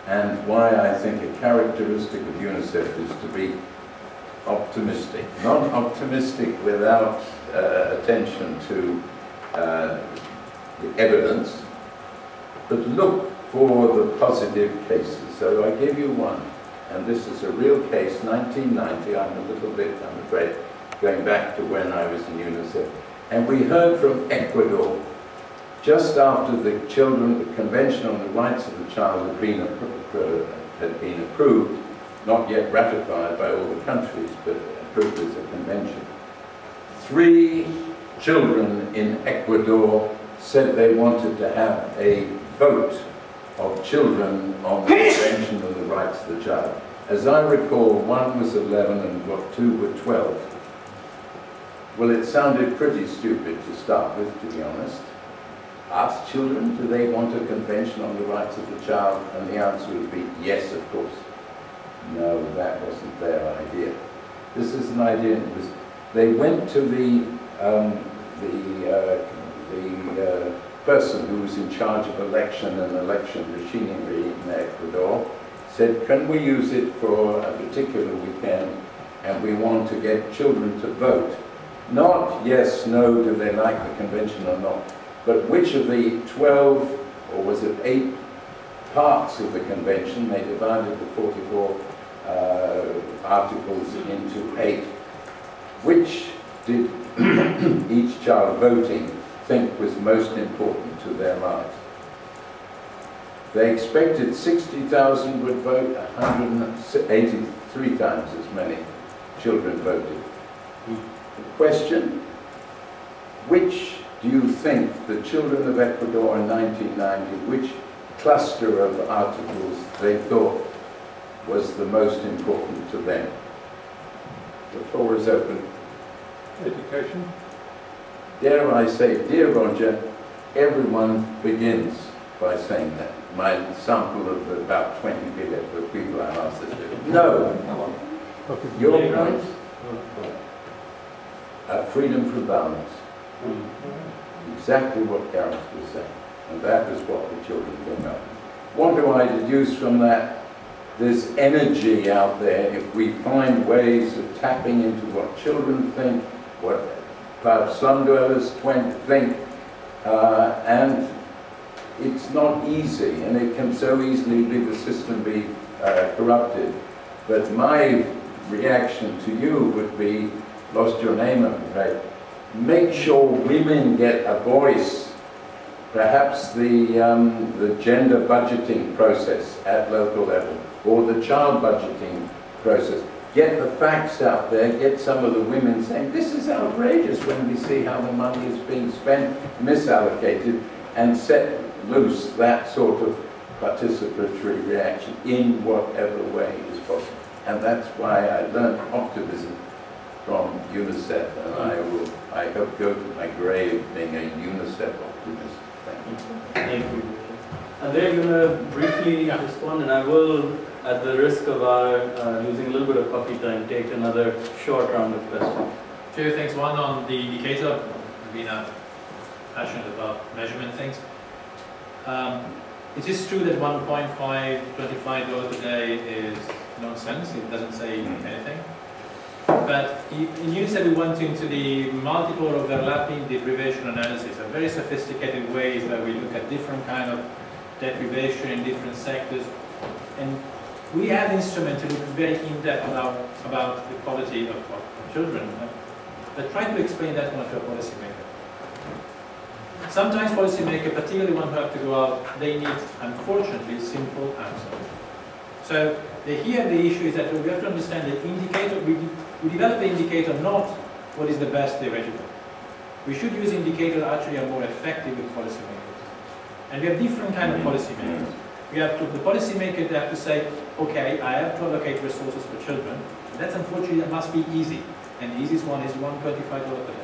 [SPEAKER 3] and why I think a characteristic of UNICEF is to be optimistic. Not optimistic without attention to the evidence, but look for the positive cases. So I give you one. And this is a real case, 1990, I'm afraid, going back to when I was in UNICEF. And we heard from Ecuador, just after the Convention on the Rights of the Child had been approved, not yet ratified by all the countries, but approved as a convention. 3 children in Ecuador said they wanted to have a vote of children on the Convention of the Rights of the Child. As I recall, 1 was 11 and 2 were 12. Well, it sounded pretty stupid to start with, to be honest. Ask children, do they want a Convention on the Rights of the Child? And the answer would be yes, of course. No, that wasn't their idea. This is an idea. They went to the person who was in charge of election and election machinery in Ecuador, said, can we use it for a particular weekend, and we want to get children to vote. Not yes, no, do they like the convention or not, but which of the 12, or was it 8 parts of the convention, they divided the 44 articles into 8, which did each child voting think was most important to their lives. They expected 60,000 would vote, 183 times as many children voted. The question, which do you think the children of Ecuador in 1990, which cluster of articles they thought was the most important to them? The floor is open.
[SPEAKER 5] Education.
[SPEAKER 3] Dare I say, dear Roger, everyone begins by saying that. my sample of about 20 billion people I asked this to. No. Your point, freedom from violence. Exactly what Gareth was saying. And that was what the children came up with. What do I deduce from that? There's energy out there if we find ways of tapping into what children think, what perhaps slum dwellers think, and it's not easy, and it can so easily be the system be corrupted. But my reaction to you would be, lost your name, I'm afraid, make sure women get a voice. Perhaps the gender budgeting process at local level, or the child budgeting process. Get the facts out there, get some of the women saying, this is outrageous when we see how the money is being spent, misallocated, and set loose that sort of participatory reaction in whatever way is possible. And that's why I learned optimism from UNICEF, and I hope go to my grave being a UNICEF optimist.
[SPEAKER 1] Thank you. Andrea, you're going to briefly respond, and I will, at the risk of our losing a little bit of coffee time, take another short round of questions.
[SPEAKER 5] Two things. One on the indicator. I've been passionate about measurement things. It is true that $1.525 a day is nonsense. It doesn't say anything. But in UNICEF we went into the multiple overlapping deprivation analysis, a very sophisticated ways where we look at different kind of deprivation in different sectors. And we have instruments to look very in-depth about the quality of children. But try to explain that one to a policymaker. Sometimes policymakers, particularly one who have to go out, they need, unfortunately, simple answers. So here the issue is that we have to understand the indicator. We develop the indicator not what is the best theoretical. We should use indicators that actually are more effective with policymakers. And we have different kind of policymakers. We have the policymakers that have to say, okay, I have to allocate resources for children. That's unfortunately, that must be easy. And the easiest one is $125 per day.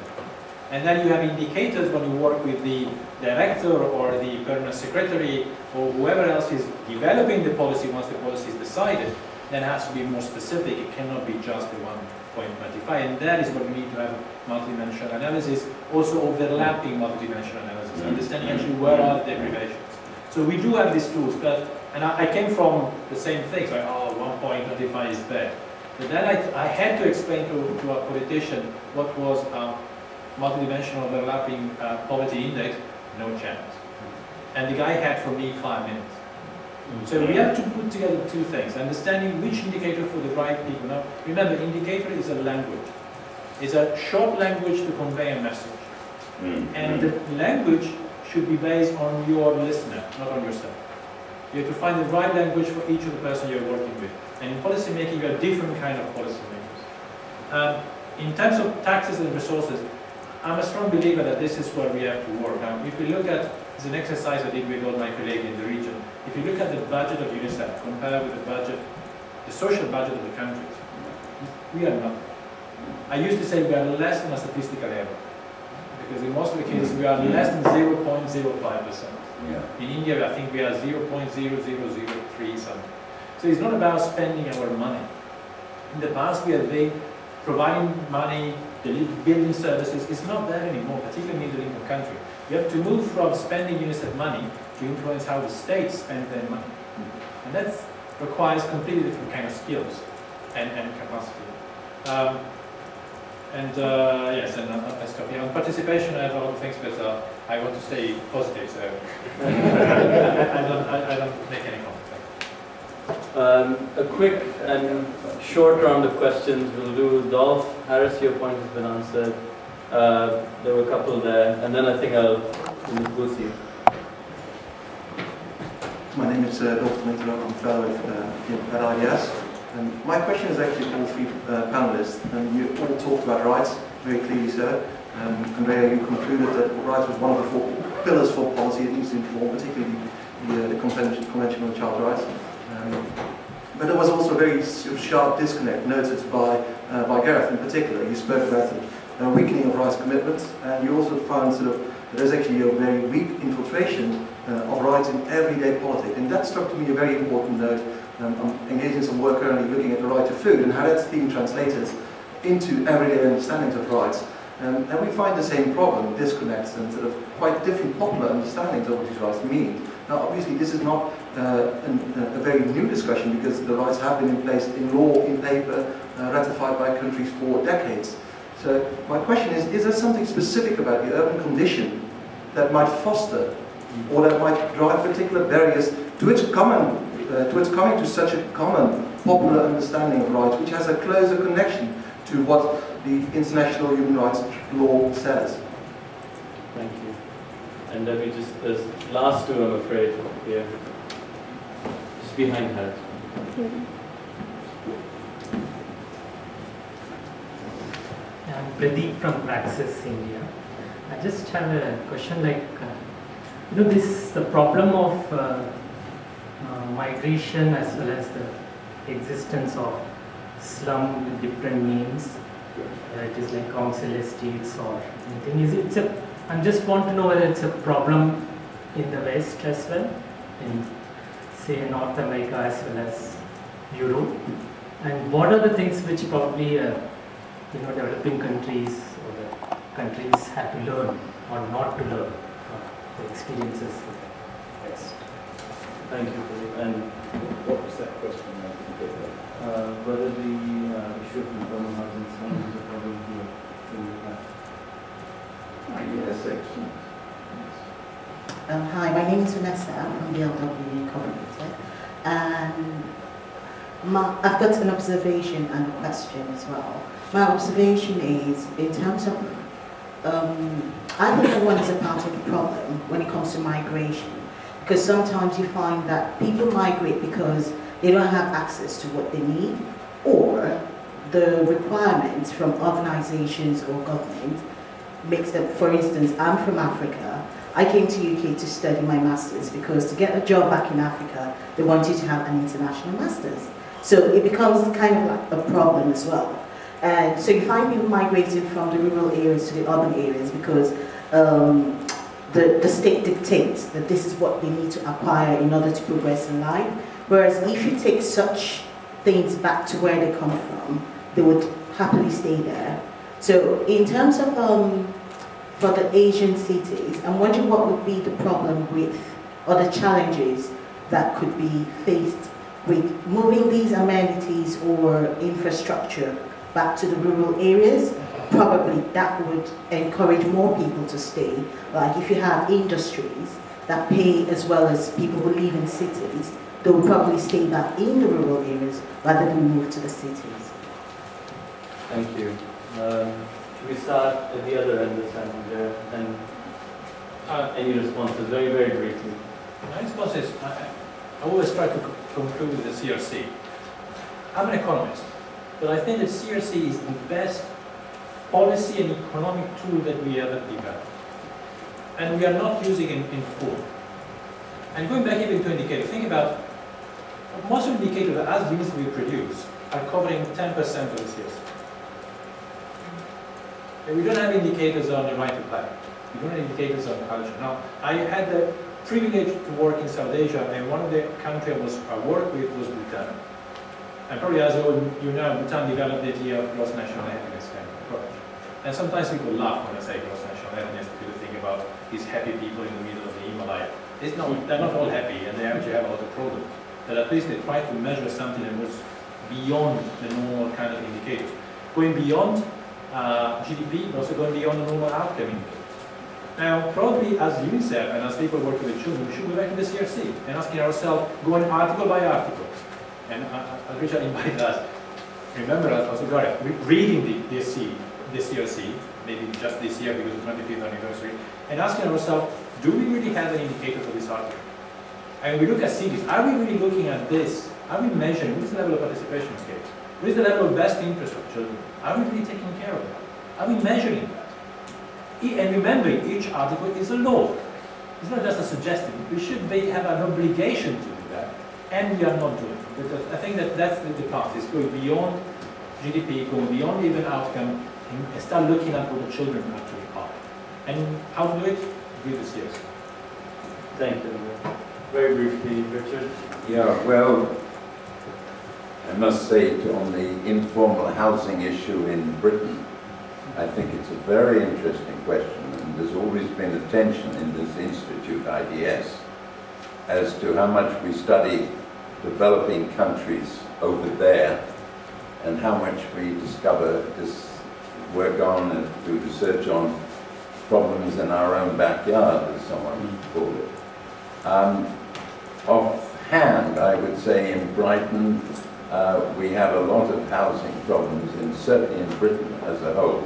[SPEAKER 5] And then you have indicators when you work with the director or the permanent secretary or whoever else is developing the policy once the policy is decided, then it has to be more specific. It cannot be just the 1.25. And that is what we need to have multidimensional analysis, also overlapping multidimensional analysis, understanding actually where are the deprivations. So we do have these tools, and I came from the same thing, so 1.25 is bad. But then I had to explain to a politician what was multidimensional overlapping poverty index, no chance. And the guy had for me 5 minutes. So we have to put together two things, understanding which indicator for the right people. Now, remember, indicator is a language. It's a short language to convey a message. And the language should be based on your listener, not on yourself. You have to find the right language for each of the person you're working with. And in policy making, you have different kind of policy makers. In terms of taxes and resources, I'm a strong believer that this is where we have to work. Now, if we look at, it's an exercise I did with all my colleagues in the region, if you look at the budget of UNICEF compared with the budget, the social budget of the countries, we are nothing. I used to say we are less than a statistical error, because in most of the cases we are less than 0.05%. In India, I think we are 0.0003 something. So it's not about spending our money. In the past, we have been providing money, building services. It's not that anymore, particularly in middle-income country. You have to move from spending UNICEF money to influence how the states spend their money. And that requires completely different kind of skills and capacity. Yes, and on participation, I have a lot of things, but I want to stay positive, so I don't make any comment.
[SPEAKER 1] A quick and short round of questions. We'll do Dolph. Harris, your point has been answered. There were a couple there, and then I think I'll go see you.
[SPEAKER 12] My name is Dolph Minter. I'm a fellow at IDS. My question is actually for all three panelists. You all talked about rights, very clearly so. Andrea, you concluded that rights was one of the 4 pillars for policy it needs to inform, particularly the Convention on Child Rights. But there was also a very sharp disconnect noted by Gareth in particular. You spoke about the weakening of rights commitments, and you also found that there's actually a very weak infiltration of rights in everyday politics. And that struck to me a very important note. I'm engaged in some work currently looking at the right to food and how that's being translated into everyday understandings of rights. And we find the same problem, disconnects and sort of quite different popular understandings of what these rights mean. Now obviously this is not a very new discussion because the rights have been in place in law, in paper, ratified by countries for decades. So my question is there something specific about the urban condition that might foster or that might drive particular barriers to its coming to such a common popular understanding of rights, which has a closer connection to what the international human rights law says?
[SPEAKER 1] Thank you. And let me just, there's last two, I'm afraid, here. Just behind her.
[SPEAKER 13] I'm Pradeep from Praxis, India. I just have a question like, the problem of migration as well as the existence of slum with different names, it is like council estates or anything. I just want to know whether it's a problem in the West as well, in say North America as well as Europe, and what are the things which probably developing countries or the countries have to learn or not to learn from the experiences of the West.
[SPEAKER 1] Thank you, Pradeep. And
[SPEAKER 14] what was that question?
[SPEAKER 1] whether the issue of informal housing slums is a problem here in the past.
[SPEAKER 3] Yes, excellent.
[SPEAKER 15] Hi, my name is Vanessa. I'm from the LW Incorporated. And I've got an observation and a question as well. My observation is, in terms of, I think everyone is a part of the problem when it comes to migration. Because sometimes you find that people migrate because they don't have access to what they need, or the requirements from organizations or government makes them, for instance, I'm from Africa. I came to UK to study my master's because to get a job back in Africa, they want you to have an international master's. So it becomes kind of like a problem as well. And so you find people migrating from the rural areas to the urban areas because the state dictates that this is what they need to acquire in order to progress in life. Whereas if you take such things back to where they come from, they would happily stay there. So in terms of for the Asian cities, I'm wondering what would be the problem with, or the challenges that could be faced with moving these amenities or infrastructure back to the rural areas. Probably that would encourage more people to stay. Like if you have industries that pay as well as people who live in cities, they will probably stay back in the rural areas rather than move to the cities.
[SPEAKER 1] Thank you. Should we start at the other end this time, Andrea? And any responses, very, very briefly.
[SPEAKER 5] My response is, I always try to conclude with the CRC. I'm an economist, but I think that CRC is the best policy and economic tool that we ever developed. And we are not using it in full. And going back even to indicators, think about most of the indicators that as units we produce are covering 10% of the CRC. And we don't have indicators on the right to play. We don't have indicators on culture. Now, I had the privilege to work in South Asia, and one of the countries I worked with was Bhutan. And probably as you know, Bhutan developed the idea of gross national happiness kind of approach. And sometimes people laugh when I say gross national happiness, because they think about these happy people in the middle of the Himalaya. They're not all happy, and they actually have a lot of problems. But at least they try to measure something that was beyond the normal kind of indicators. Going beyond GDP, but also going beyond the normal outcome indicators. Now, probably as UNICEF and as people working with children, we should go back to the CRC and asking ourselves, going article by article. And as Richard invited us, remember also Gareth, reading the CRC, maybe just this year because of the 25th anniversary, and asking ourselves, do we really have an indicator for this article? And we look at cities, are we really looking at this? Are we measuring, what is the level of participation scale? What is the level of best interest of children? Are we really taking care of that? Are we measuring that? And remembering, each article is a law. It's not just a suggestion. We should have an obligation to do that, and we are not doing it. Because I think that that's the path, is going beyond GDP, going beyond even outcome, and start looking at what the children actually are. And how to do it? With the CRC.
[SPEAKER 1] Thank you. Very briefly, Richard.
[SPEAKER 3] Yeah, well, I must say on the informal housing issue in Britain, I think it's a very interesting question, and there's always been a tension in this institute, IDS, as to how much we study developing countries over there and how much we discover this work on and do research on problems in our own backyard, as someone called it. Offhand, I would say in Brighton, we have a lot of housing problems, certainly in Britain as a whole.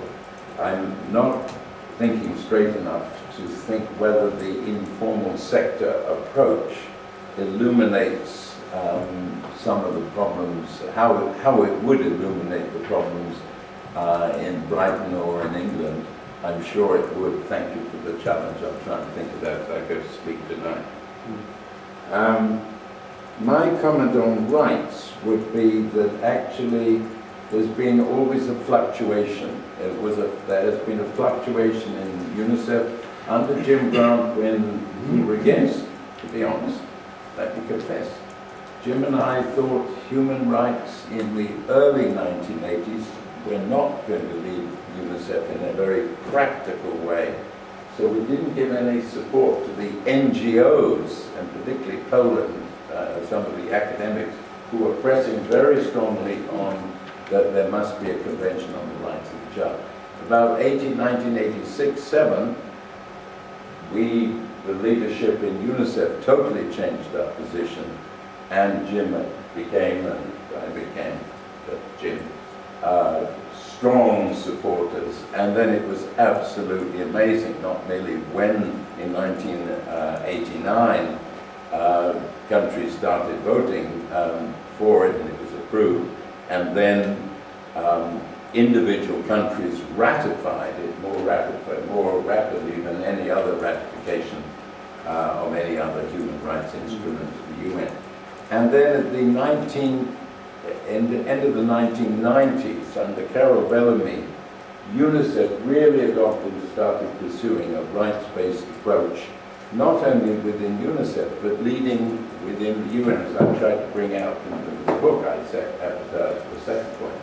[SPEAKER 3] I'm not thinking straight enough to think whether the informal sector approach illuminates some of the problems, how it would illuminate the problems in Brighton or in England. I'm sure it would. Thank you for the challenge. I'm trying to think of that as I go to speak tonight. My comment on rights would be that actually there's been always a fluctuation. There has been a fluctuation in UNICEF under Jim Grant when we were against, to be honest, let me confess. Jim and I thought human rights in the early 1980s were not going to lead UNICEF in a very practical way. So we didn't give any support to the NGOs, and particularly Poland, some of the academics who were pressing very strongly on that there must be a convention on the rights of the child. About 1986-7, the leadership in UNICEF totally changed our position, and Jim became, and I became, Jim, strong supporters. And then it was absolutely amazing, not merely when in 1989 countries started voting for it and it was approved, and then individual countries ratified it more rapidly than any other ratification of any other human rights instrument of the UN. And then at the end of the 1990s, under Carol Bellamy, UNICEF really adopted and started pursuing a rights-based approach, not only within UNICEF, but leading within the UN, as I tried to bring out in the book I said at the second point.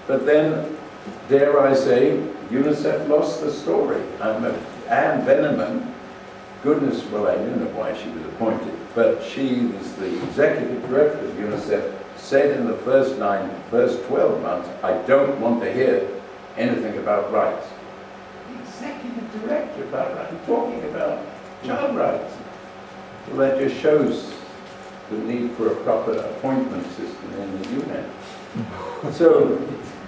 [SPEAKER 3] But then, dare I say, UNICEF lost the story. Anne Veneman, goodness, well, I didn't know why she was appointed, but she was the executive director of UNICEF, said in the first 12 months, I don't want to hear anything about rights. The executive director about rights, talking about child rights. Well, that just shows the need for a proper appointment system in the UN. So,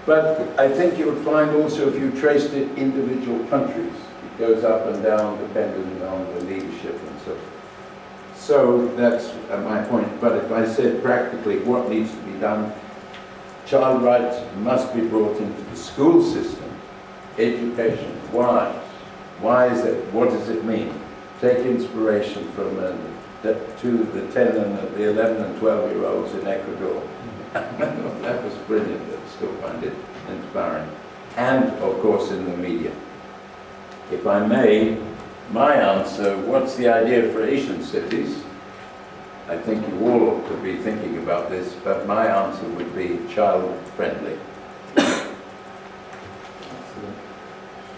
[SPEAKER 3] but I think you would find also, if you traced it, individual countries, it goes up and down depending on the leadership and so forth. So that's my point. But if I said practically what needs to be done, child rights must be brought into the school system. Education. Why? Why is it? What does it mean? Take inspiration from to the 10 and the 11 and 12-year-olds in Ecuador. That was brilliant. I still find it inspiring. And of course in the media. If I may, my answer, what's the idea for Asian cities? I think you all ought to be thinking about this, but my answer would be child-friendly.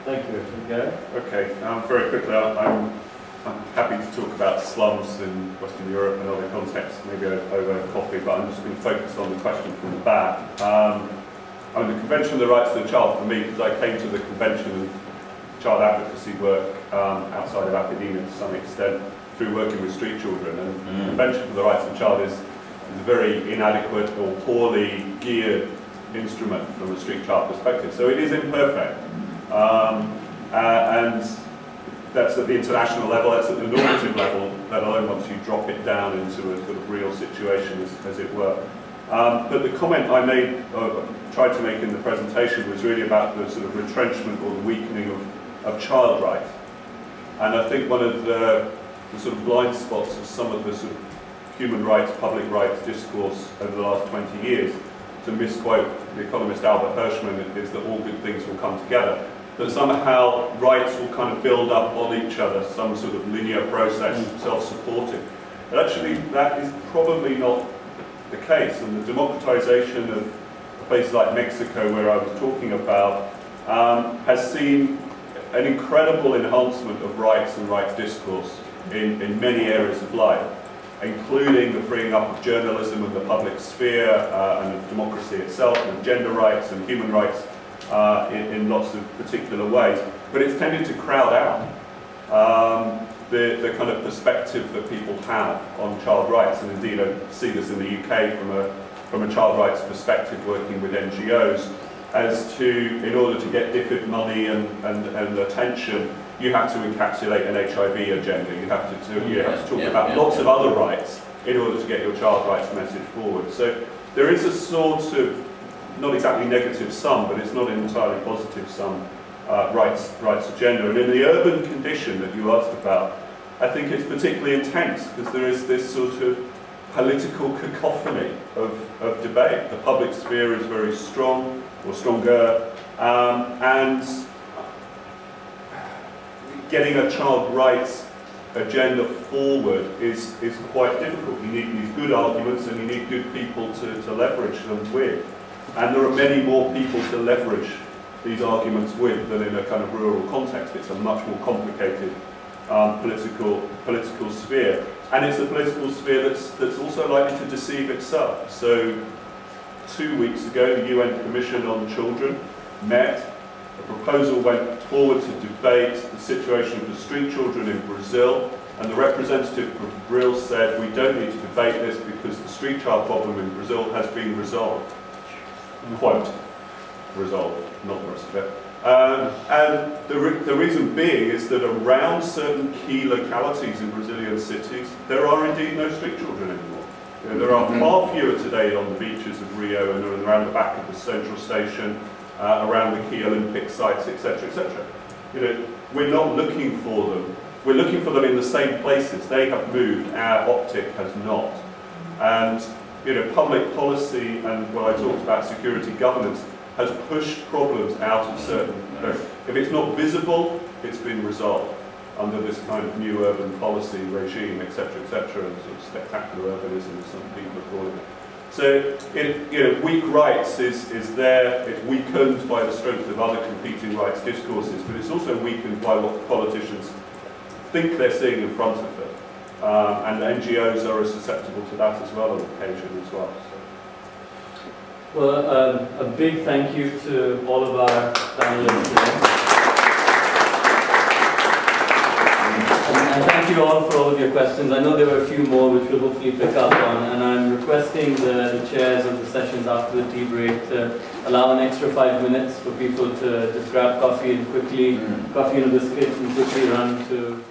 [SPEAKER 1] Thank you, Richard. Gareth?
[SPEAKER 4] Okay, very quickly, I'm happy to talk about slums in Western Europe and other contexts, maybe over coffee, but I'm just going to focus on the question from the back. The Convention on the Rights of the Child, for me, because I came to the Convention and child advocacy work outside of academia to some extent through working with street children, and the Convention for the Rights of the Child is a very inadequate or poorly geared instrument from a street child perspective. So it is imperfect, and that's at the international level, that's at the normative level, let alone once you drop it down into a sort of real situation, as it were. But the comment I made, tried to make in the presentation, was really about the sort of retrenchment or the weakening of child rights. And I think one of the sort of blind spots of some of the sort of human rights, public rights discourse over the last 20 years, to misquote the economist Albert Hirschman, is that all good things will come together. that somehow rights will kind of build up on each other, some sort of linear process, self-supporting. But actually, that is probably not the case, and the democratization of places like Mexico, where I was talking about, has seen an incredible enhancement of rights and rights discourse in many areas of life, including the freeing up of journalism and the public sphere, and of democracy itself, and gender rights and human rights in lots of particular ways. But it's tended to crowd out the kind of perspective that people have on child rights, and indeed I see this in the UK from a child rights perspective, working with NGOs, as to, in order to get DFID money and attention, you have to encapsulate an HIV agenda, you have to talk about lots of other rights in order to get your child rights message forward. So there is a sort of, not exactly negative sum, but it's not an entirely positive sum, rights agenda. And in the urban condition that you asked about, I think it's particularly intense because there is this sort of political cacophony of debate. The public sphere is very strong, or stronger, and getting a child rights agenda forward is quite difficult. You need these good arguments and you need good people to leverage them with. And there are many more people to leverage these arguments with than in a kind of rural context. It's a much more complicated political sphere. And it's a political sphere that's also likely to deceive itself. So 2 weeks ago, the UN Commission on Children met. A proposal went forward to debate the situation of the street children in Brazil, and the representative of Brazil said, we don't need to debate this because the street child problem in Brazil has been resolved. Quote, resolved, not the rest of it. And the reason being is that around certain key localities in Brazilian cities, there are indeed no street children anymore. You know, there are far fewer today on the beaches of Rio and around the back of the central station, around the key Olympic sites, etc., etc. You know, we're not looking for them. We're looking for them in the same places. They have moved. Our optic has not. And you know, public policy and what I talked about, security governance, has pushed problems out of certain. If it's not visible, it's been resolved under this kind of new urban policy regime, etc., etc., and sort of spectacular urbanism, as some people are calling it. So, you know, weak rights is there. It's weakened by the strength of other competing rights discourses, but it's also weakened by what politicians think they're seeing in front of them. And NGOs are as susceptible to that as well on occasion as well.
[SPEAKER 1] Well, a big thank you to all of our panelists today. And thank you all for all of your questions. I know there were a few more which we'll hopefully pick up on, and I'm requesting the chairs of the sessions after the tea break to allow an extra 5 minutes for people to just grab coffee and quickly, coffee and a biscuit, and quickly run to